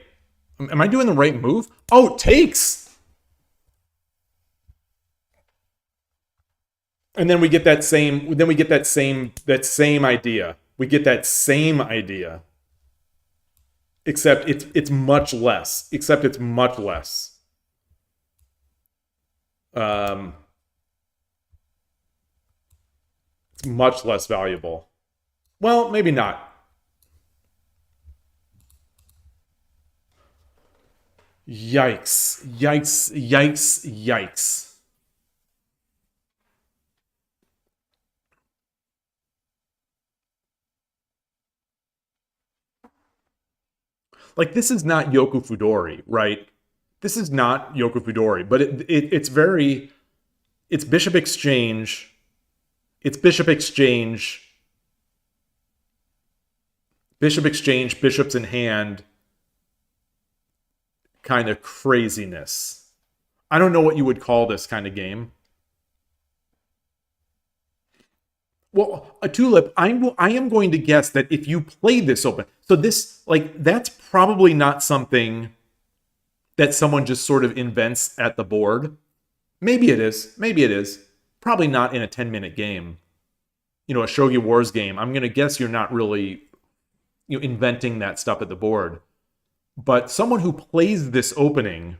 Am I doing the right move? Oh, takes! And then we get that same idea. We get that same idea. Except it's much less. Except it's much less. It's much less valuable. Well, maybe not. Yikes. Yikes. Yikes. Yikes. Like, this is not Yoku Fudori, right? This is not Yoku Fudori, but it's very... It's Bishop Exchange. It's Bishop Exchange. Bishop Exchange, bishops in hand. Kind of craziness. I don't know what you would call this kind of game. Well, a tulip, I am going to guess that if you play this open, so this, like, that's probably not something that someone just sort of invents at the board. Maybe it is. Maybe it is. Probably not in a 10-minute game. You know, a Shogi Wars game. I'm going to guess you're not really, you know, inventing that stuff at the board. But someone who plays this opening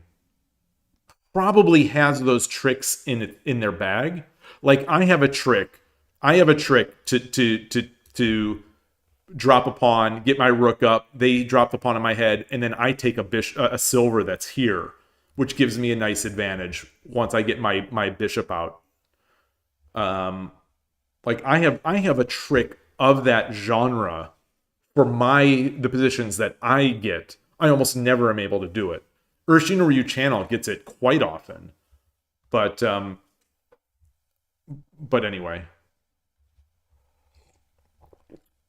probably has those tricks in their bag. Like, I have a trick to drop a pawn, get my rook up, they drop the pawn on my head, and then I take a silver that's here, which gives me a nice advantage once I get my bishop out. Like, I have a trick of that genre for the positions that I get. I almost never am able to do it. Urshin Ryu Channel gets it quite often. But anyway.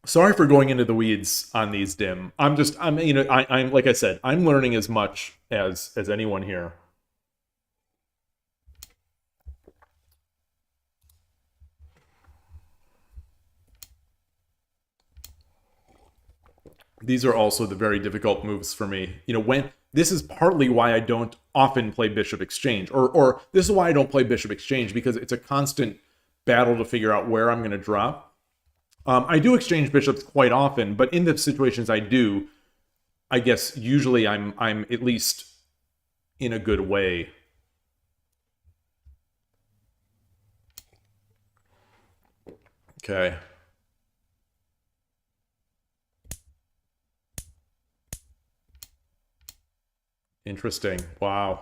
Sorry for going into the weeds on these, Dim. I'm like I said, I'm learning as much as anyone here. These are also the very difficult moves for me. You know, this is partly why I don't often play Bishop Exchange, or this is why I don't play Bishop Exchange, because it's a constant battle to figure out where I'm going to drop. I do exchange bishops quite often, but in the situations I do, I guess usually I'm at least in a good way. Okay. Interesting. Wow.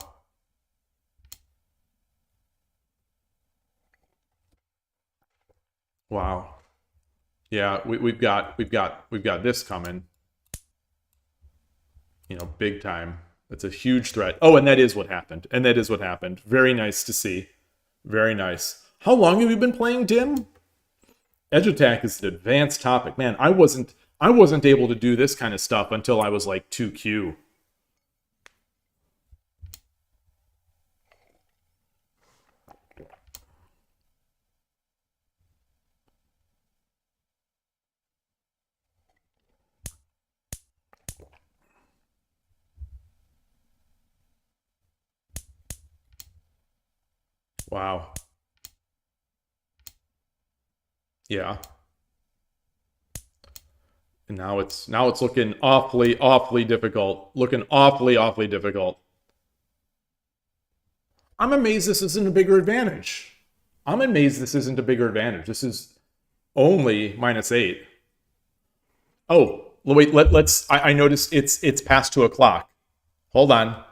Wow. Yeah, we've got this coming. You know, big time. That's a huge threat. Oh, and that is what happened. Very nice to see. Very nice. How long have you been playing, Dim? Edge attack is an advanced topic. Man, I wasn't able to do this kind of stuff until I was like 2Q. Wow. Yeah. And now it's looking awfully difficult. Looking awfully difficult. I'm amazed this isn't a bigger advantage. This is only -8. Oh, wait, let's I noticed it's past 2 o'clock. Hold on.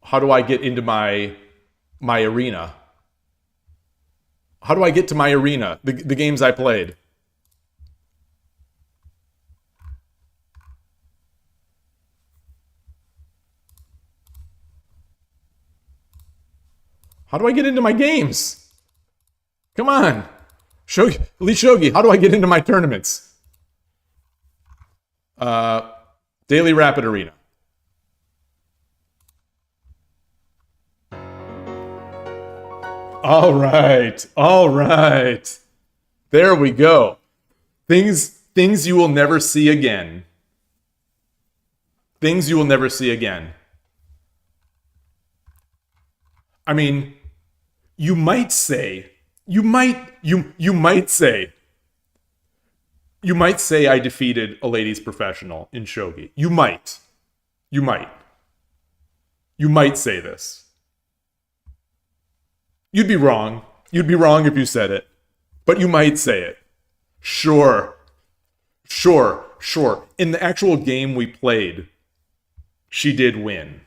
How do I get into my arena? How do I get to my arena? The games I played. How do I get into my games? Come on. Shogi, Lee Shogi, how do I get into my tournaments? Daily Rapid Arena. All right. There we go. Things you will never see again. Things you will never see again. I mean, you might say, You might say I defeated a ladies professional in shogi. You might. You might. You might say this. You'd be wrong. You'd be wrong if you said it. But you might say it. Sure. Sure. Sure. In the actual game we played, she did win.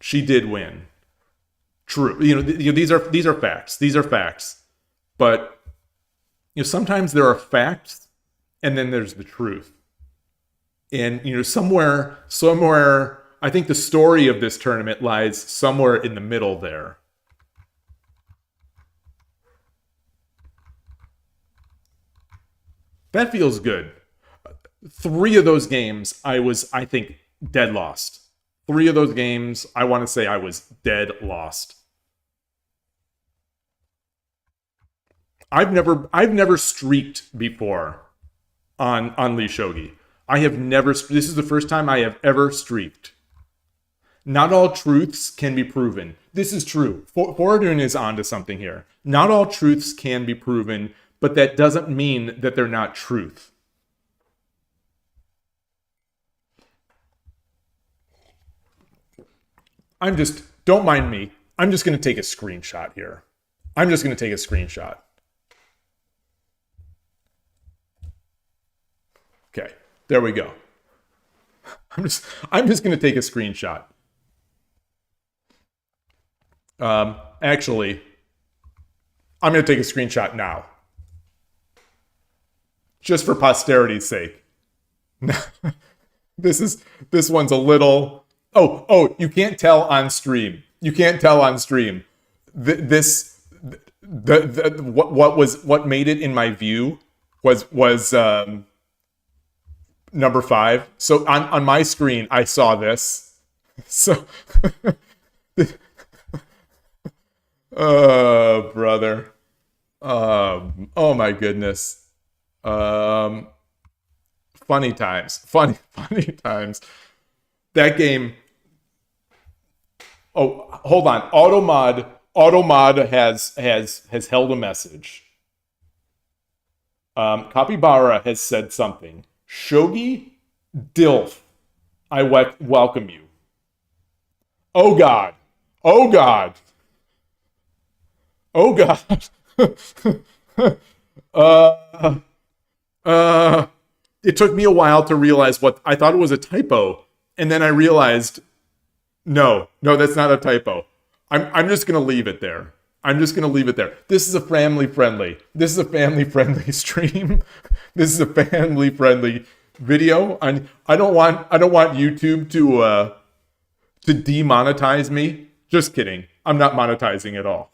She did win. True. These are facts. These are facts. But sometimes there are facts and then there's the truth. And somewhere I think the story of this tournament lies somewhere in the middle there. That feels good. 3 of those games I think dead lost. 3 of those games I want to say I was dead lost. I've never streaked before on Lee Shogi. I have never. This is the first time I have ever streaked. Not all truths can be proven. This is true. Foradun is onto something here. Not all truths can be proven, but that doesn't mean that they're not truth. Don't mind me. I'm just going to take a screenshot here. I'm just going to take a screenshot. Okay, there we go. I'm just going to take a screenshot. Actually, I'm going to take a screenshot now. Just for posterity's sake. This one's a little... Oh, you can't tell on stream. You can't tell on stream. What made it in my view was number 5. So on my screen, I saw this. So, oh, brother. Oh my goodness. Funny times. Funny times. That game. Oh, hold on. Automod has held a message. Capybara has said something. Shogi Dilf, I welcome you. Oh God. Oh God. Oh God. It took me a while to realize what I thought it was a typo, and then I realized, no, that's not a typo. I'm just gonna leave it there. I'm just gonna leave it there. This is a family friendly stream. This is a family friendly video. I don't want YouTube to demonetize me. Just kidding. I'm not monetizing at all.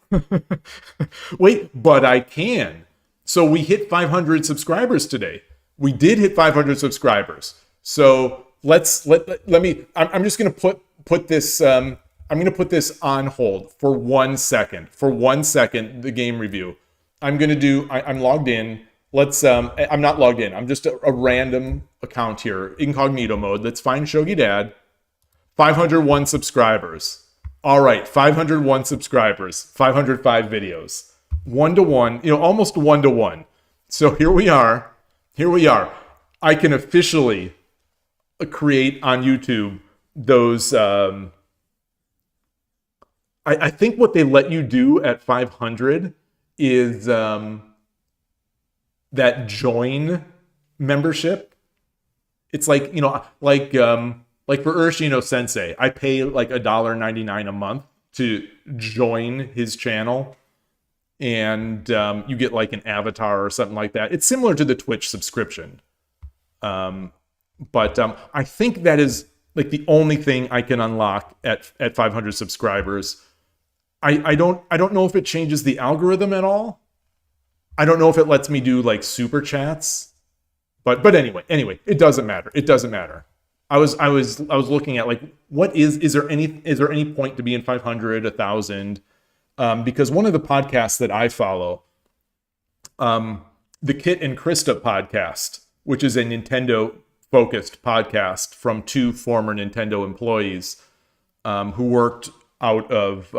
Wait, but I can. So we hit 500 subscribers today. We did hit 500 subscribers. So let me. I'm just gonna put this. I'm gonna put this on hold for 1 second. For 1 second, the game review. I'm gonna do. I'm logged in. Let's. I'm not logged in. I'm just a random account here, incognito mode. Let's find Shogi Dad. 501 subscribers. All right, 501 subscribers. 505 videos. 1-to-1. Almost 1-to-1. So here we are. I can officially create on YouTube those. I think what they let you do at 500 is that join membership. It's like like for Urshino Sensei, I pay like $1.99 a month to join his channel. And you get like an avatar or something like that. It's similar to the Twitch subscription. But I think that is like the only thing I can unlock at 500 subscribers. I don't know if it changes the algorithm at all. I don't know if it lets me do like super chats. But anyway, it doesn't matter. It doesn't matter. I was looking at like is there any point to be in 500, 1,000? Because one of the podcasts that I follow, the Kit and Krista podcast, which is a Nintendo-focused podcast from 2 former Nintendo employees who worked out of...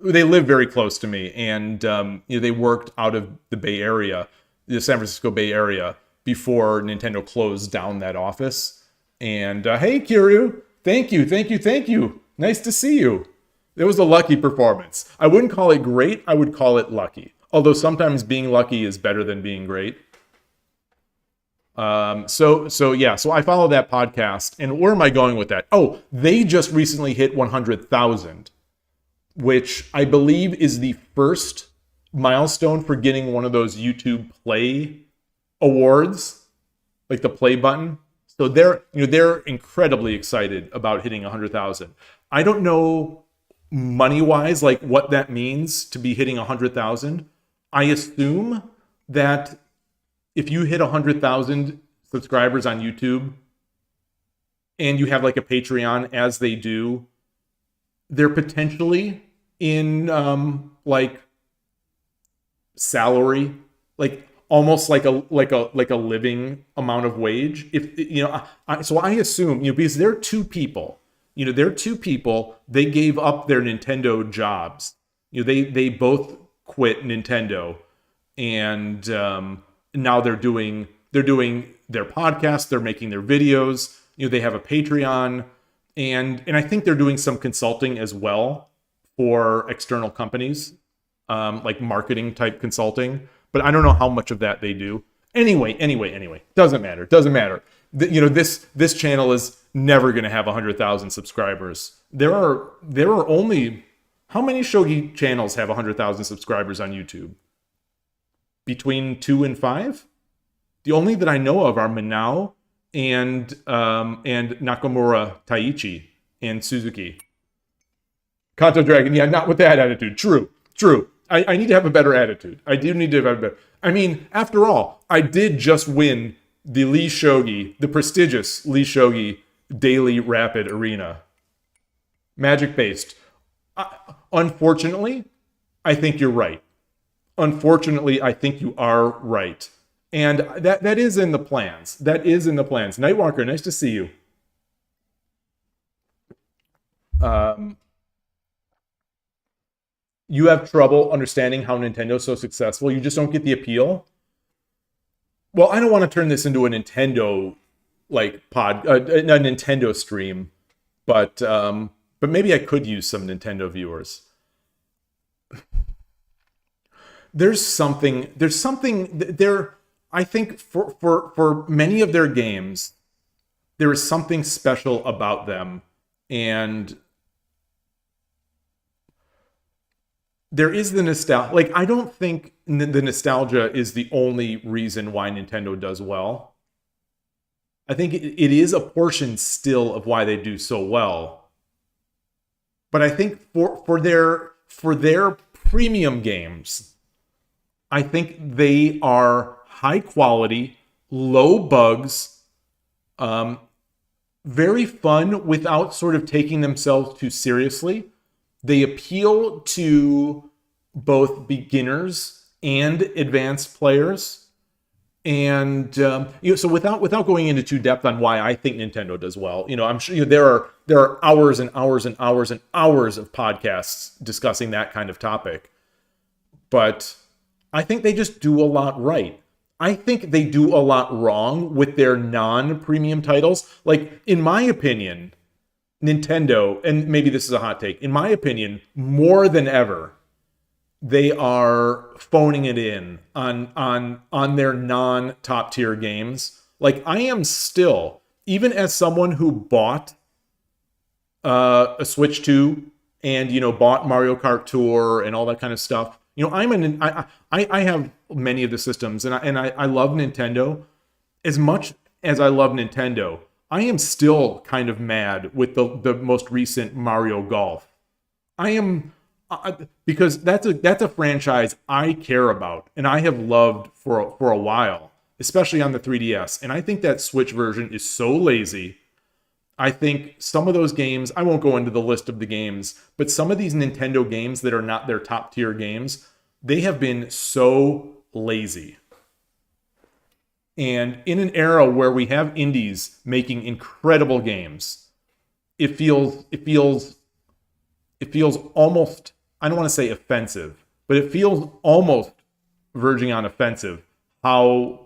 they live very close to me, and they worked out of the Bay Area. the San Francisco Bay Area before Nintendo closed down that office. And hey, Kiryu, thank you. Nice to see you. It was a lucky performance. I wouldn't call it great. I would call it lucky. Although sometimes being lucky is better than being great. So I follow that podcast. And where am I going with that? Oh, they just recently hit 100,000, which I believe is the first milestone for getting one of those YouTube Play awards, like the play button. So they're incredibly excited about hitting 100,000. I don't know money-wise, like what that means to be hitting 100,000. I assume that if you hit 100,000 subscribers on YouTube and you have like a Patreon, as they do, they're potentially in like salary, like almost like a living amount of wage. If so I assume, because they're two people. They gave up their Nintendo jobs. They both quit Nintendo, and now they're doing their podcast. They're making their videos. They have a Patreon, and I think they're doing some consulting as well for external companies, like marketing type consulting. But I don't know how much of that they do. Anyway, doesn't matter. This channel is never going to have 100,000 subscribers. There are only, how many Shogi channels have 100,000 subscribers on YouTube? Between 2 and 5? The only that I know of are Manao and Nakamura Taichi and Suzuki. Kanto Dragon, yeah, not with that attitude. True. I need to have a better attitude. I do need to have a better. I mean, after all, I did just win the Lee Shogi, the prestigious Lee Shogi Daily Rapid Arena. Magic based. Unfortunately, I think you're right. Unfortunately, I think you are right. And that is in the plans. Nightwalker, nice to see you. You have trouble understanding how Nintendo's so successful. You just don't get the appeal. Well, I don't want to turn this into a Nintendo a Nintendo stream, but maybe I could use some Nintendo viewers. There's something there. I think for many of their games, there is something special about them, and there is the nostalgia. Like, I don't think the nostalgia is the only reason why Nintendo does well. I think it is a portion still of why they do so well. But I think for their premium games, I think they are high quality, low bugs, very fun without sort of taking themselves too seriously. They appeal to both beginners and advanced players. And so without going into too depth on why I think Nintendo does well, I'm sure there are hours and hours and hours and hours of podcasts discussing that kind of topic. But I think they just do a lot right. I think they do a lot wrong with their non-premium titles. Like, in my opinion, Nintendo, and maybe this is a hot take, in my opinion, more than ever, they are phoning it in on their non-top tier games. Like, I am still, even as someone who bought a Switch 2 and, bought Mario Kart Tour and all that kind of stuff, I have many of the systems, and I love Nintendo. As much as I love Nintendo, I am still kind of mad with the most recent Mario Golf. I am, because that's a franchise I care about and I have loved for a while, especially on the 3DS. And I think that Switch version is so lazy. I think some of those games, I won't go into the list of the games, but some of these Nintendo games that are not their top tier games, they have been so lazy. And in an era where we have indies making incredible games, it feels almost, I don't want to say offensive, but it feels almost verging on offensive how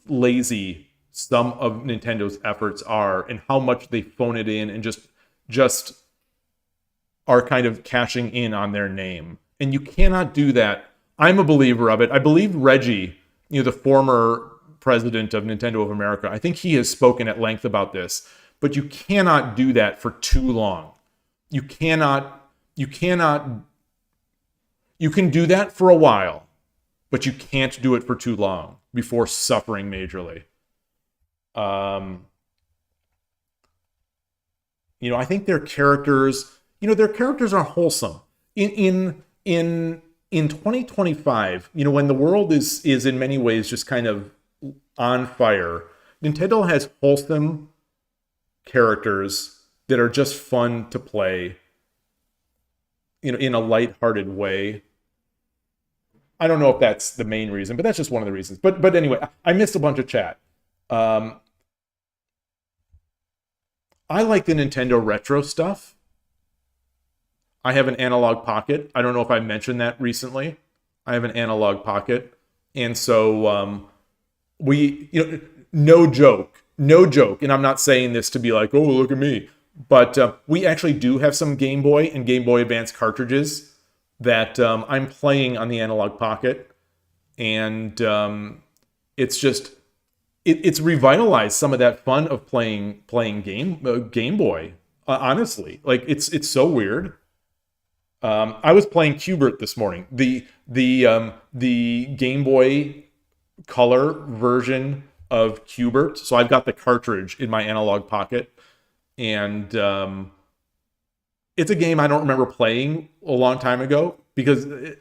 lazy some of Nintendo's efforts are and how much they phone it in and just are kind of cashing in on their name. And you cannot do that. I'm a believer of it. I believe Reggie, the former president of Nintendo of America, I think he has spoken at length about this, but you cannot do that for too long. You can do that for a while, but you can't do it for too long before suffering majorly. I think their characters, their characters are wholesome. In 2025, when the world is in many ways just kind of on fire, Nintendo has wholesome characters that are just fun to play, in a lighthearted way. I don't know if that's the main reason, but that's just one of the reasons. But anyway, I missed a bunch of chat. I like the Nintendo retro stuff. I have an analog pocket. I don't know if I mentioned that recently. I have an analog pocket. And so no joke, and I'm not saying this to be like, oh, look at me. But we actually do have some Game Boy and Game Boy Advance cartridges that I'm playing on the analog pocket. And it's revitalized some of that fun of playing Game Boy. Honestly, like it's so weird. I was playing Q*bert this morning. The Game Boy Color version of Q*bert. So I've got the cartridge in my analog pocket, and it's a game I don't remember playing a long time ago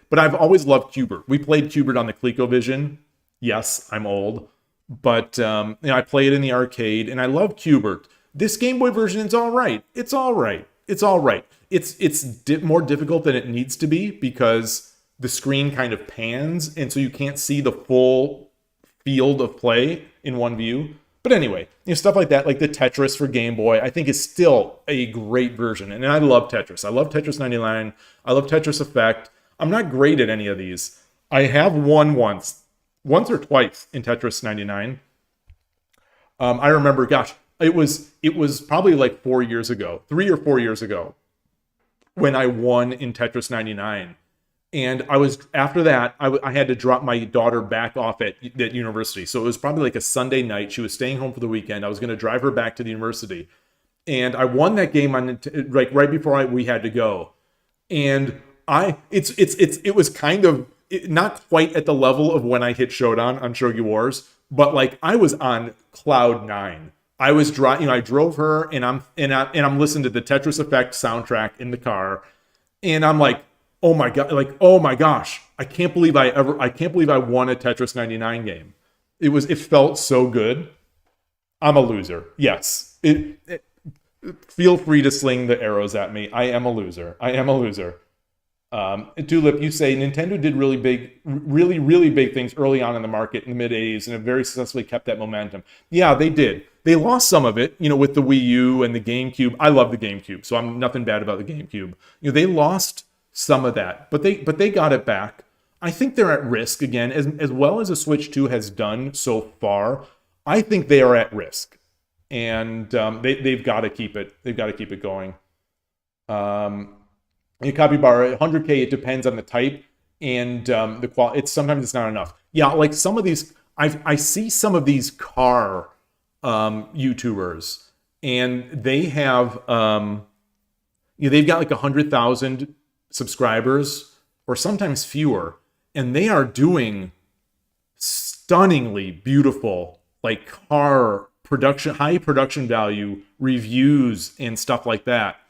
but I've always loved Q*bert. We played Q*bert on the ColecoVision. Yes, I'm old, but I play it in the arcade, and I love Q*bert. This Game Boy version is all right. It's all right. It's all right. It's more difficult than it needs to be because the screen kind of pans, and so you can't see the full field of play in one view. But anyway, stuff like that, like the Tetris for Game Boy, I think is still a great version. And I love Tetris. I love Tetris 99. I love Tetris Effect. I'm not great at any of these. I have won once or twice in Tetris 99. I remember, gosh, it was probably like 3 or 4 years ago, when I won in Tetris 99. And after that, I had to drop my daughter back off at university. So it was probably like a Sunday night. She was staying home for the weekend. I was going to drive her back to the university. And I won that game right before we had to go. And it was kind of not quite at the level of when I hit Shodan on Shogi Wars, but like I was on cloud 9. I was I drove her, and I'm listening to the Tetris Effect soundtrack in the car, and I'm like, oh my god, oh my gosh, I can't believe I won a Tetris 99 game. It felt so good. I'm a loser. Yes. Feel free to sling the arrows at me. I am a loser. Tulip, you say Nintendo did really big things early on in the market in the mid 80s and have very successfully kept that momentum. Yeah, they did. They lost some of it, with the Wii U and the GameCube. I love the GameCube, so I'm nothing bad about the GameCube. They lost some of that, but they got it back. I think they're at risk again, as well as the Switch 2 has done so far. I think they are at risk, and they've got to keep it. They've got to keep it going. Capybara, 100K. It depends on the type and the quality. Sometimes it's not enough. Yeah, like some of these, I see some of these car YouTubers, and they have they've got like 100,000 subscribers or sometimes fewer, and they are doing stunningly beautiful like car production, high production value reviews and stuff like that.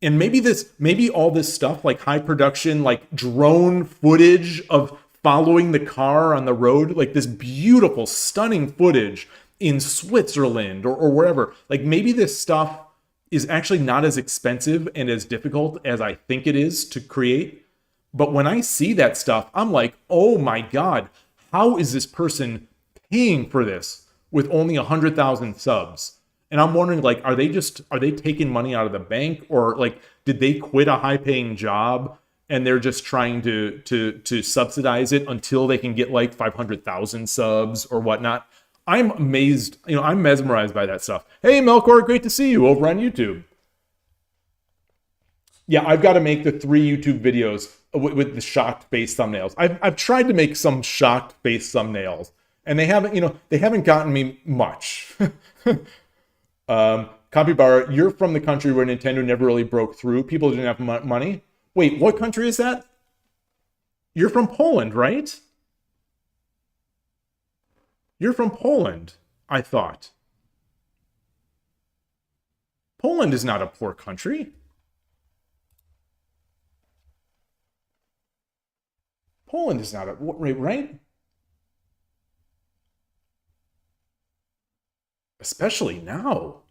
And maybe all this stuff like high production, like drone footage of following the car on the road, like this beautiful, stunning footage in Switzerland or wherever. Like maybe this stuff is actually not as expensive and as difficult as I think it is to create. But when I see that stuff, I'm like, oh my God, how is this person paying for this with only 100,000 subs? And I'm wondering, like, are they taking money out of the bank, or like, did they quit a high paying job and they're just trying to subsidize it until they can get like 500,000 subs or whatnot. I'm amazed, I'm mesmerized by that stuff. Hey, Melkor, great to see you over on YouTube. Yeah, I've got to make the 3 YouTube videos with the shocked-based thumbnails. I've tried to make some shocked-based thumbnails, and they haven't gotten me much. Capybara, you're from the country where Nintendo never really broke through. People didn't have money. Wait, what country is that? You're from Poland, right? You're from Poland, I thought. Poland is not a poor country. Poland is not a, right? Especially now.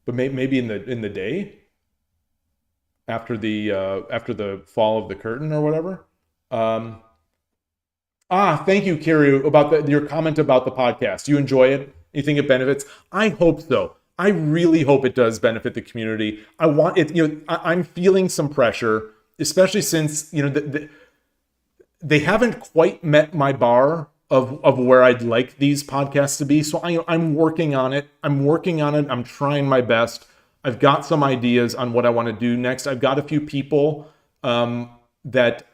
But maybe in the day after the fall of the curtain or whatever. Thank you, Kiryu, about your comment about the podcast. You enjoy it? You think it benefits? I hope so. I really hope it does benefit the community. I want it. I'm feeling some pressure, especially since they haven't quite met my bar of where I'd like these podcasts to be. So I'm working on it. I'm trying my best. I've got some ideas on what I want to do next. I've got a few people that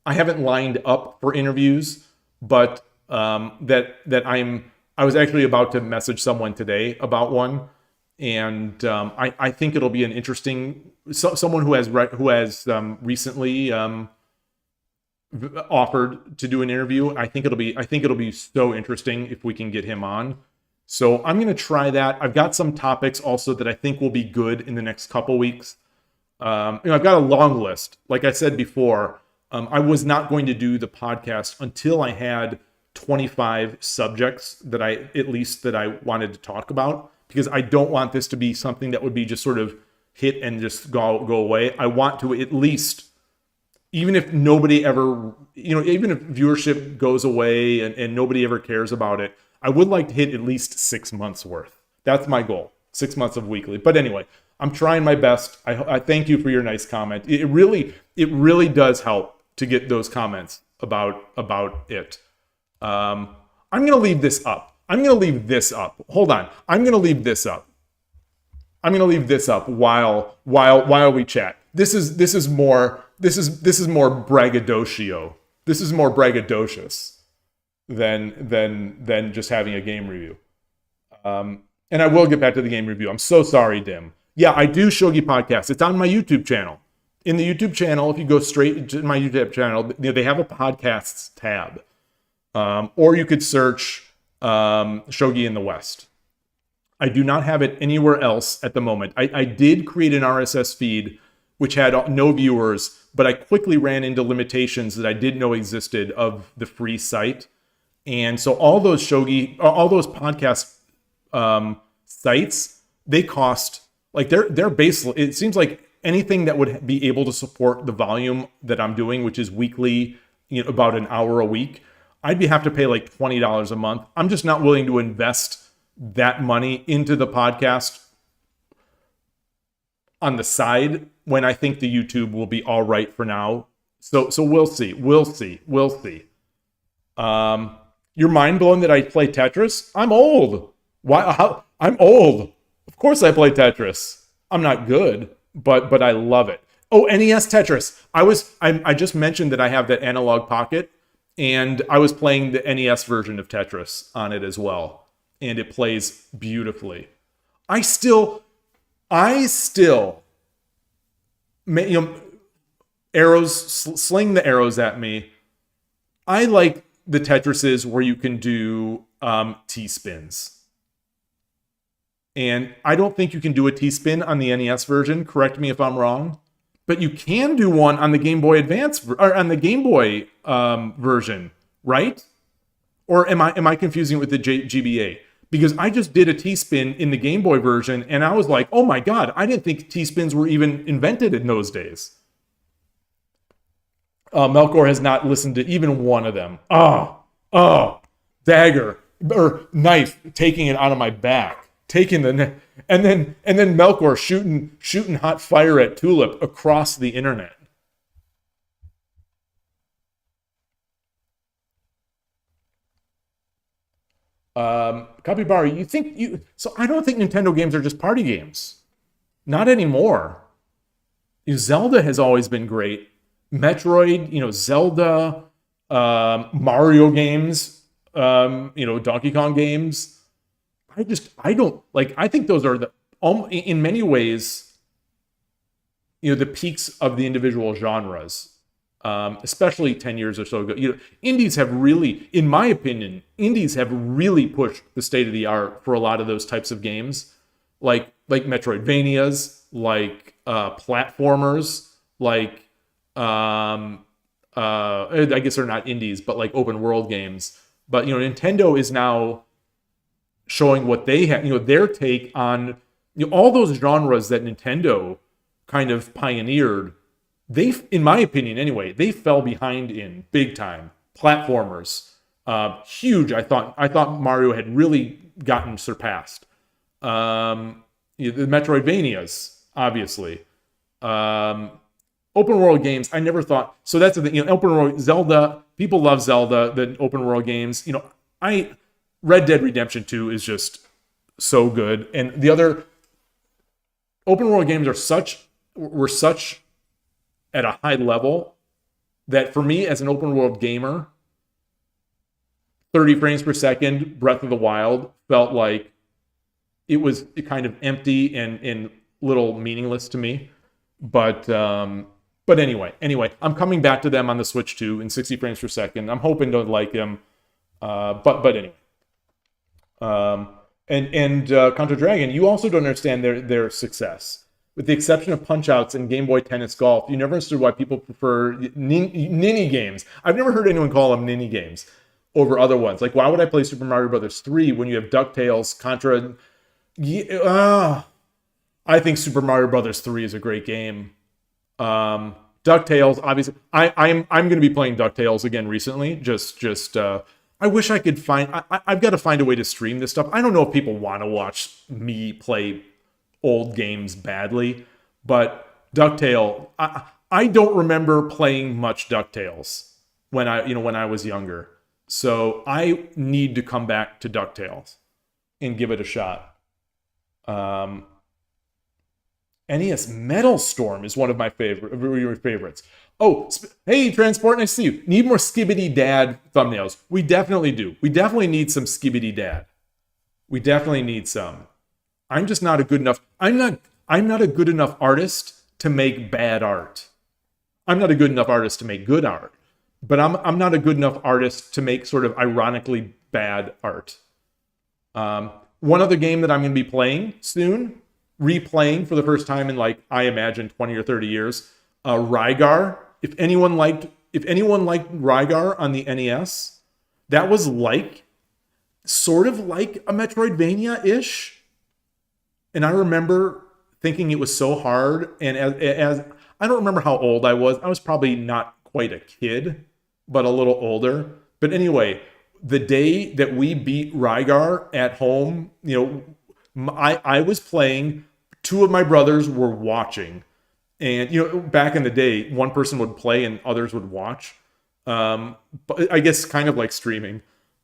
I haven't lined up for interviews, but I was actually about to message someone today about one, and I think it'll be an interesting someone who has recently offered to do an interview. I think it'll be so interesting if we can get him on. So I'm going to try that. I've got some topics also that I think will be good in the next couple weeks. I've got a long list. Like I said before, I was not going to do the podcast until I had 25 subjects that I wanted to talk about, because I don't want this to be something that would be just sort of hit and just go away. I want to at least, even if nobody ever, even if viewership goes away and nobody ever cares about it, I would like to hit at least 6 months worth. That's my goal. 6 months of weekly. But anyway, I'm trying my best. I thank you for your nice comment. It really does help to get those comments about it. I'm going to leave this up. Hold on. I'm going to leave this up. While we chat. This is more braggadocio. This is more braggadocious than just having a game review. And I will get back to the game review. I'm so sorry, Dim. Yeah, I do Shogi podcast. It's on my YouTube channel. In the YouTube channel, if you go straight to my YouTube channel, they have a podcasts tab. Or you could search Shogi in the West. I do not have it anywhere else at the moment. I did create an RSS feed which had no viewers, but I quickly ran into limitations that I didn't know existed of the free site. And so all those podcast sites, they cost, like they're basically, it seems like anything that would be able to support the volume that I'm doing, which is weekly, about an hour a week, I'd have to pay like $20 a month. I'm just not willing to invest that money into the podcast on the side when I think the YouTube will be all right for now. So we'll see. You're mind blown that I play Tetris? I'm old. Why? I'm old. Of course I play Tetris. I'm not good, but I love it. Oh, NES Tetris. I just mentioned that I have that analog pocket, and I was playing the NES version of Tetris on it as well, and it plays beautifully. I still arrows, sling the arrows at me. I like the Tetrises where you can do T-spins. And I don't think you can do a T-spin on the NES version. Correct me if I'm wrong. But you can do one on the Game Boy Advance or on the Game Boy version, right? Or am I confusing it with the GBA? Because I just did a T-spin in the Game Boy version, and I was like, oh my god, I didn't think T-spins were even invented in those days. Melkor has not listened to even one of them. Oh, dagger or knife, taking it out of my back, and then Melkor shooting hot fire at Tulip across the internet. Capybara, so I don't think Nintendo games are just party games. Not anymore. Zelda has always been great. Metroid, Zelda, Mario games, Donkey Kong games. I think those are in many ways, the peaks of the individual genres. Especially 10 years or so ago. Indies have really, in my opinion, pushed the state of the art for a lot of those types of games, like Metroidvanias, like platformers, like I guess they're not indies, but like open world games. But Nintendo is now showing what they have, their take on all those genres that Nintendo kind of pioneered. In my opinion anyway, they fell behind in big time. Platformers, huge. I thought Mario had really gotten surpassed. The Metroidvanias, obviously. Open world games, I never thought. So that's the thing. Open world Zelda. People love Zelda. The open world games. Red Dead Redemption 2 is just so good, and the other open world games were such at a high level that for me as an open world gamer, 30 frames per second Breath of the Wild felt like it was kind of empty and little meaningless to me. But anyway, I'm coming back to them on the Switch 2 in 60 frames per second. I'm hoping to like them. But anyway. Contra Dragon, you also don't understand their success. With the exception of Punch-Outs and Game Boy Tennis Golf, you never understood why people prefer ninny games. I've never heard anyone call them ninny games over other ones. Like, why would I play Super Mario Bros. 3 when you have DuckTales, Contra... I think Super Mario Bros. 3 is a great game. DuckTales, obviously... I'm going to be playing DuckTales again recently. I wish I could find... I've got to find a way to stream this stuff. I don't know if people want to watch me play old games badly, but DuckTales, I don't remember playing much DuckTales when I was younger. So I need to come back to DuckTales and give it a shot. NES Metal Storm is one of my favorites. Oh, hey, Transport, nice to see you. Need more Skibidi Dad thumbnails. We definitely do. We definitely need some Skibidi Dad. We definitely need some. I'm just not a good enough... I'm not a good enough artist to make bad art. I'm not a good enough artist to make good art. But I'm not a good enough artist to make sort of ironically bad art. One other game that I'm going to be playing soon, replaying for the first time in I imagine 20 or 30 years, Rygar. If anyone liked Rygar on the NES, that was sort of like a Metroidvania-ish. And I remember thinking it was so hard. And as I don't remember how old I was probably not quite a kid, but a little older. But anyway, the day that we beat Rygar at home, I was playing, two of my brothers were watching. And, back in the day, one person would play and others would watch. But I guess kind of like streaming.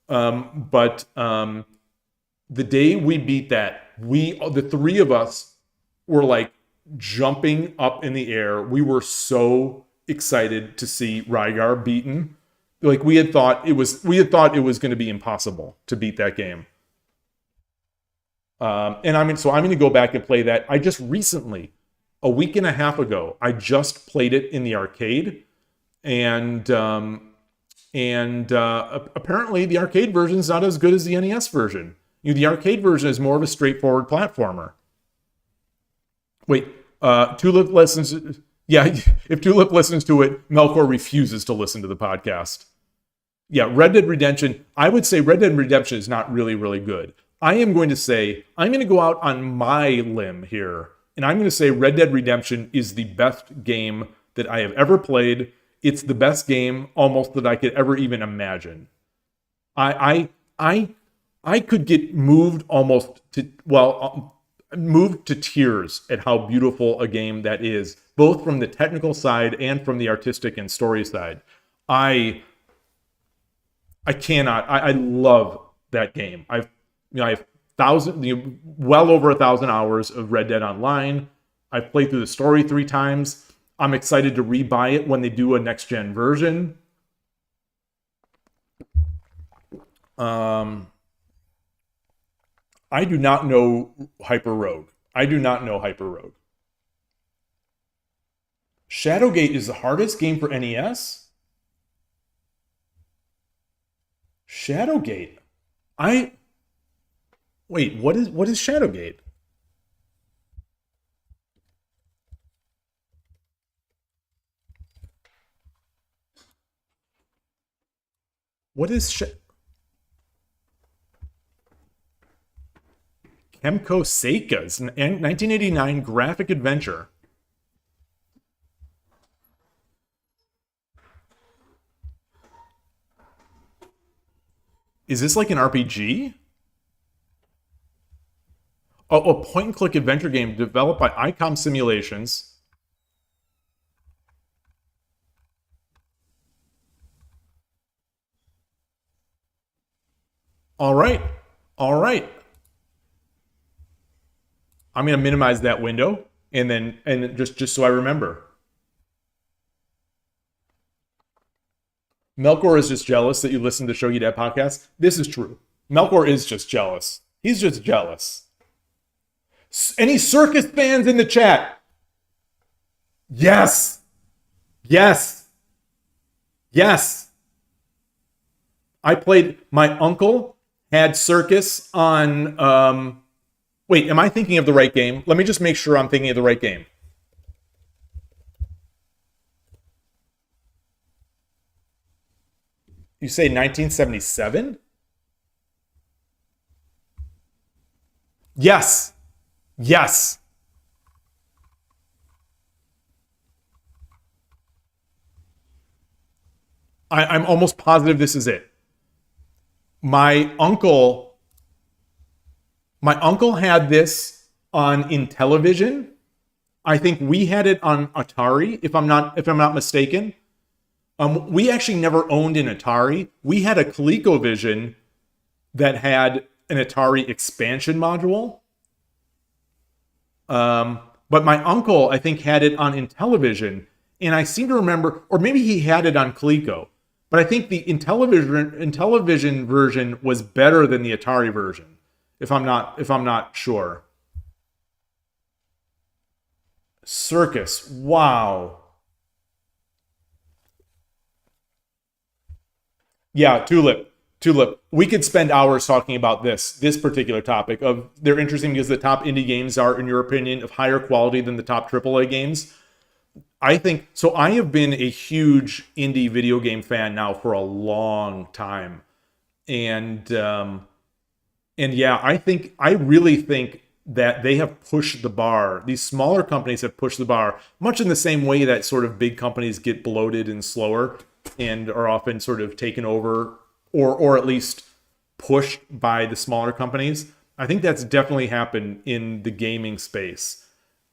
But the day we beat that, the three of us were jumping up in the air. We were so excited to see Rygar beaten. We had thought it was going to be impossible to beat that game. And I'm going to go back and play that. I just recently, a week and a half ago, I just played it in the arcade, and apparently the arcade version is not as good as the NES version. The arcade version is more of a straightforward platformer. Wait, Tulip listens. Yeah, if Tulip listens to it, Melkor refuses to listen to the podcast. Yeah, Red Dead Redemption. I would say Red Dead Redemption is not really, really good. I'm going to go out on my limb here, and I'm going to say Red Dead Redemption is the best game that I have ever played. It's the best game almost that I could ever even imagine. I could get moved moved to tears at how beautiful a game that is, both from the technical side and from the artistic and story side. I love that game. I have well over 1,000 hours of Red Dead Online. I've played through the story 3 times. I'm excited to rebuy it when they do a next-gen version. I do not know Hyper Rogue. Shadowgate is the hardest game for NES? Shadowgate. Wait, what is Shadowgate? What is Kemco Seika's 1989 graphic adventure? Is this like an RPG? Oh, a point-and-click adventure game developed by ICOM Simulations. All right. I'm going to minimize that window and just so I remember. Melkor is just jealous that you listen to Shogi Dad podcast. This is true. Melkor is just jealous. He's just jealous. Any circus fans in the chat? Yes. I played, my uncle had circus on, wait, am I thinking of the right game? Let me just make sure I'm thinking of the right game. You say 1977? Yes. I'm almost positive this is it. My uncle had this on Intellivision. I think we had it on Atari, if I'm not mistaken. We actually never owned an Atari. We had a ColecoVision that had an Atari expansion module. But my uncle, I think, had it on Intellivision, and I seem to remember, or maybe he had it on Coleco, but I think the Intellivision version was better than the Atari version, if I'm not sure. Circus, wow. Yeah, Tulip. We could spend hours talking about this particular topic. They're interesting because the top indie games are, in your opinion, of higher quality than the top AAA games. I think so. I have been a huge indie video game fan now for a long time, and yeah, I really think that they have pushed the bar. These smaller companies have pushed the bar, much in the same way that sort of big companies get bloated and slower and are often sort of taken over or at least pushed by the smaller companies. I think that's definitely happened in the gaming space.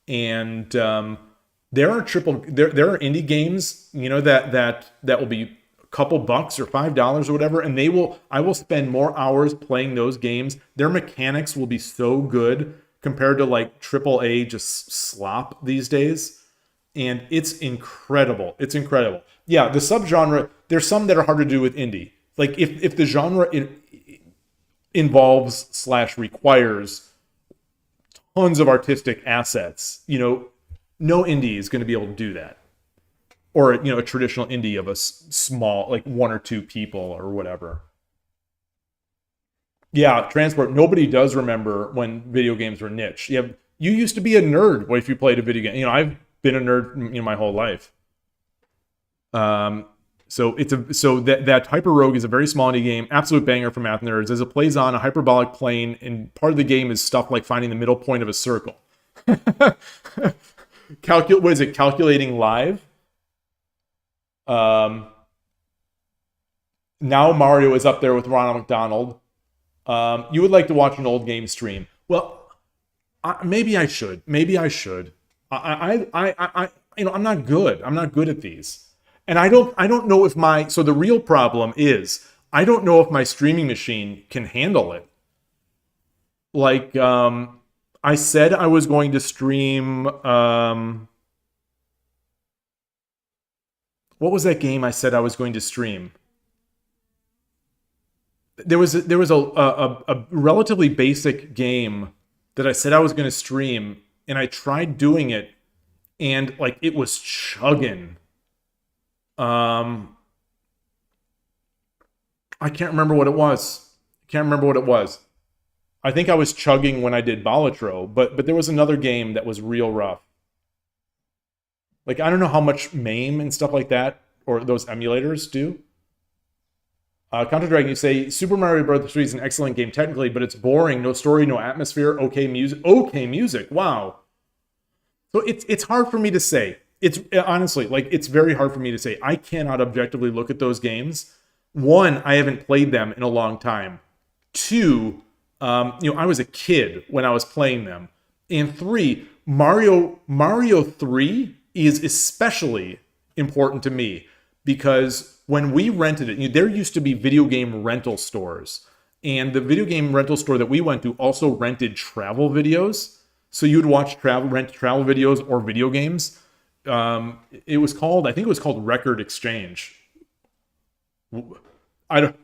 And there are indie games, that will be a couple bucks or $5 or whatever, and I will spend more hours playing those games. Their mechanics will be so good compared to like AAA just slop these days. And it's incredible. Yeah, the subgenre, there's some that are hard to do with indie. Like if the genre involves / requires tons of artistic assets, no indie is going to be able to do that. Or, a traditional indie of a small, like 1 or 2 people or whatever. Yeah, Transport, nobody does remember when video games were niche. You used to be a nerd if you played a video game. I've been a nerd my whole life. So that Hyper Rogue is a very small indie game, absolute banger for math nerds, as it plays on a hyperbolic plane, and part of the game is stuff like finding the middle point of a circle. What is it? Calculating live. Now Mario is up there with Ronald McDonald. You would like to watch an old game stream? Well, maybe I should. I'm not good. I'm not good at these. And I don't know if so the real problem is I don't know if my streaming machine can handle it. Like, I said I was going to stream, what was that game I said I was going to stream? There was a relatively basic game that I said I was going to stream, and I tried doing it, and like it was chugging. I can't remember what it was. I think I was chugging when I did Balatro, but there was another game that was real rough. Like, I don't know how much MAME and stuff like that, or those emulators do. Counter Dragon, you say, Super Mario Bros. 3 is an excellent game technically, but it's boring, no story, no atmosphere, okay music. Okay music, wow. So it's hard for me to say. It's honestly, like, it's very hard for me to say. I cannot objectively look at those games. One, I haven't played them in a long time. Two, I was a kid when I was playing them. And three, Mario 3 is especially important to me because when we rented it, there used to be video game rental stores. And the video game rental store that we went to also rented travel videos. So you'd watch rent travel videos or video games. I think it was called Record Exchange. I don't,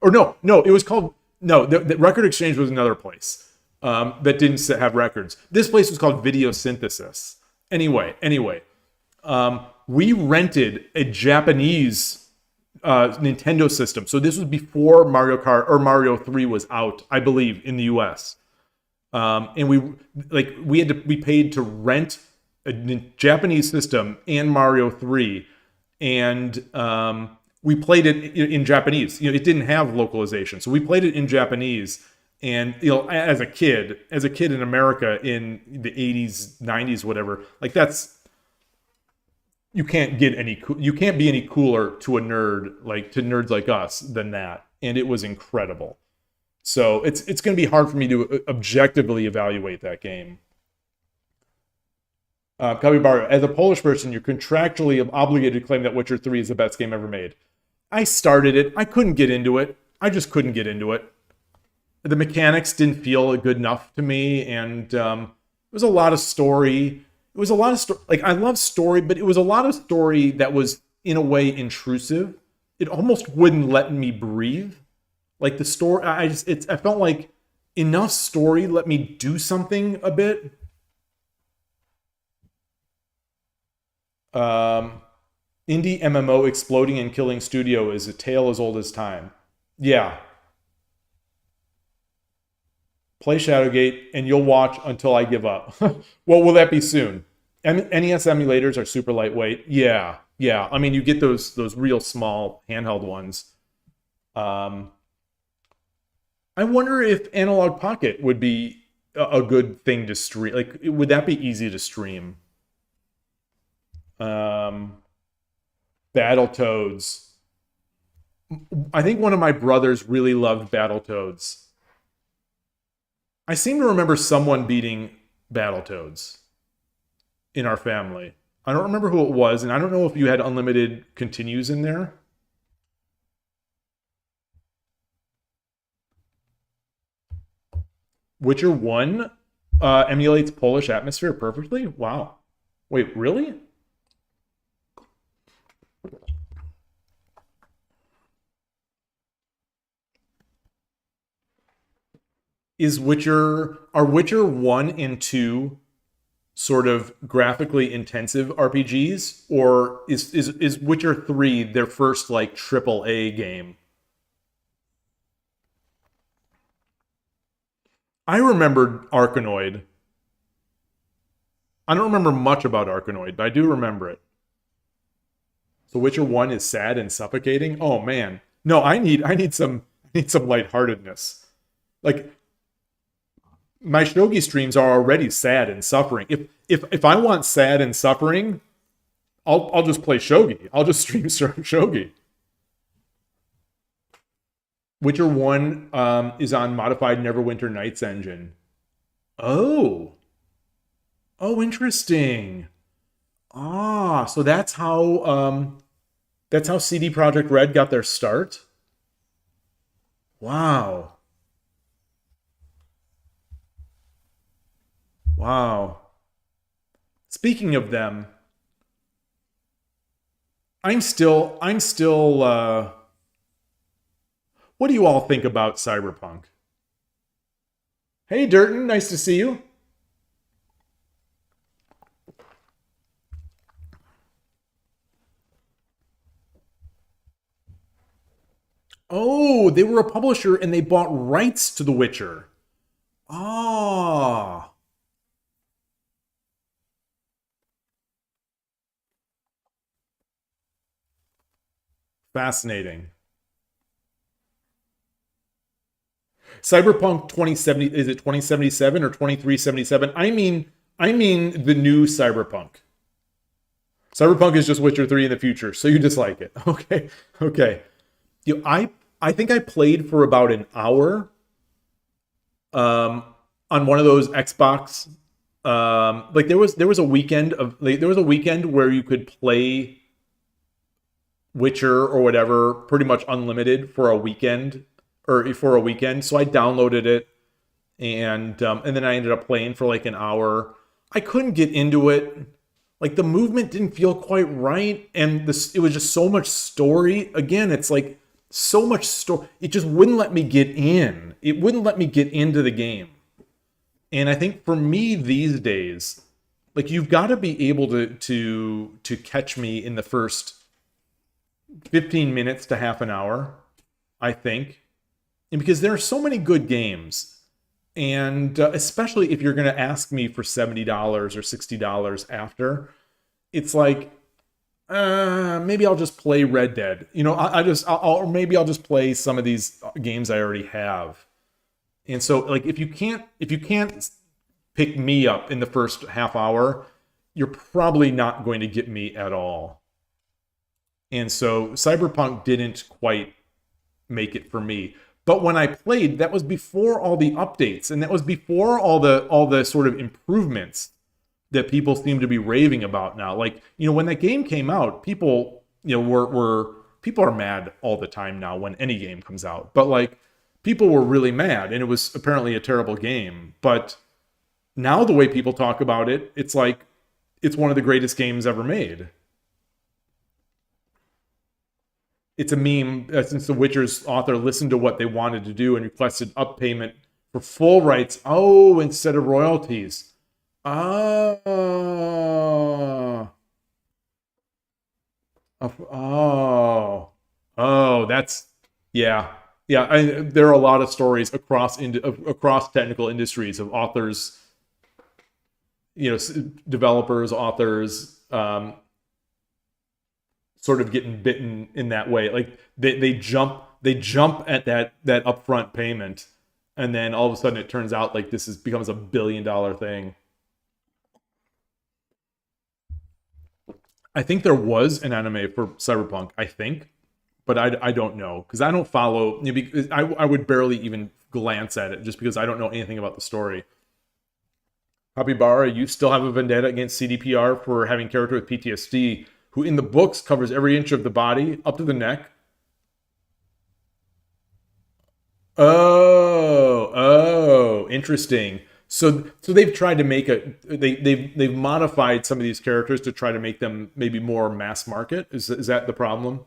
or no, it was called, no, the Record Exchange was another place that didn't have records. This place was called Video Synthesis. Anyway, we rented a Japanese Nintendo system. So this was before Mario Kart or Mario 3 was out, I believe, in the US. And we paid to rent a Japanese system and Mario 3, and we played it in Japanese. It didn't have localization, so we played it in Japanese. And as a kid in America in the 80s, 90s, whatever, like you can't be any cooler to a nerd, like to nerds like us, than that. And it was incredible. So it's going to be hard for me to objectively evaluate that game. Kabibara, as a Polish person, you're contractually obligated to claim that Witcher 3 is the best game ever made. I started it. I couldn't get into it. I just couldn't get into it. The mechanics didn't feel good enough to me, and it was a lot of story. It was a lot of story. Like, I love story, but it was a lot of story that was, in a way, intrusive. It almost wouldn't let me breathe. Like, the story, I felt like enough story let me do something a bit. Indie MMO exploding and killing studio is a tale as old as time. Yeah. Play Shadowgate and you'll watch until I give up. Well, will that be soon? NES emulators are super lightweight. Yeah. I mean, you get those real small handheld ones. I wonder if Analog Pocket would be a good thing to stream. Like, would that be easy to stream? Battletoads. I think one of my brothers really loved Battletoads. I seem to remember someone beating Battletoads in our family. I don't remember who it was, and I don't know if you had unlimited continues in there. Witcher 1 emulates Polish atmosphere perfectly? Wow. Wait, really? Are Witcher 1 and 2 sort of graphically intensive RPGs, or is Witcher 3 their first like AAA game? I remembered Arkanoid. I don't remember much about Arkanoid, but I do remember it. So Witcher 1 is sad and suffocating? Oh man. No, I need some lightheartedness. Like, my shogi streams are already sad and suffering. If I want sad and suffering, I'll just play shogi. I'll just stream shogi. Witcher 1 is on modified Neverwinter Nights engine. Oh, interesting. So that's how That's how CD Projekt Red got their start? Wow. Wow. Speaking of them, I'm still what do you all think about Cyberpunk? Hey Durton, nice to see you. Oh, they were a publisher and they bought rights to The Witcher. Ah. Fascinating. Cyberpunk 2070, is it 2077 or 2377? I mean the new Cyberpunk. Cyberpunk is just Witcher 3 in the future, so you dislike it. Okay. Okay. You know, I think I played for about an hour on one of those Xbox like there was a weekend where you could play Witcher or whatever pretty much unlimited for a weekend. So I downloaded it and then I ended up playing for like an hour. I couldn't get into it. Like the movement didn't feel quite right, and it was just so much story. Again, it's like so much story. It just wouldn't let me get in. It wouldn't let me get into the game. And I think for me these days, like you've got to be able to catch me in the first 15 minutes to half an hour, I think. And because there are so many good games, and especially if you're going to ask me for $70 or $60 after, it's like, maybe I'll just play Red Dead. You know, or maybe I'll just play some of these games I already have. And so, like, if you can't pick me up in the first half hour, you're probably not going to get me at all. And so, Cyberpunk didn't quite make it for me. But when I played, that was before all the updates, and that was before all the sort of improvements that people seem to be raving about now. Like, you know, when that game came out, people, you know, people are mad all the time now when any game comes out. But like, people were really mad, and it was apparently a terrible game. But now the way people talk about it, it's like it's one of the greatest games ever made. It's a meme since The Witcher's author listened to what they wanted to do and requested up payment for full rights. Oh, instead of royalties. Oh. Oh, that's, yeah. Yeah, there are a lot of stories across technical industries of authors, you know, developers, authors, sort of getting bitten in that way. Like they jump at that upfront payment, and then all of a sudden it turns out like becomes $1 billion thing. I think there was an anime for Cyberpunk, I think, but I don't know because I don't follow. You know, because I would barely even glance at it just because I don't know anything about the story. Capybara, you still have a vendetta against CDPR for having character with PTSD, who in the books covers every inch of the body up to the neck. Oh, interesting. So they've tried to make they've modified some of these characters to try to make them maybe more mass market. Is that the problem?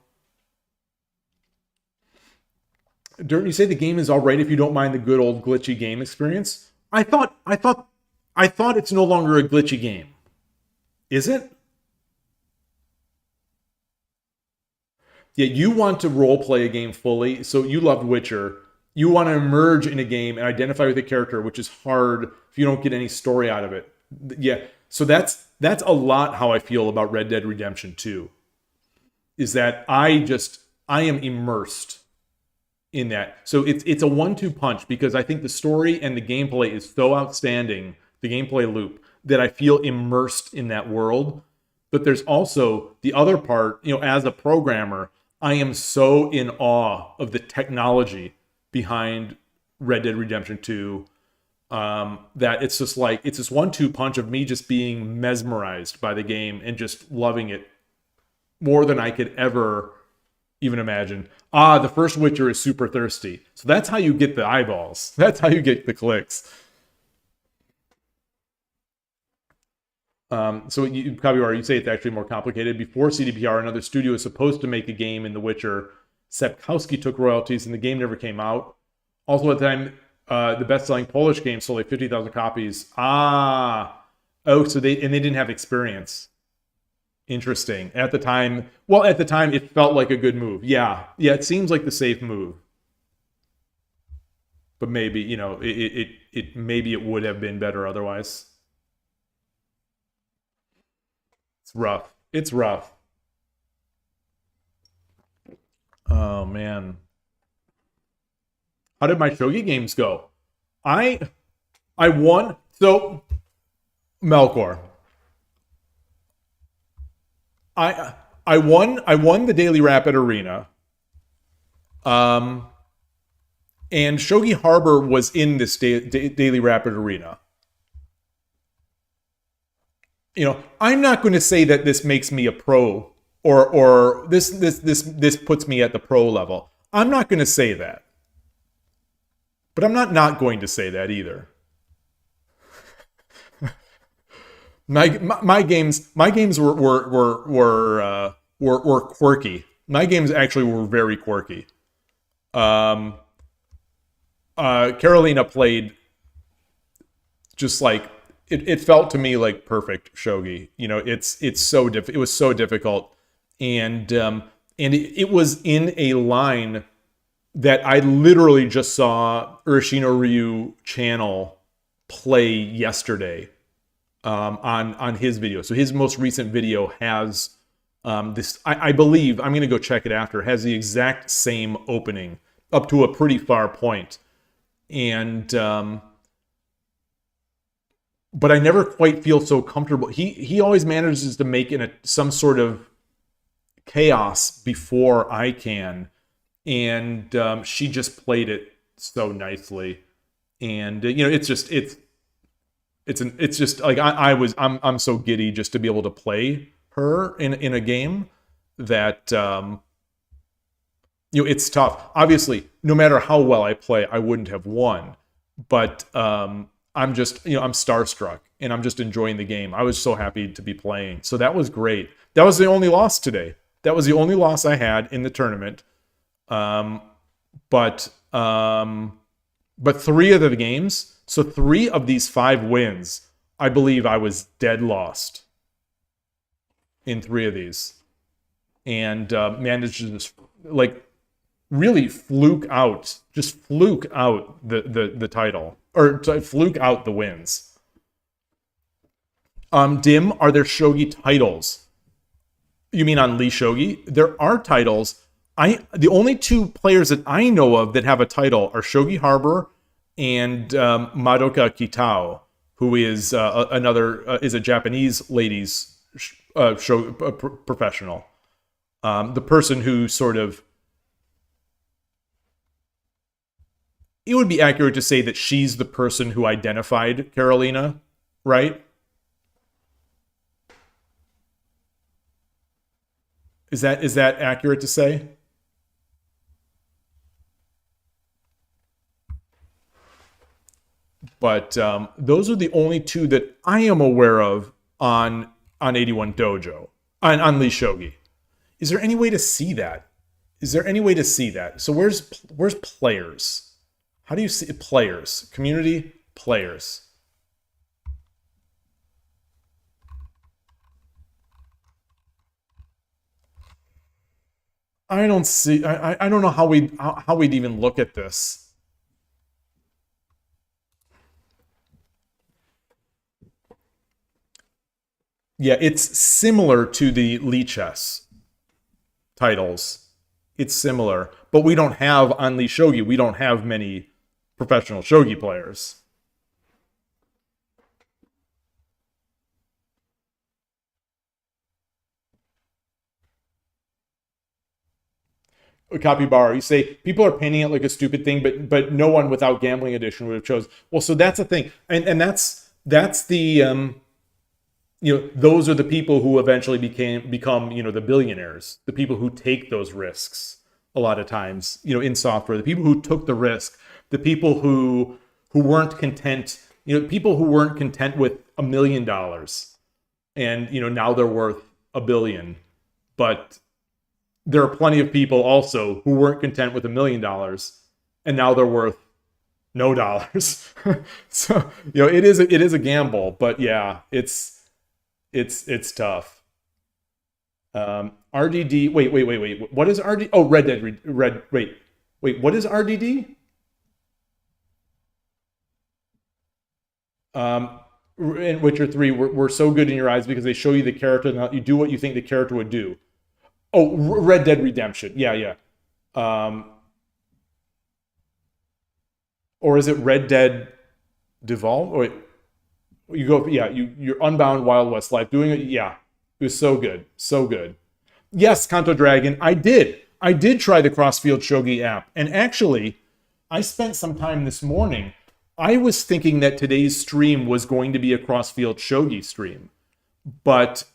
Dirt, you say the game is all right if you don't mind the good old glitchy game experience. I thought it's no longer a glitchy game. Is it? Yeah, you want to role play a game fully, so you loved Witcher. You want to emerge in a game and identify with a character, which is hard if you don't get any story out of it. Yeah, so that's a lot how I feel about Red Dead Redemption 2. Is that I am immersed in that. So it's a 1-2 punch because I think the story and the gameplay is so outstanding, the gameplay loop, that I feel immersed in that world. But there's also the other part, you know, as a programmer, I am so in awe of the technology behind Red Dead Redemption 2 that it's just like, it's this 1-2 punch of me just being mesmerized by the game and just loving it more than I could ever even imagine. Ah, the first Witcher is super thirsty. So that's how you get the eyeballs. That's how you get the clicks. So you say it's actually more complicated. Before CDPR, another studio was supposed to make a game in The Witcher. Sepkowski took royalties, and the game never came out. Also, at the time, the best-selling Polish game sold like 50,000 copies. So they didn't have experience. Interesting. At the time, it felt like a good move. Yeah, it seems like the safe move. But maybe, maybe it would have been better otherwise. It's rough. Oh man. How did my shogi games go? I won. So Melkor. I won the Daily Rapid Arena. And Shogi Harbor was in this Daily Rapid Arena. I'm not going to say that this makes me a pro or this puts me at the pro level. I'm not going to say that. But I'm not going to say that either. My games were quirky. My games actually were very quirky. Carolina played just like it felt to me like perfect shogi. It was so difficult, and it was in a line that I literally just saw Urashino Ryu channel play yesterday on his video. So his most recent video has this. I believe, I'm going to go check it after. Has the exact same opening up to a pretty far point, and but I never quite feel so comfortable. He always manages to make some sort of chaos before I can, and she just played it so nicely, and it's just like I'm so giddy just to be able to play her in a game that it's tough. Obviously, no matter how well I play, I wouldn't have won, but I'm just, I'm starstruck and I'm just enjoying the game. I was so happy to be playing. So that was great. That was the only loss today. That was the only loss I had in the tournament. But 3 of the games, so 3 of these 5 wins, I believe I was dead lost in 3 of these. And managed to just really fluke out the title. Or to fluke out the wins. Dim, are there shogi titles? You mean on Lee Shogi? There are titles. The only 2 players that I know of that have a title are Shogi Harbor and Madoka Kitao, who is is a Japanese ladies professional. The person who sort of, it would be accurate to say that she's the person who identified Carolina, right? Is that accurate to say? But those are the only 2 that I am aware of on 81 Dojo, on Lee Shogi. Is there any way to see that? So where's players? How do you see players? Community players. I don't see. I don't know how we'd even look at this. Yeah, it's similar to the Lee Chess titles. It's similar, but we don't have on Lee Shogi. We don't have many professional shogi players. Capybara, you say people are painting it like a stupid thing, but no one without gambling addiction would have chose. Well, so that's the thing, and that's the those are the people who eventually become the billionaires, the people who take those risks a lot of times, in software, the people who took the risk, the people who weren't content, people who weren't content with $1 million, and now they're worth $1 billion. But there are plenty of people also who weren't content with $1 million, and now they're worth no dollars. So it is a gamble, but yeah, it's tough. RDD. Wait. What is RD? Oh, Red Dead. Wait. What is RDD? In Witcher 3, we're so good in your eyes because they show you the character and you do what you think the character would do. Oh, Red Dead Redemption. Yeah. Or is it Red Dead Devolve? Wait, you go. Yeah, you're Unbound Wild West Life doing it. Yeah, it was so good, so good. Yes, Kanto Dragon. I did try the Crossfield Shogi app, and actually, I spent some time this morning. I was thinking that today's stream was going to be a Crossfield Shogi stream, but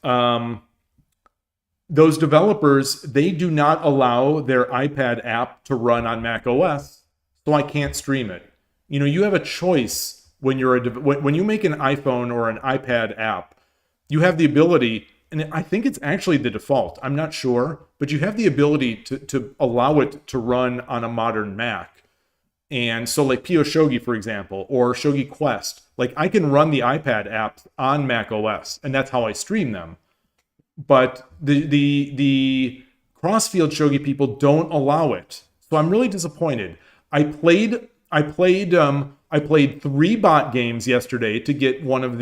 those developers, they do not allow their iPad app to run on Mac OS, so I can't stream it. You have a choice when when you make an iPhone or an iPad app. You have the ability, and I think it's actually the default, I'm not sure, but you have the ability to allow it to run on a modern Mac. And so like Pio Shogi, for example, or Shogi Quest, like I can run the iPad apps on Mac OS, and that's how I stream them. But the Crossfield Shogi people don't allow it. So I'm really disappointed. I played 3 bot games yesterday to get one of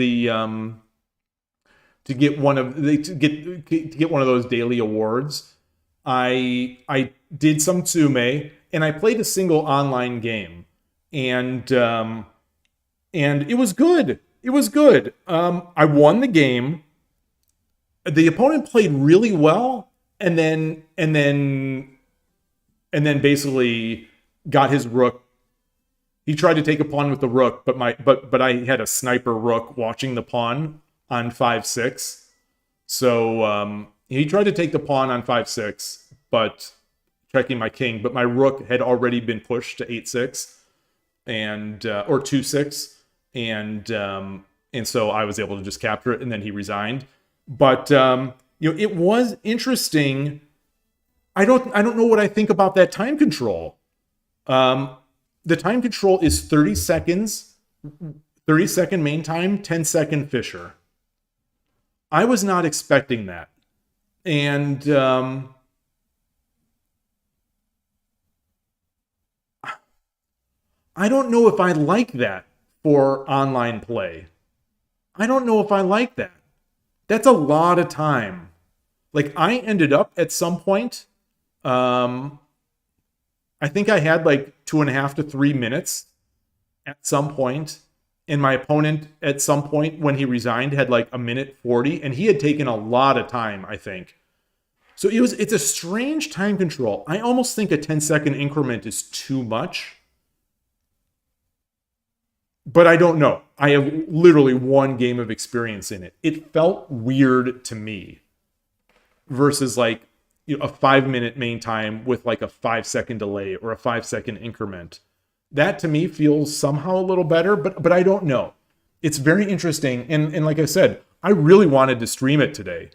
those daily awards. I did some Tsume, and I played a single online game, and it was good. It was good. I won the game. The opponent played really well, and then basically got his rook. He tried to take a pawn with the rook, but I had a sniper rook watching the pawn on 5-6. So he tried to take the pawn on 5-6, but checking my king. But my rook had already been pushed to 8-6 and or 2-6, and so I was able to just capture it, and then he resigned. But it was interesting. I don't know what I think about that time control. The time control is 30 seconds, 30-second main time, 10-second Fisher. I was not expecting that. And I don't know if I like that for online play. I don't know if I like that. That's a lot of time. Like, I ended up at some point, I think I had like 2.5 to 3 minutes at some point, and my opponent at some point when he resigned had like 1:40, and he had taken a lot of time, I think. So it's a strange time control. I almost think a 10-second increment is too much. But I don't know. I have literally 1 game of experience in it. It felt weird to me versus like a 5-minute main time with like a 5-second delay or a 5-second increment. That to me feels somehow a little better, but I don't know. It's very interesting. And like I said, I really wanted to stream it today,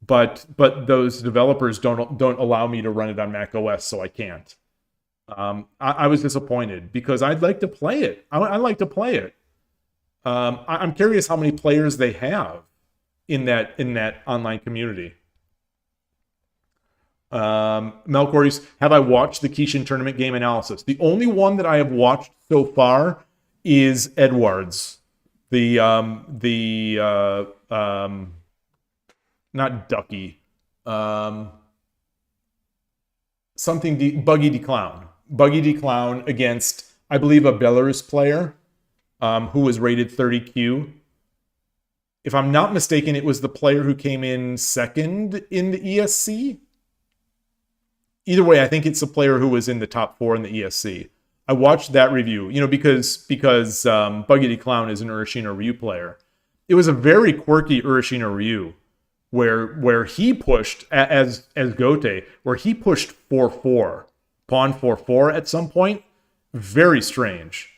but those developers don't allow me to run it on Mac OS, so I can't. I was disappointed because I'd like to play it. I like to play it. I'm curious how many players they have in that online community. Melcoris, have I watched the Kishin tournament game analysis? The only one that I have watched so far is Edwards. Not Ducky. Buggy D Clown. Buggy D Clown against, I believe, a Belarus player who was rated 30Q. If I'm not mistaken, it was the player who came in second in the ESC. Either way, I think it's a player who was in the top 4 in the ESC. I watched that review, because Buggy D Clown is an Urashino Ryu player. It was a very quirky Urashina Ryu, where he pushed as Gote, where he pushed 4-4, pawn 4-4 at some point. Very strange.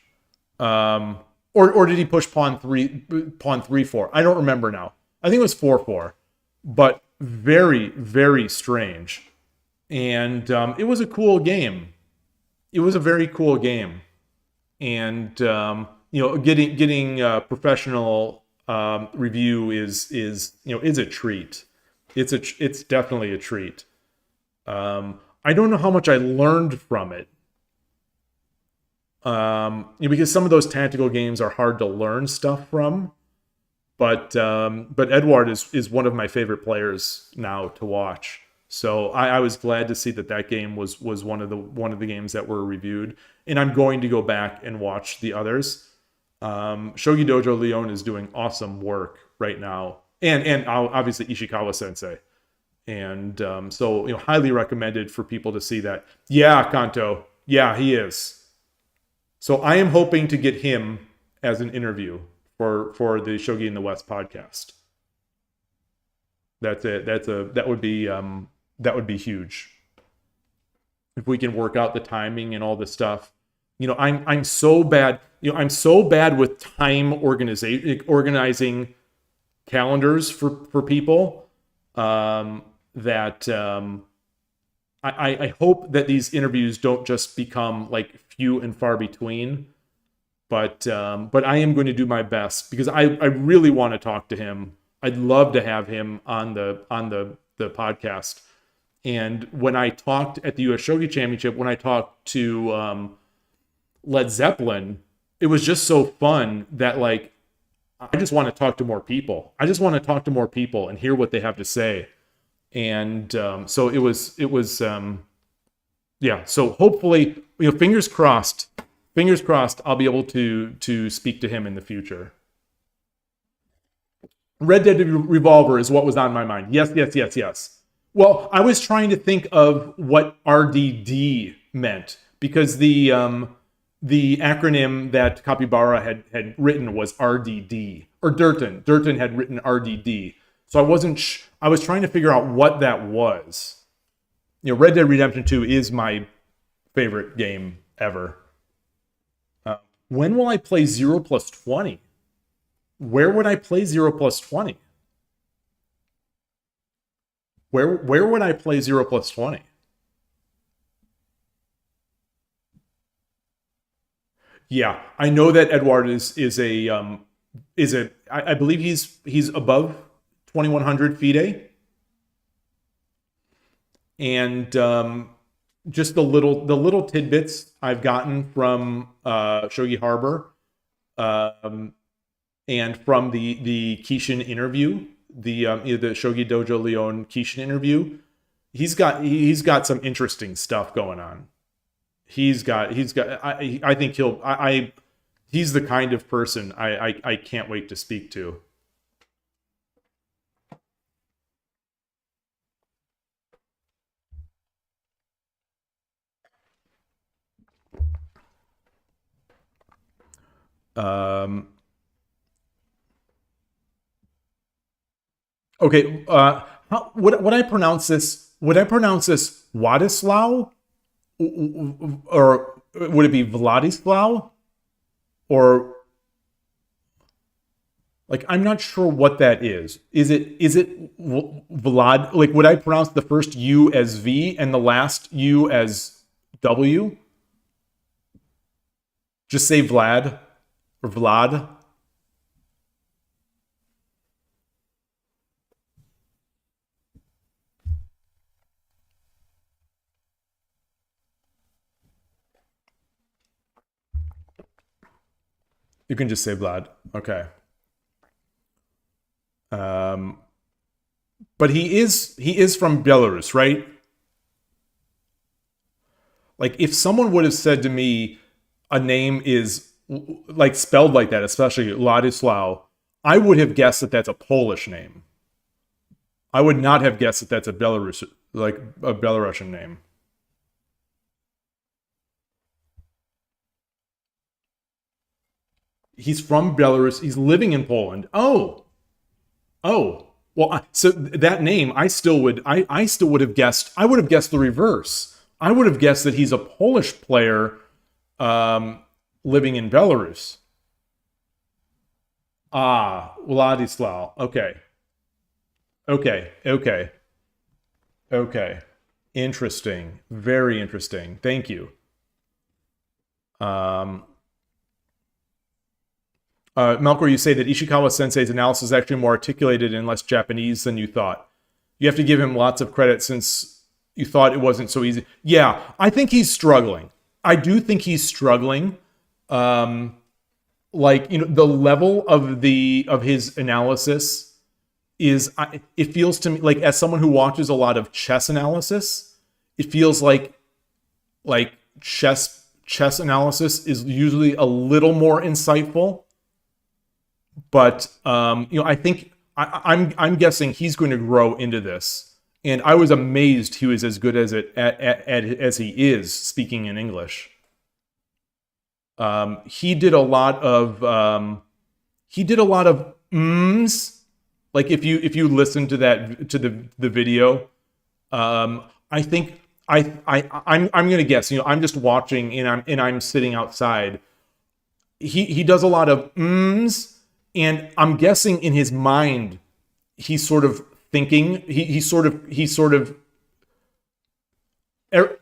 Or did he push pawn 3-4? I don't remember now. I think it was 4-4, but very, very strange. And it was a cool game. It was a very cool game. And getting professional review is a treat. It's definitely a treat. I don't know how much I learned from it. Because some of those tactical games are hard to learn stuff from. But Edward is one of my favorite players now to watch. So I was glad to see that game was one of the games that were reviewed, and I'm going to go back and watch the others. Shogi Dojo Leon is doing awesome work right now, and obviously Ishikawa Sensei, and so highly recommended for people to see that. Yeah, Kanto, yeah, he is. So I am hoping to get him as an interview for the Shogi in the West podcast. That's it. That would be huge if we can work out the timing and all this stuff. I'm so bad. I'm so bad with time organizing calendars for people that I hope that these interviews don't just become like few and far between. But I am going to do my best because I really want to talk to him. I'd love to have him on the podcast. And when I talked at the US Shogi Championship, when I talked to Led Zeppelin, it was just so fun that like I just want to talk to more people. I just want to talk to more people and hear what they have to say. And so it was yeah. So hopefully, fingers crossed, I'll be able to speak to him in the future. Red Dead Revolver is what was on my mind. Yes. Well, I was trying to think of what RDD meant because the acronym that Capybara had written was RDD, or Durton. Durton had written RDD. So I was trying to figure out what that was. Red Dead Redemption 2 is my favorite game ever. When will I play 0+20? Where would I play 0+20? Where would I play 0+20? Yeah, I know that Edward is I believe he's above 2100 FIDE. And just the little tidbits I've gotten from Shogi Harbor and from the Kishin interview, the Shogi Dojo Leon Kishin interview, he's got some interesting stuff going on. I think he's the kind of person I can't wait to speak to. Okay. Would I pronounce this? Would I pronounce this Władysław, or would it be Władysław, or like I'm not sure what that is. Is it Vlad? Like, would I pronounce the first U as V and the last U as W? Just say Vlad or Vlad. You can just say Vlad. Okay. But he is from Belarus, right? Like, if someone would have said to me a name is like spelled like that, especially Władysław, I would have guessed that that's a Polish name. I would not have guessed that that's a Belarusian name. He's from Belarus. He's living in Poland. Oh, Oh, well, so that name, I still would have guessed. I would have guessed the reverse. I would have guessed that he's a Polish player living in Belarus. Ah, Władysław. Okay. Interesting. Very interesting. Thank you. Melkor, you say that Ishikawa Sensei's analysis is actually more articulated and less Japanese than you thought. You have to give him lots of credit since you thought it wasn't so easy. Yeah, I think he's struggling. I do think he's struggling. Like, you know, the level of his analysis is, it feels to me like, as someone who watches a lot of chess analysis, it feels like chess analysis is usually a little more insightful. But you know, I think I'm guessing he's going to grow into this, and I was amazed he was as good as he is speaking in English. He did a lot of ums. Like if you listen to the video, I think I'm gonna guess. You know, I'm just watching and I'm sitting outside. He does a lot of ums. And I'm guessing in his mind, he's sort of thinking, he's sort of,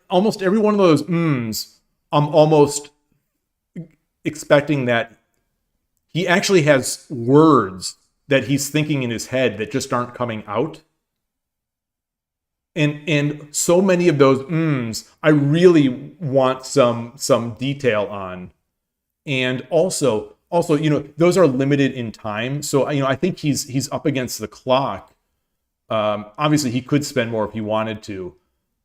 almost every one of those ums, I'm almost expecting that he actually has words that he's thinking in his head that just aren't coming out. And so many of those ums, I really want some detail on. And also, you know, those are limited in time. So, you know, I think he's up against the clock. Obviously, he could spend more if he wanted to.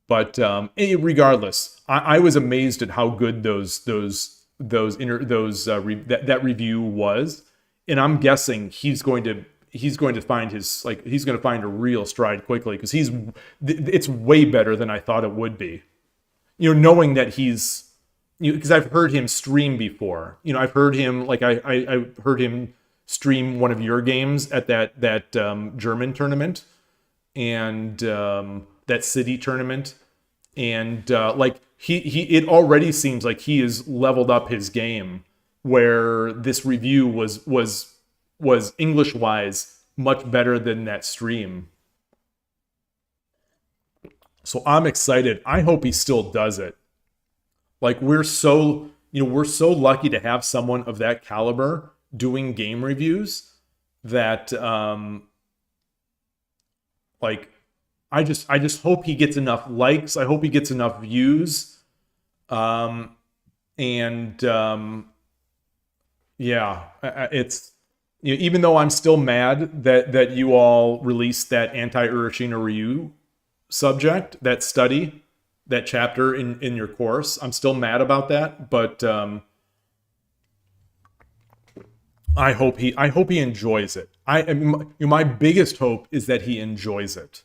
But regardless, I was amazed at how good that review was. And I'm guessing he's going to find a real stride quickly, because it's way better than I thought it would be. You know, knowing that because I've heard him stream before. You know, I've heard him, like I heard him stream one of your games at that German tournament and that city tournament, and like it already seems like he has leveled up his game, where this review was English wise much better than that stream. So I'm excited. I hope he still does it. Like, we're so lucky to have someone of that caliber doing game reviews that, like, I just hope he gets enough likes. I hope he gets enough views. Yeah, it's, you know, even though I'm still mad that you all released that anti-Urashima Ryu subject, that study, that chapter in your course, I'm still mad about that, but I hope he enjoys it. My biggest hope is that he enjoys it.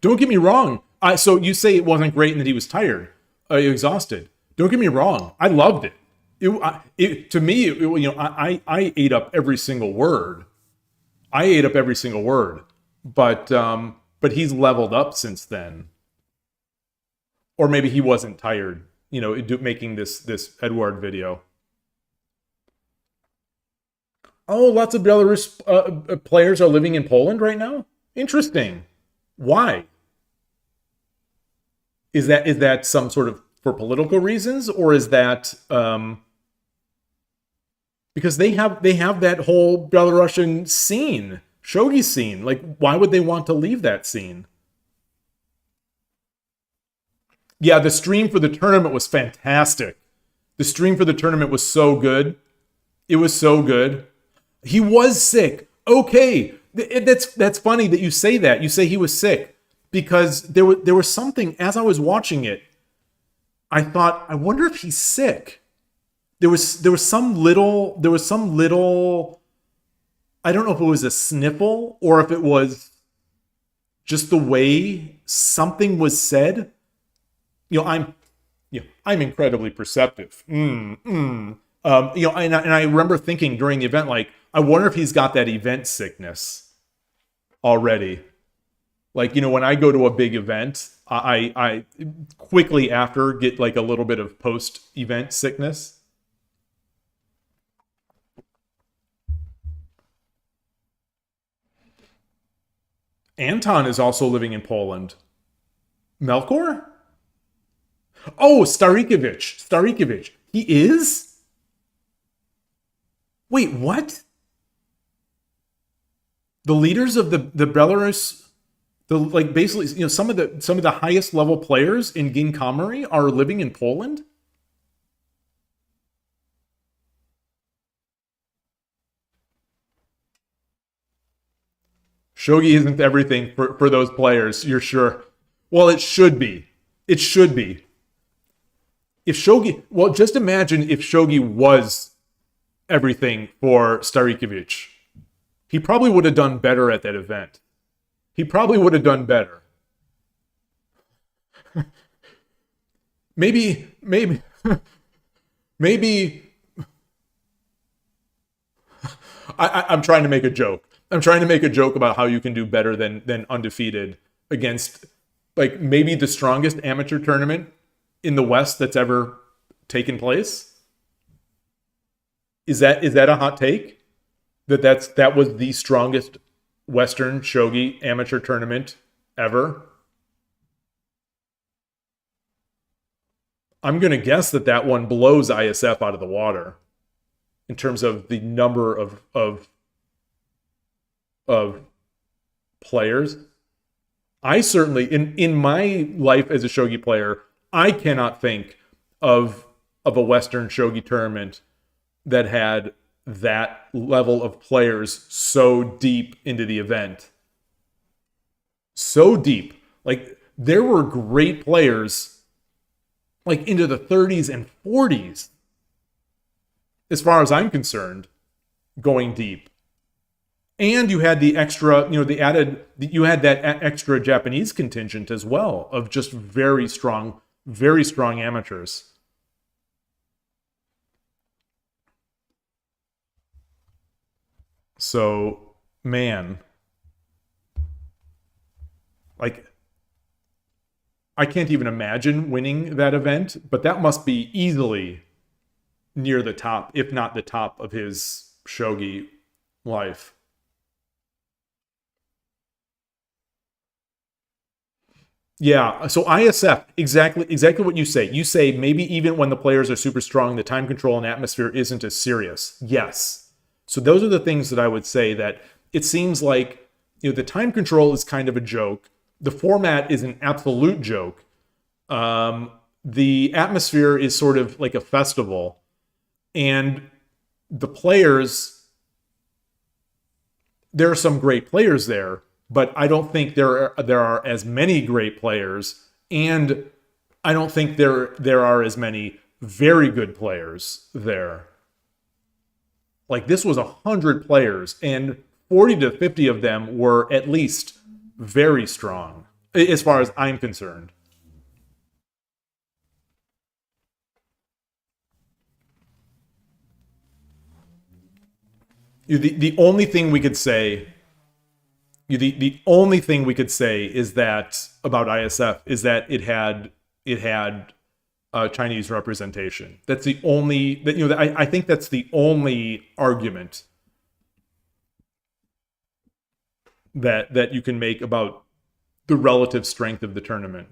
Don't get me wrong. So you say it wasn't great and that he was tired, exhausted. Don't get me wrong. I loved it. To me, you know, I ate up every single word. But he's leveled up since then. Or maybe he wasn't tired, you know, making this Edward video. Oh, lots of Belarus players are living in Poland right now? Interesting. Why? Is that some sort of for political reasons, or is that because they have that whole Belarusian scene, shogi scene? Like, why would they want to leave that scene? Yeah, the stream for the tournament was fantastic. The stream for the tournament was so good. It was so good. He was sick. Okay, that's funny that you say that. You say he was sick, because there was something, as I was watching it, I thought, I wonder if he's sick. There was some little, I don't know if it was a sniffle or if it was just the way something was said. You know, I'm incredibly perceptive. You know, and I remember thinking during the event, like, I wonder if he's got that event sickness already. Like, you know, when I go to a big event, I quickly after get like a little bit of post-event sickness. Anton is also living in Poland. Melkor? Oh, Starikevich. He is? Wait, what? The leaders of the Belarus, the like basically, you know, some of the highest level players in Ginkamari are living in Poland? Shogi isn't everything for those players, you're sure. Well, it should be. It should be. If Shogi, well, just imagine if Shogi was everything for Starikevich. He probably would have done better at that event. He probably would have done better. maybe, I'm trying to make a joke. I'm trying to make a joke about how you can do better than undefeated against, like, maybe the strongest amateur tournament in the West that's ever taken place. Is that a hot take? That was the strongest Western shogi amateur tournament ever? I'm gonna guess that one blows ISF out of the water in terms of the number of players. I certainly, in my life as a shogi player, I cannot think of a Western shogi tournament that had that level of players so deep into the event. So deep. Like, there were great players like into the 30s and 40s, as far as I'm concerned, going deep. And you had the extra, you know, you had that extra Japanese contingent as well of just very strong amateurs. So, man, like, I can't even imagine winning that event, but that must be easily near the top, if not the top of his shogi life. Yeah, so ISF, exactly what you say. You say maybe even when the players are super strong, the time control and atmosphere isn't as serious. Yes. So those are the things that I would say, that it seems like, you know, the time control is kind of a joke. The format is an absolute joke. The atmosphere is sort of like a festival. And the players, there are some great players there, but I don't think there are as many great players, and I don't think there are as many very good players there. Like, this was 100 players, and 40 to 50 of them were at least very strong, as far as I'm concerned. The only thing we could say, the only thing we could say is that about ISF is that it had Chinese representation. That's the only that, you know, I think that's the only argument that you can make about the relative strength of the tournament.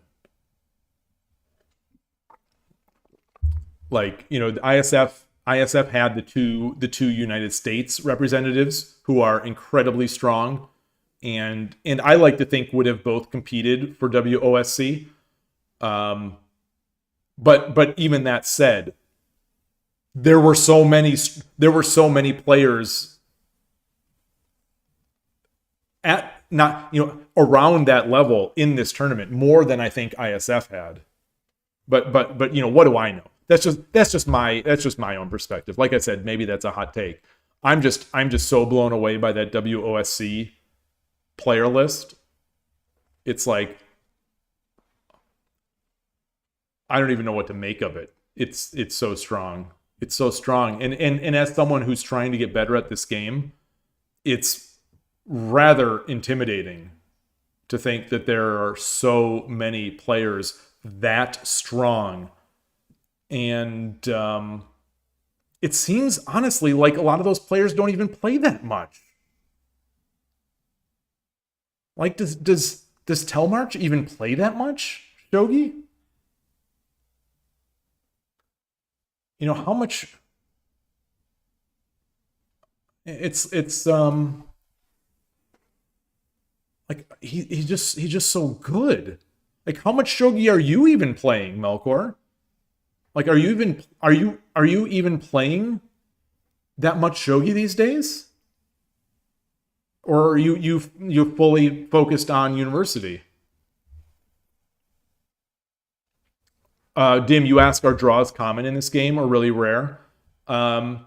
Like, you know, the ISF had the two United States representatives who are incredibly strong, and I like to think would have both competed for WOSC. But even that said, there were so many players at, not, you know, around that level in this tournament, more than I think ISF had. But you know, what do I know? That's just my own perspective. Like I said, maybe that's a hot take. I'm just so blown away by that WOSC player list. It's like, I don't even know what to make of it. It's so strong. It's so strong. And as someone who's trying to get better at this game, it's rather intimidating to think that there are so many players that strong. And it seems, honestly, like a lot of those players don't even play that much. Like, does Telmarch even play that much, Shogi? You know, how much... It's like he's just so good. Like, how much Shogi are you even playing, Melkor? Like, are you even playing that much Shogi these days? Or are you fully focused on university? Dim, you ask, are draws common in this game or really rare? They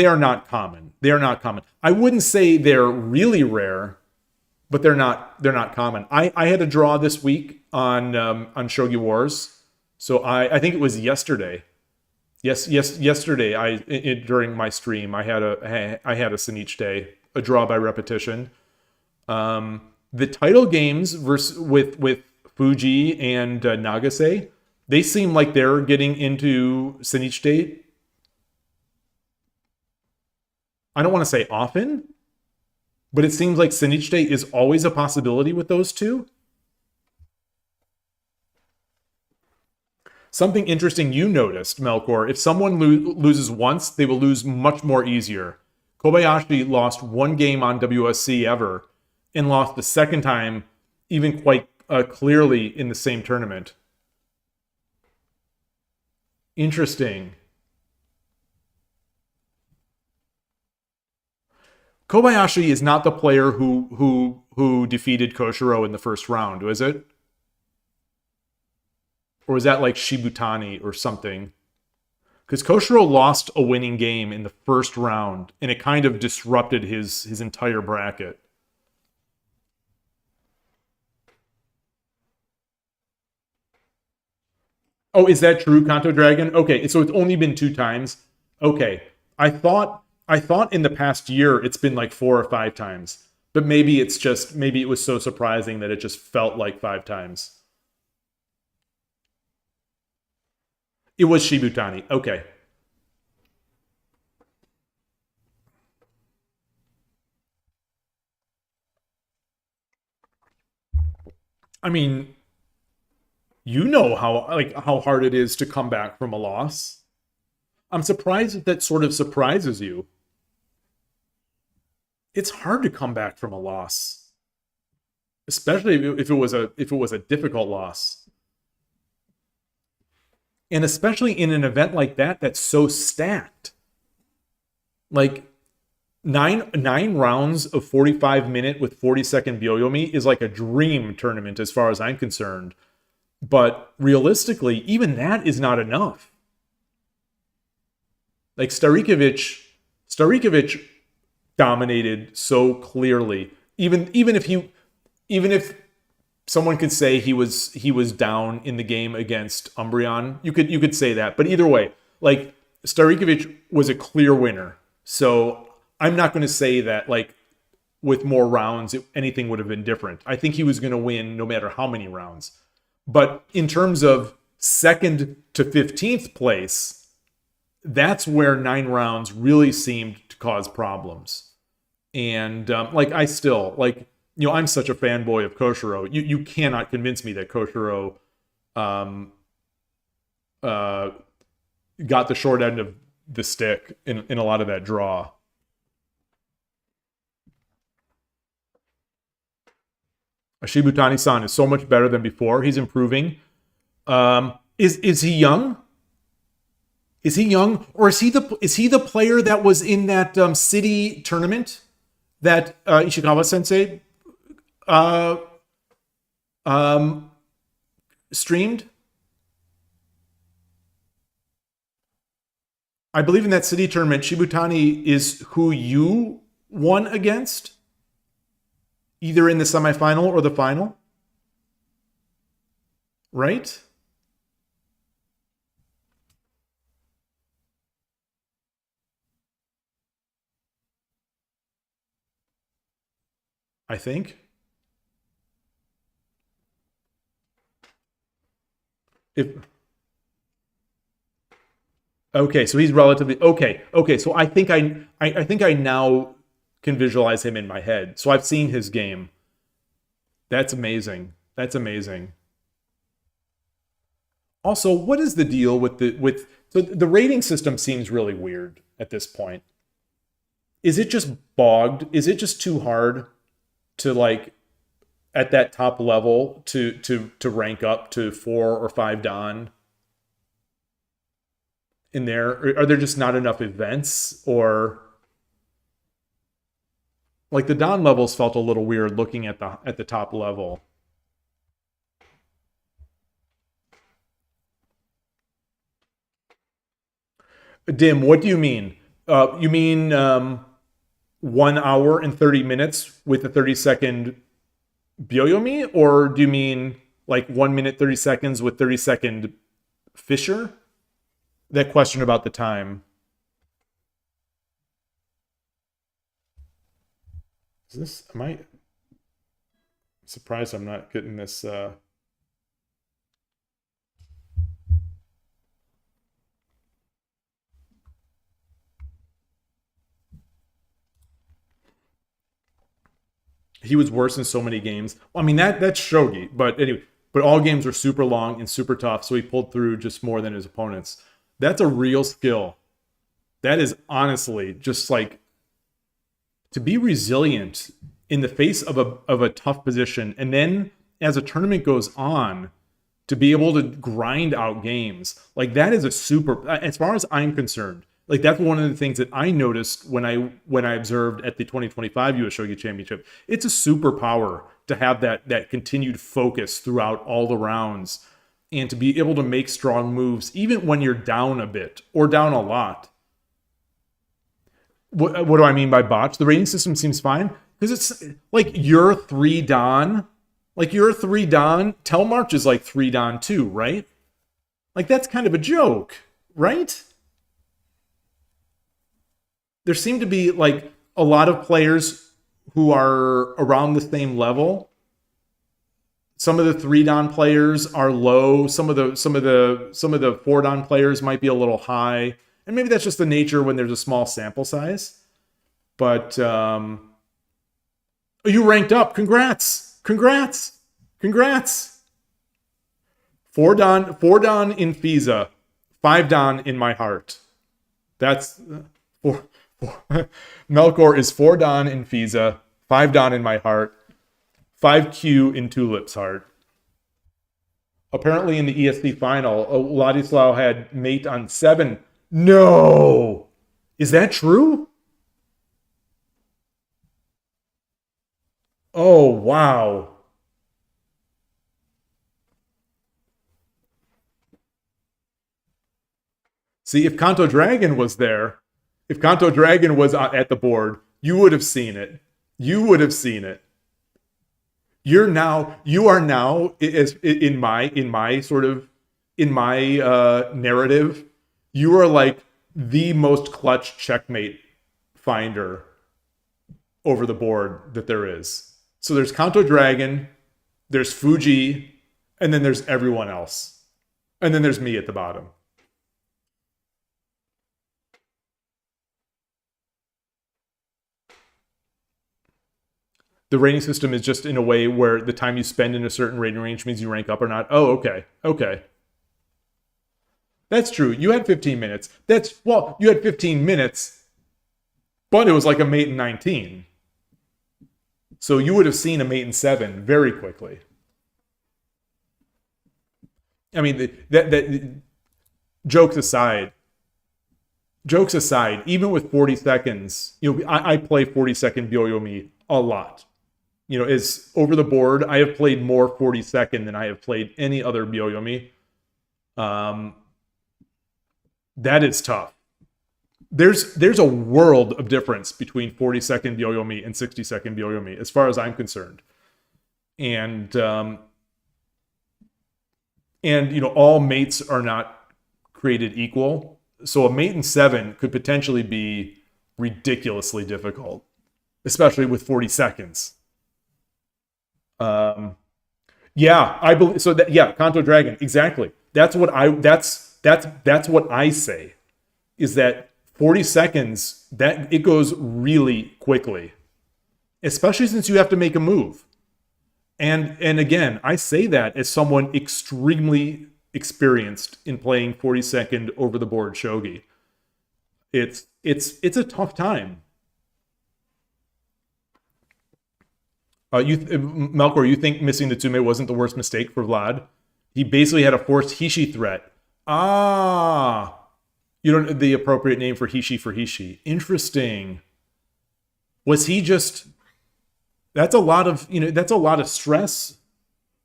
are not common. They are not common. I wouldn't say they're really rare, but they're not common. I had a draw this week on Shogi Wars. So I think it was yesterday. Yesterday during my stream I had a Sinichi day, a draw by repetition. The title games with Fuji and Nagase, they seem like they're getting into Sinichi day. I don't want to say often, but it seems like Sinichi day is always a possibility with those two. Something interesting you noticed, Melkor, if someone loses once, they will lose much more easier. Kobayashi lost one game on WSC ever, and lost the second time even quite clearly in the same tournament. Interesting. Kobayashi is not the player who defeated Koshiro in the first round, is it? Or is that like Shibutani or something? Because Koshiro lost a winning game in the first round, and it kind of disrupted his entire bracket. Oh, is that true, Kanto Dragon? Okay, so it's only been 2 times. Okay, I thought in the past year it's been like 4 or 5 times, but maybe it was so surprising that it just felt like 5 times. It was Shibutani. Okay. I mean, you know how hard it is to come back from a loss. I'm surprised that sort of surprises you. It's hard to come back from a loss, especially if it was a difficult loss. And especially in an event like that that's so stacked. Like, nine rounds of 45-minute with 40-second Byoyomi is like a dream tournament as far as I'm concerned. But realistically, even that is not enough. Like, Starikovic dominated so clearly. Even if someone could say he was down in the game against Umbreon, you could say that. But either way, like, Starikovic was a clear winner. So I'm not going to say that, like, with more rounds, anything would have been different. I think he was going to win no matter how many rounds. But in terms of 2nd to 15th place, that's where 9 rounds really seemed to cause problems. And I still, like, you know, I'm such a fanboy of Koshiro. You cannot convince me that Koshiro got the short end of the stick in a lot of that draw. Shibutani-san is so much better than before. He's improving. Is he young? Is he young, or is he the player that was in that city tournament that Ishikawa-sensei streamed? I believe in that city tournament, Shibutani is who you won against, either in the semifinal or the final, right? I think. Okay, so he's relatively okay. Okay, so I think I now can visualize him in my head. So I've seen his game. That's amazing. That's amazing. Also, what is the deal with so the rating system seems really weird at this point. Is it just bogged? Is it just too hard to like at that top level to rank up to 4 or 5 Dan in there? Or are there just not enough events, or like the Dan levels felt a little weird looking at the top level? Dim, what do you mean? You mean 1 hour and 30 minutes with a 30-second Byoyomi? Or do you mean like 1 minute, 30 seconds with 30-second Fisher? That question about the time. Am I surprised I'm not getting this? He was worse in so many games. I mean, that's Shogi, but anyway, but all games are super long and super tough, so he pulled through just more than his opponents. That's a real skill. That is honestly just like to be resilient in the face of a tough position, and then as a tournament goes on, to be able to grind out games. Like that is a super, as far as I'm concerned, like that's one of the things that I noticed when I observed at the 2025 US Shogi Championship. It's a superpower to have that continued focus throughout all the rounds, and to be able to make strong moves even when you're down a bit or down a lot. What do I mean by botch? The rating system seems fine because it's like you're 3 Dan. Like you're 3 Dan. Telmarch is like 3 Dan too, right? Like that's kind of a joke, right? There seem to be like a lot of players who are around the same level. Some of the 3 Dan players are low. Some of the 4 Dan players might be a little high. And maybe that's just the nature when there's a small sample size. But you ranked up. Congrats. Congrats. Congrats. 4 Dan in Fiza. 5 Dan in my heart. That's Melkor is 4 Dan in Fiza, 5 Dan in my heart, 5Q in Tulip's heart. Apparently in the ESC final, Ladislao had mate on 7. No! Is that true? Oh, wow. See, if Kanto Dragon was there, if Kanto Dragon was at the board, you would have seen it. You would have seen it. You are now in my sort of narrative, you are like the most clutch checkmate finder over the board that there is. So there's Kanto Dragon, there's Fuji, and then there's everyone else. And then there's me at the bottom. The rating system is just in a way where the time you spend in a certain rating range means you rank up or not. Oh, okay. Okay. That's true. You had 15 minutes. You had 15 minutes, but it was like a mate in 19. So you would have seen a mate in 7 very quickly. I mean, that jokes aside, even with 40 seconds, I play 40-second Byoyomi a lot. Is over the board, I have played more 40-second than I have played any other Byoyomi. That is tough. There's a world of difference between 40-second Byoyomi and 60-second Byoyomi, as far as I'm concerned. And all mates are not created equal. So a mate in 7 could potentially be ridiculously difficult, especially with 40 seconds. Yeah, I believe so. That yeah, Kanto Dragon, exactly. That's what that's what I say. Is that 40 seconds? That it goes really quickly, especially since you have to make a move. And again, I say that as someone extremely experienced in playing 40-second over the board shogi. It's a tough time. Melkor, you think missing the Tsume wasn't the worst mistake for Vlad? He basically had a forced Hishi threat. Ah, you don't know the appropriate name for Hishi. Interesting. Was he just? That's a lot of that's a lot of stress.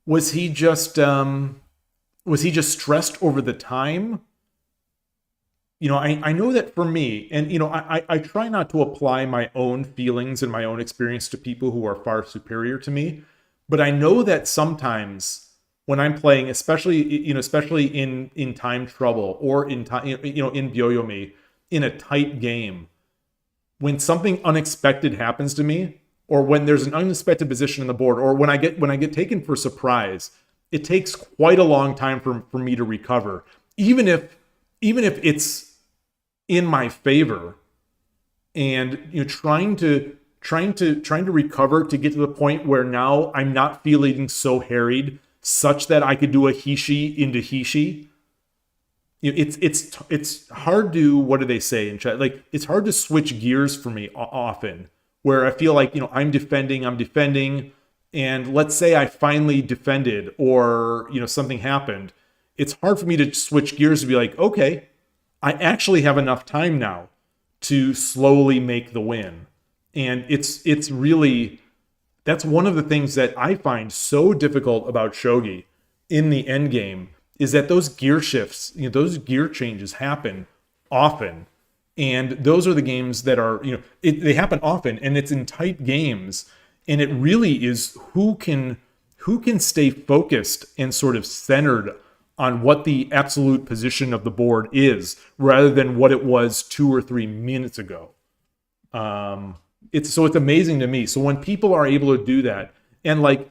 Was he just stressed over the time? I know that for me, and I try not to apply my own feelings and my own experience to people who are far superior to me, but I know that sometimes when I'm playing, especially in time trouble or in time in Byoyomi, in a tight game, when something unexpected happens to me, or when there's an unexpected position on the board, or when I get taken for surprise, it takes quite a long time for me to recover, even if it's in my favor, and trying to recover to get to the point where now I'm not feeling so harried such that I could do a Hishi into Hishi. It's hard to, what do they say in chat? Like, it's hard to switch gears for me often, where I feel like I'm defending, and let's say I finally defended, or something happened. It's hard for me to switch gears to be like, okay, I actually have enough time now to slowly make the win. And it's really, that's one of the things that I find so difficult about shogi in the end game, is that those gear shifts, those gear changes happen often. And those are the games that are, they happen often, and it's in tight games. And it really is who can stay focused and sort of centered on what the absolute position of the board is, rather than what it was 2 or 3 minutes ago. It's amazing to me. So when people are able to do that, and like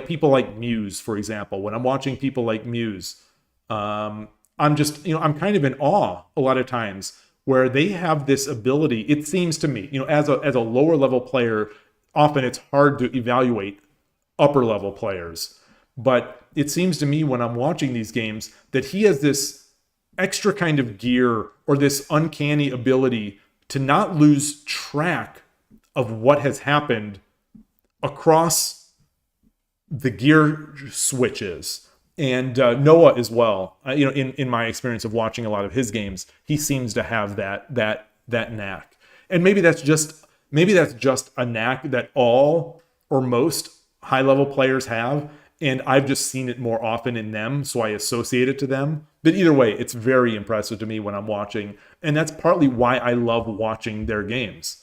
people like Muse, for example, when I'm watching people like Muse, I'm just, I'm kind of in awe a lot of times, where they have this ability. It seems to me, as a lower level player, often it's hard to evaluate upper level players. But it seems to me when I'm watching these games that he has this extra kind of gear, or this uncanny ability to not lose track of what has happened across the gear switches. And Noah as well, in my experience of watching a lot of his games, he seems to have that knack. And maybe that's just a knack that all or most high level players have, and I've just seen it more often in them, so I associate it to them. But either way, it's very impressive to me when I'm watching, and that's partly why I love watching their games,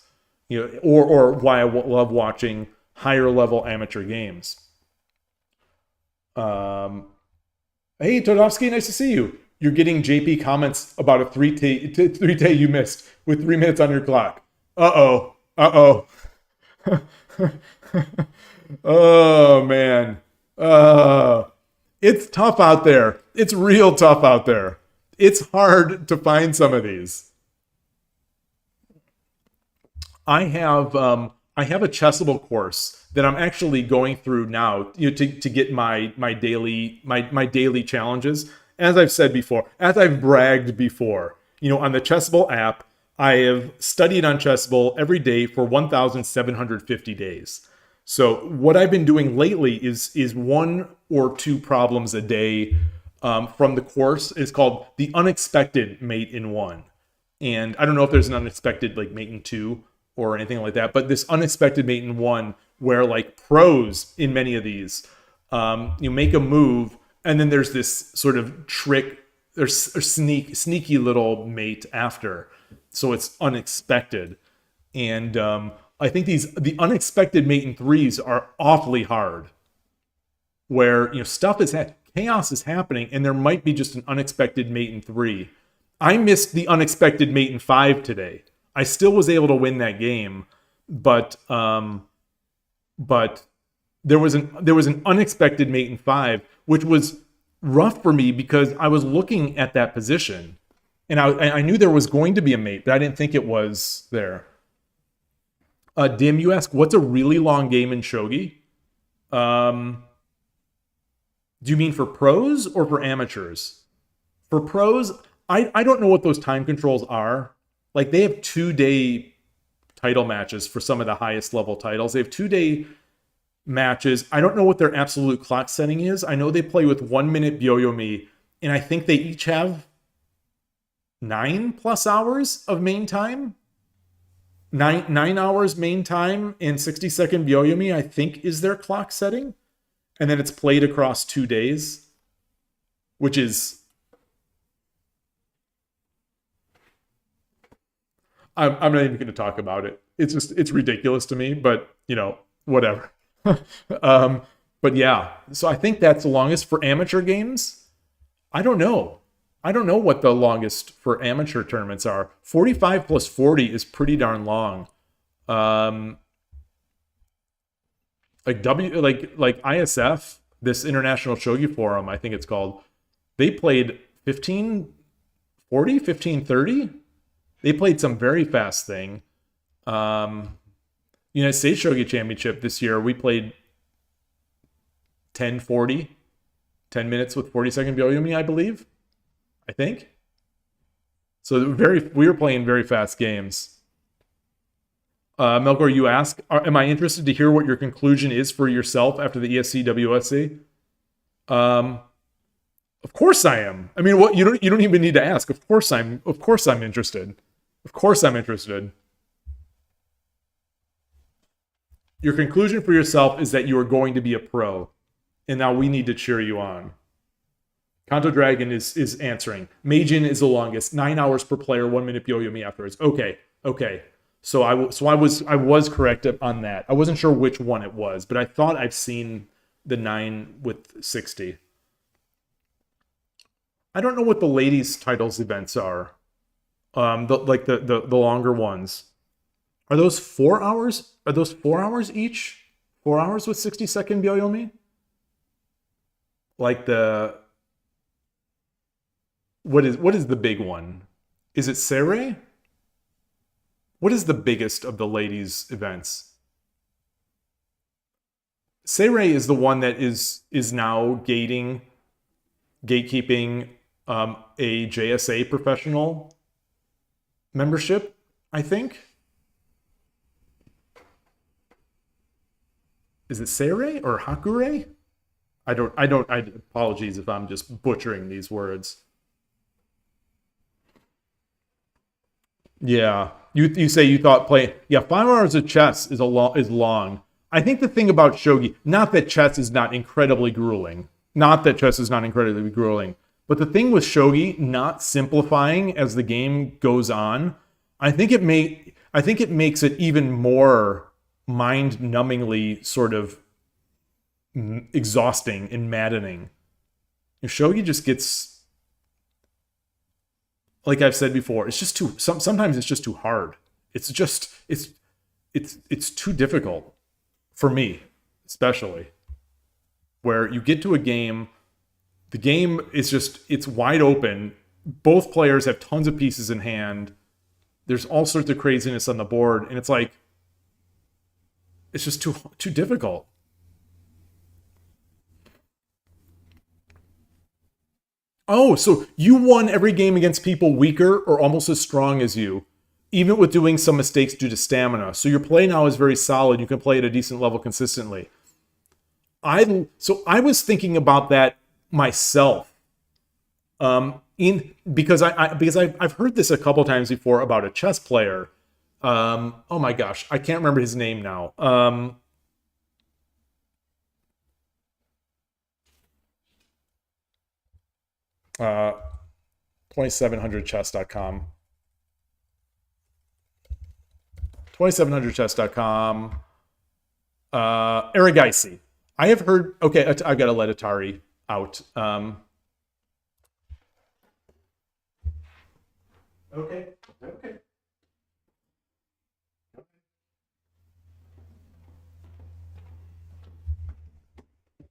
or why I love watching higher level amateur games. Hey, Todovsky, nice to see you. You're getting JP comments about a three-day you missed with 3 minutes on your clock. Uh-oh. Oh, man. It's tough out there. It's real tough out there. It's hard to find some of these. I have a Chessable course that I'm actually going through now, to get my daily challenges. As I've said before, as I've bragged before, on the Chessable app, I have studied on Chessable every day for 1,750 days. So what I've been doing lately is 1 or 2 problems a day from the course. It's called the Unexpected Mate in 1. And I don't know if there's an unexpected mate in 2 or anything like that, but this Unexpected Mate in 1, where pros in many of these, you make a move, and then there's this sort of trick, there's a sneaky little mate after. So it's unexpected. And I think the unexpected mate in 3s are awfully hard, where chaos is happening, and there might be just an unexpected mate in 3. I missed the unexpected mate in 5 today. I still was able to win that game, but there was an unexpected mate in 5, which was rough for me because I was looking at that position, and I knew there was going to be a mate, but I didn't think it was there. Dim, you ask, what's a really long game in Shogi? Do you mean for pros or for amateurs? For pros, I don't know what those time controls are. Like, they have 2-day title matches for some of the highest level titles. They have 2-day matches. I don't know what their absolute clock setting is. I know they play with 1 minute Byoyomi, and I think they each have 9+ hours of main time. 9 hours main time and 60-second Byoyomi, I think, is their clock setting. And then it's played across 2 days, which is... I'm not even going to talk about it. It's ridiculous to me, but, whatever. But yeah, so I think that's the longest for amateur games. I don't know what the longest for amateur tournaments are. 45 plus 40 is pretty darn long. Like ISF, this International Shogi Forum, I think it's called, they played 1540, 1530. They played some very fast thing. United States Shogi Championship this year, we played 10:40, 10 minutes with 40-second Byoyomi, I believe. I think. So we were playing very fast games. Melkor, you ask, am I interested to hear what your conclusion is for yourself after the ESC WSC? Of course I am. I mean, what you don't even need to ask. Of course I'm interested. Of course I'm interested. Your conclusion for yourself is that you are going to be a pro, and now we need to cheer you on. Kanto Dragon is answering. Meijin is the longest, 9 hours per player, 1 minute Byoyomi afterwards. Okay. So I was correct on that. I wasn't sure which one it was, but I thought I've seen the 9 with 60. I don't know what the ladies' titles events are. The longer ones. Are those 4 hours? Are those 4 hours each? 4 hours with 60-second Byoyomi? Like what is the big one? Is it Seirei? What is the biggest of the ladies' events? Seirei is the one that is now gatekeeping a JSA professional membership, I think. Is it Seirei or Hakurei? I apologies if I'm just butchering these words. Yeah. You say you thought playing... Yeah, 5 hours of chess is long. I think the thing about Shogi, not that chess is not incredibly grueling. But the thing with Shogi not simplifying as the game goes on, I think it makes it even more mind-numbingly sort of exhausting and maddening. Shogi just gets... Like I've said before, it's just sometimes it's just too hard. It's too difficult for me, especially. Where you get to a game, the game is it's wide open. Both players have tons of pieces in hand. There's all sorts of craziness on the board, and it's just too difficult. Oh, so you won every game against people weaker or almost as strong as you, even with doing some mistakes due to stamina. So your play now is very solid. You can play at a decent level consistently. I was thinking about that myself. Because I've heard this a couple times before about a chess player. Oh my gosh, I can't remember his name now. 2700chess.com. 2700chess.com. Aragaisi. I have heard... Okay, I've got to let Atari out. Okay.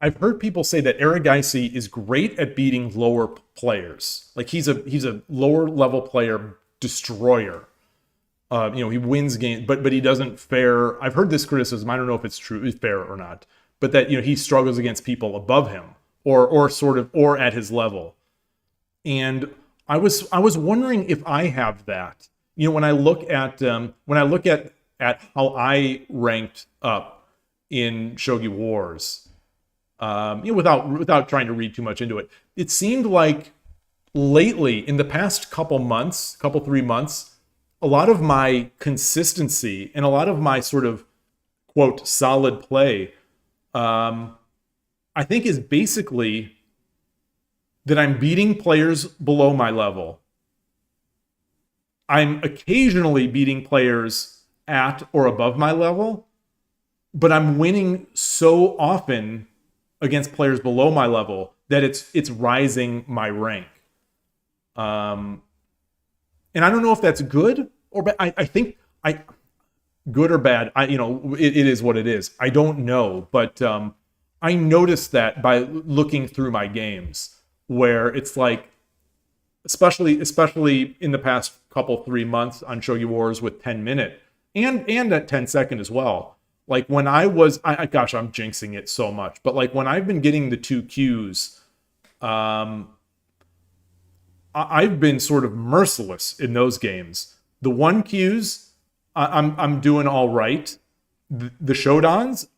I've heard people say that Aragaisi is great at beating lower players. Like he's a lower level player destroyer. He wins games, but he doesn't fare. I've heard this criticism. I don't know if it's true, fair or not, but that he struggles against people above him or at his level. And I was wondering if I have that. When I look at how I ranked up in Shogi Wars, without trying to read too much into it, it seemed like lately, in the past couple 3 months, a lot of my consistency and a lot of my sort of, quote, solid play, I think is basically that I'm beating players below my level. I'm occasionally beating players at or above my level, but I'm winning so often against players below my level that it's rising my rank. And I don't know if that's good or bad. I think good or bad. It is what it is. I don't know, but I noticed that by looking through my games, where it's like, especially in the past couple 3 months on Shogi Wars with 10-minute and at 10-second as well. Like when I was, gosh, I'm jinxing it so much, but like when I've been getting the 2 Qs, I've been sort of merciless in those games. The 1 Qs, I'm doing all right. The Shodans,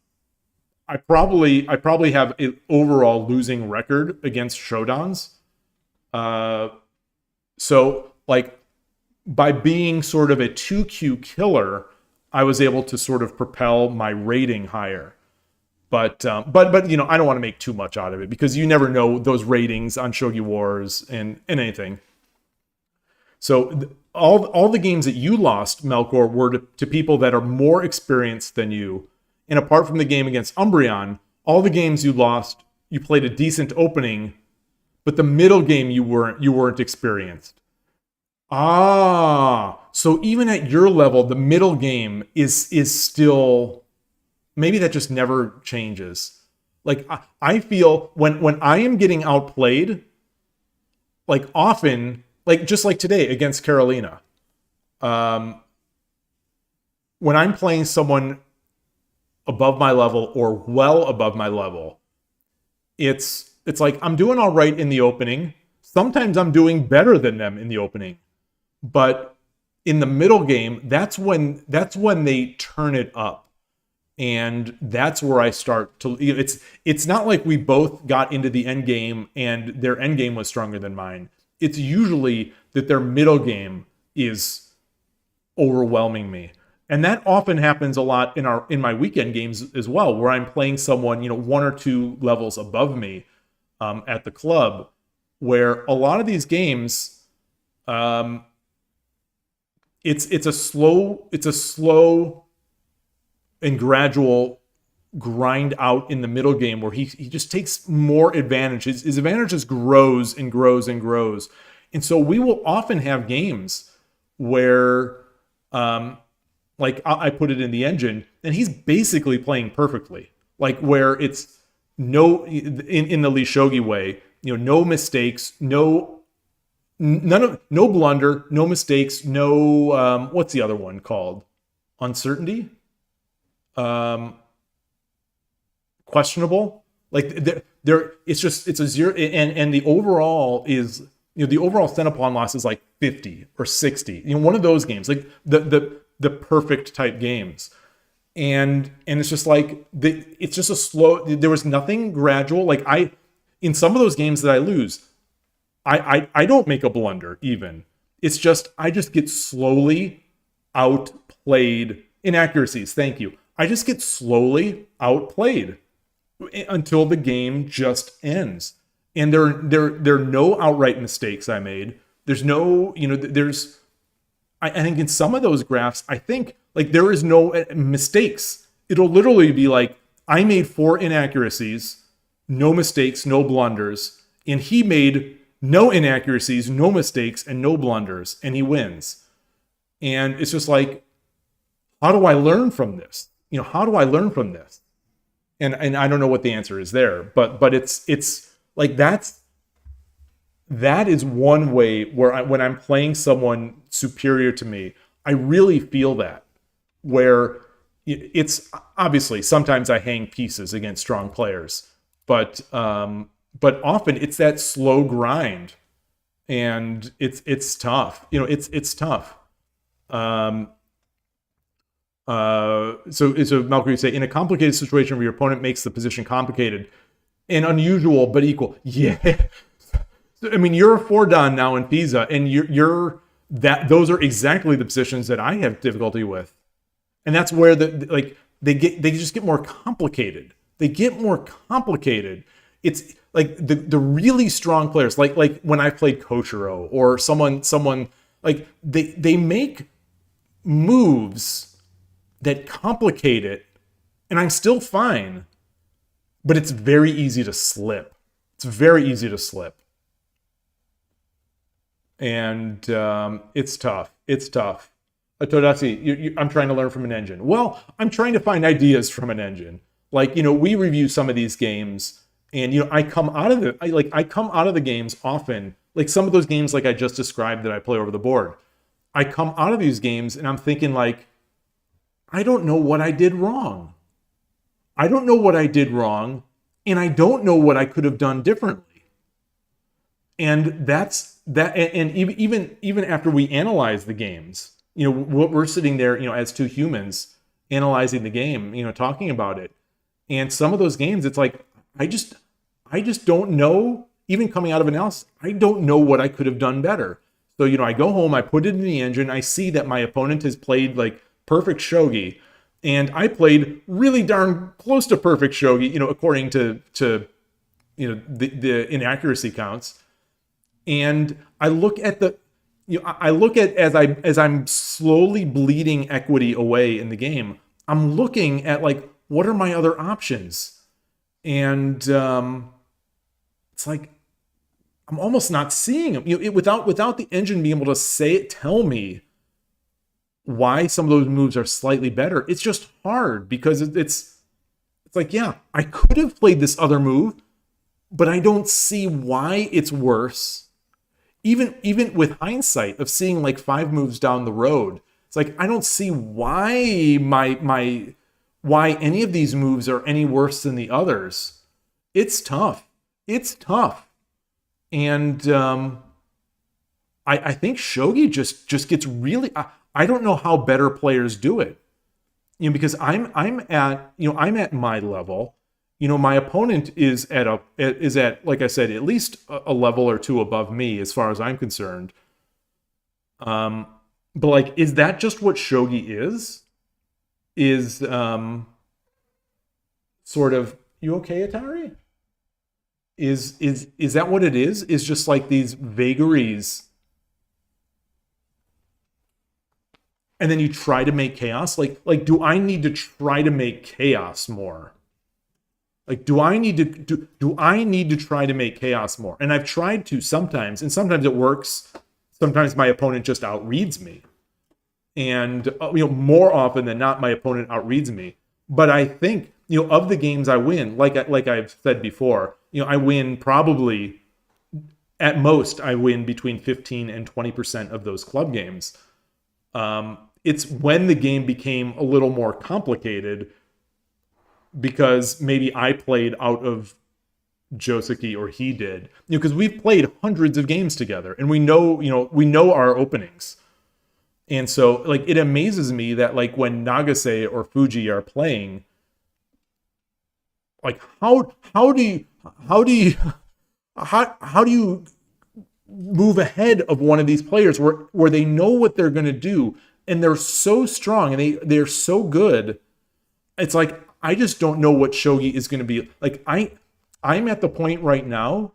I probably have an overall losing record against Shodans. So like by being sort of a 2Q killer, I was able to sort of propel my rating higher. But I don't want to make too much out of it because you never know those ratings on Shogi Wars and anything. So all the games that you lost, Melkor, were to people that are more experienced than you. And apart from the game against Umbreon, all the games you lost, you played a decent opening, but the middle game you weren't experienced. So even at your level, the middle game is still, maybe that just never changes. Like I feel when I am getting outplayed, like often, like just like today against Carolina, when I'm playing someone above my level or well above my level, it's like I'm doing all right in the opening. Sometimes I'm doing better than them in the opening. But in the middle game, that's when they turn it up. And that's where I start to, it's not like we both got into the end game and their end game was stronger than mine. It's usually that their middle game is overwhelming me. And that often happens a lot in my weekend games as well, where I'm playing someone, 1 or 2 levels above me at the club, where a lot of these games, it's a slow and gradual grind out in the middle game where he just takes more advantage. His advantage just grows and grows and grows. And so we will often have games where, like I put it in the engine, and he's basically playing perfectly. Like where it's no, in the Lee Shogi way, no mistakes, no blunder, no mistakes, no, what's the other one called? Uncertainty? Questionable. Like it's a 0, and the overall is, the overall Cenopon loss is like 50 or 60. One of those games, like the perfect type games. And it's just like, it's just a slow, there was nothing gradual. Like in some of those games that I lose, I don't make a blunder even. It's just, I just get slowly outplayed. Inaccuracies, thank you. I just get slowly outplayed until the game just ends. And there are no outright mistakes I made. There's no, I think in some of those graphs, I think like there is no mistakes. It'll literally be like, I made 4 inaccuracies, no mistakes, no blunders. And he made no inaccuracies, no mistakes, and no blunders. And he wins. And it's just like, how do I learn from this? How do I learn from this? And I don't know what the answer is there, but it's like that is one way where when I'm playing someone superior to me, I really feel that, where it's obviously sometimes I hang pieces against strong players, but often it's that slow grind, and it's tough. It's tough. So Malcolm, you say, in a complicated situation where your opponent makes the position complicated and unusual but equal. Yeah. I mean, you're a 4-dan now in Pisa, and you're that. Those are exactly the positions that I have difficulty with, and that's where they just get more complicated. They get more complicated. It's like the really strong players, like when I played Koshiro or someone like they make moves that complicate it, and I'm still fine, but it's very easy to slip. It's very easy to slip. And it's tough. It's tough. Todasi, I'm trying to learn from an engine. Well, I'm trying to find ideas from an engine. Like, we review some of these games, and I come out of the games often, like some of those games like I just described that I play over the board. I come out of these games and I'm thinking, like, I don't know what I did wrong. I don't know what I did wrong, and I don't know what I could have done differently. And that's that. And even after we analyze the games, we're sitting there, as two humans analyzing the game, talking about it. And some of those games, it's like, I just don't know. Even coming out of analysis, I don't know what I could have done better. So, I go home, I put it in the engine, I see that my opponent has played like perfect shogi, and I played really darn close to perfect shogi, according to the inaccuracy counts. And I look at as I'm slowly bleeding equity away in the game, I'm looking at, like, what are my other options? And it's like I'm almost not seeing them. Without the engine being able to tell me why some of those moves are slightly better. It's just hard, because it's like, yeah, I could have played this other move, but I don't see why it's worse. Even with hindsight of seeing like 5 moves down the road, it's like, I don't see why why any of these moves are any worse than the others. It's tough. It's tough. And I think shogi just gets really. I don't know how better players do it. Because I'm at my level. My opponent is at, like I said, at least a level or two above me as far as I'm concerned. But like, is that just what shogi is? Is sort of, you okay, Atari? Is that what it is? Is just like these vagaries, and then you try to make chaos? Like do I need to try to make chaos more? Like, do I need to try to make chaos more? And I've tried to sometimes, and sometimes it works. Sometimes my opponent just outreads me. And, more often than not, my opponent outreads me. But I think, of the games I win, like I've said before, I win probably, at most, I win between 15 and 20% of those club games. It's when the game became a little more complicated, because maybe I played out of Joseki, or he did, because we've played hundreds of games together, and we know our openings. And so, like, it amazes me that, like, when Nagase or Fuji are playing, like, how do you move ahead of one of these players where they know what they're going to do, and they're so strong, and they're so good. It's like, I just don't know what shogi is going to be. Like, I'm at the point right now,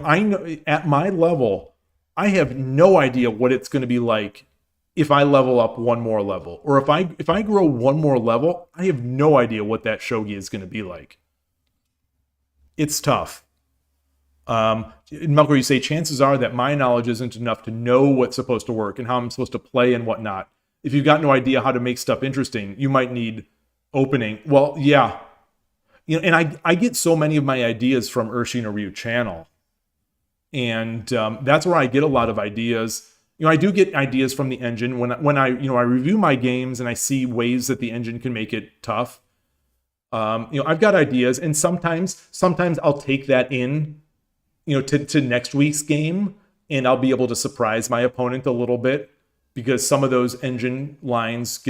I know at my level, I have no idea what it's going to be like if I level up one more level, or if I grow one more level. I have no idea what that shogi is going to be like. It's tough. Melkor, you say, chances are that my knowledge isn't enough to know what's supposed to work and how I'm supposed to play and whatnot. If you've got no idea how to make stuff interesting, you might need opening. Well, yeah. And I get so many of my ideas from Urshina Ryu channel. And that's where I get a lot of ideas. I do get ideas from the engine when I review my games and I see ways that the engine can make it tough. I've got ideas, and sometimes I'll take that in, to next week's game, and I'll be able to surprise my opponent a little bit because some of those engine lines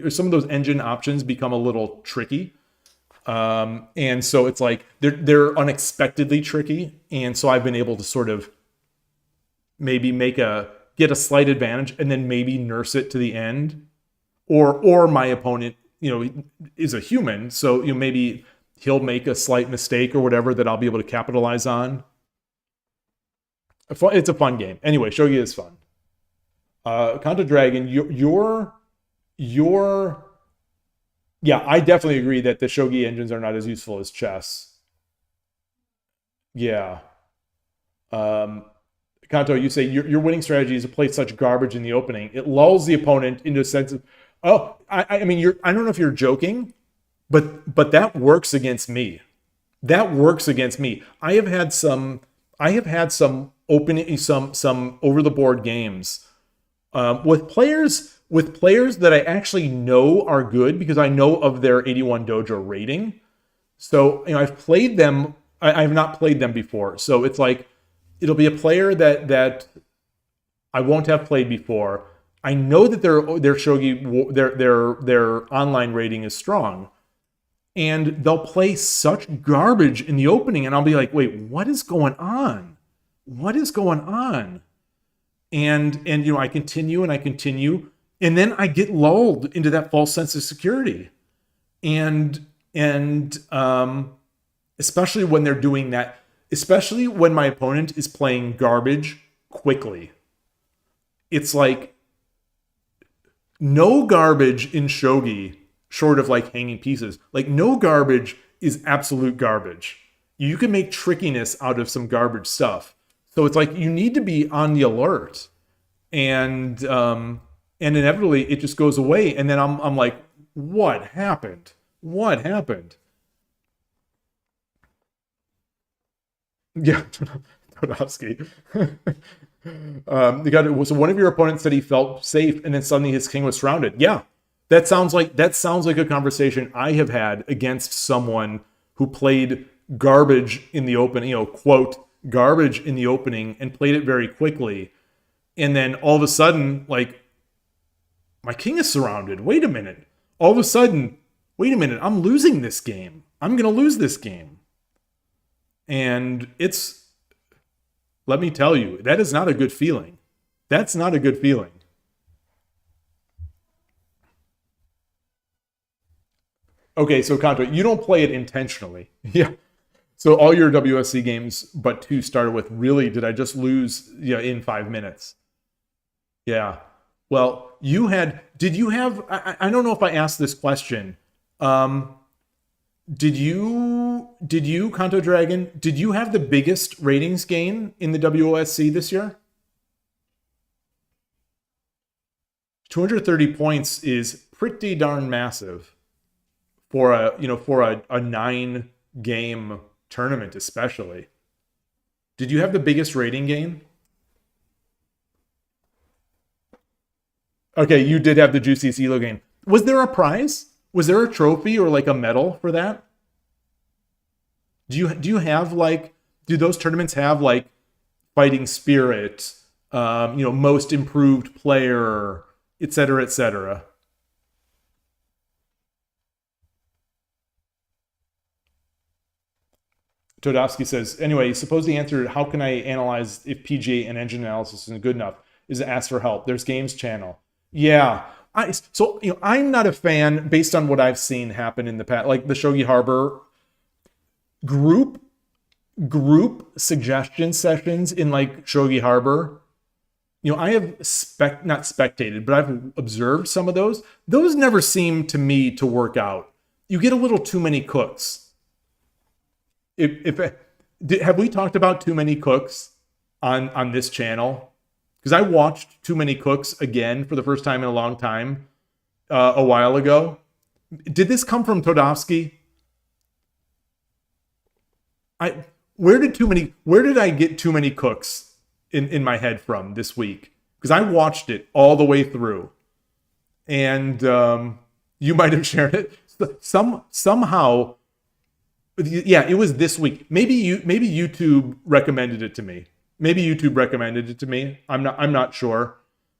some of those engine options become a little tricky. And so it's like they're unexpectedly tricky, and so I've been able to sort of maybe get a slight advantage and then maybe nurse it to the end, or my opponent is a human, so maybe he'll make a slight mistake or whatever that I'll be able to capitalize on. It's a fun game. Anyway, Shogi is fun. Kanto Dragon, yeah, I definitely agree that the Shogi engines are not as useful as chess. Yeah. Kanto, you say your winning strategy is to play such garbage in the opening. It lulls the opponent into a sense of, oh, I mean, I don't know if you're joking, but that works against me. That works against me. I have had some opening, some over the board games with players that I actually know are good because I know of their 81 dojo rating. So I've played them. I've not played them before. So it's like it'll be a player that I won't have played before. I know that their shogi their online rating is strong, and they'll play such garbage in the opening, and I'll be like, wait, what is going on? What is going on? And I continue, and then I get lulled into that false sense of security, and especially when they're doing that, especially when my opponent is playing garbage quickly. It's like no garbage in shogi, short of like hanging pieces. Like no garbage is absolute garbage. You can make trickiness out of some garbage stuff. So it's like you need to be on the alert, and inevitably it just goes away. And then I'm like, what happened? What happened? Yeah, Todowski. So one of your opponents said he felt safe, and then suddenly his king was surrounded. Yeah, that sounds like a conversation I have had against someone who played garbage in the opening, quote, garbage in the opening, and played it very quickly. And then all of a sudden, like, my king is surrounded. Wait a minute. All of a sudden, wait a minute. I'm losing this game. I'm going to lose this game. And let me tell you, that is not a good feeling. That's not a good feeling. Okay, so Kanto, you don't play it intentionally. Yeah. So all your WSC games but 2 started with, really, did I just lose in 5 minutes? Yeah. Well, did you have, I don't know if I asked this question. Did you, Kanto Dragon, did you have the biggest ratings gain in the WOSC this year? 230 points is pretty darn massive for a 9-game tournament, especially. Did you have the biggest rating gain? Okay, you did have the juiciest Yloigh gain. Was there a prize? Was there a trophy or like a medal for that? Do you have like, do those tournaments have like fighting spirit, most improved player, et cetera, et cetera? Todowski says, anyway, suppose the answer, how can I analyze if PGA and engine analysis isn't good enough, is to ask for help. There's Games Channel. Yeah. I'm not a fan based on what I've seen happen in the past, like the Shogi Harbor group suggestion sessions in like Shogi Harbor. I have not spectated, but I've observed some of those. Those never seem to me to work out. You get a little too many cooks. Have we talked about Too Many Cooks on this channel? Because I watched Too Many Cooks again for the first time in a long time a while ago. Did this come from Todovsky? Where did I get too many cooks in my head from this week? Because I watched it all the way through. And you might have shared it. Somehow, yeah, it was this week. Maybe YouTube recommended it to me. I'm not sure.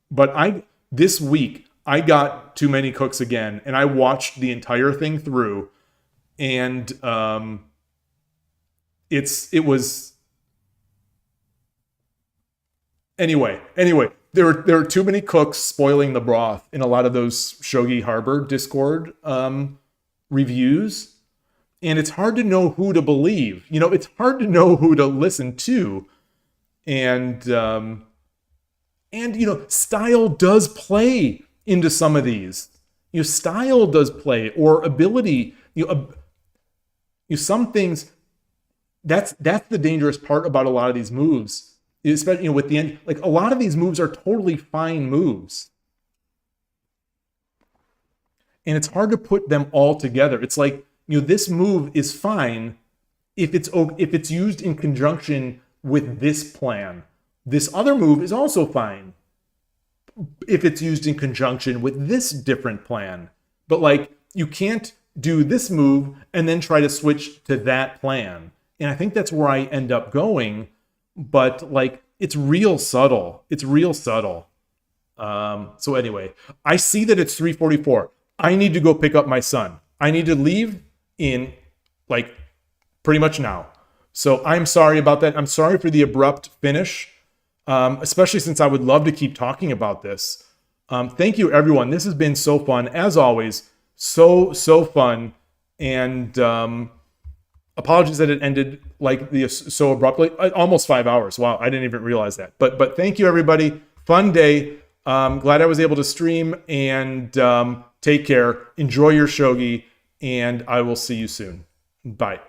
But this week I got Too Many Cooks again, and I watched the entire thing through, and it was anyway. There are too many cooks spoiling the broth in a lot of those Shogi Harbor Discord reviews, and it's hard to know who to believe. It's hard to know who to listen to, and style does play into some of these. Style does play, or ability. Some things. That's the dangerous part about a lot of these moves. Especially with the end, like a lot of these moves are totally fine moves, and it's hard to put them all together. It's like, this move is fine if it's used in conjunction with this plan. This other move is also fine if it's used in conjunction with this different plan. But like, you can't do this move and then try to switch to that plan. And I think that's where I end up going. But like, it's real subtle. So anyway, I see that it's 3:44. I need to go pick up my son. I need to leave in like pretty much now. So I'm sorry about that. I'm sorry for the abrupt finish, especially since I would love to keep talking about this. Thank you, everyone. This has been so fun. As always, so fun. And apologies that it ended so abruptly. Almost 5 hours. Wow, I didn't even realize that. But thank you, everybody. Fun day. Glad I was able to stream, and take care. Enjoy your shogi, and I will see you soon. Bye.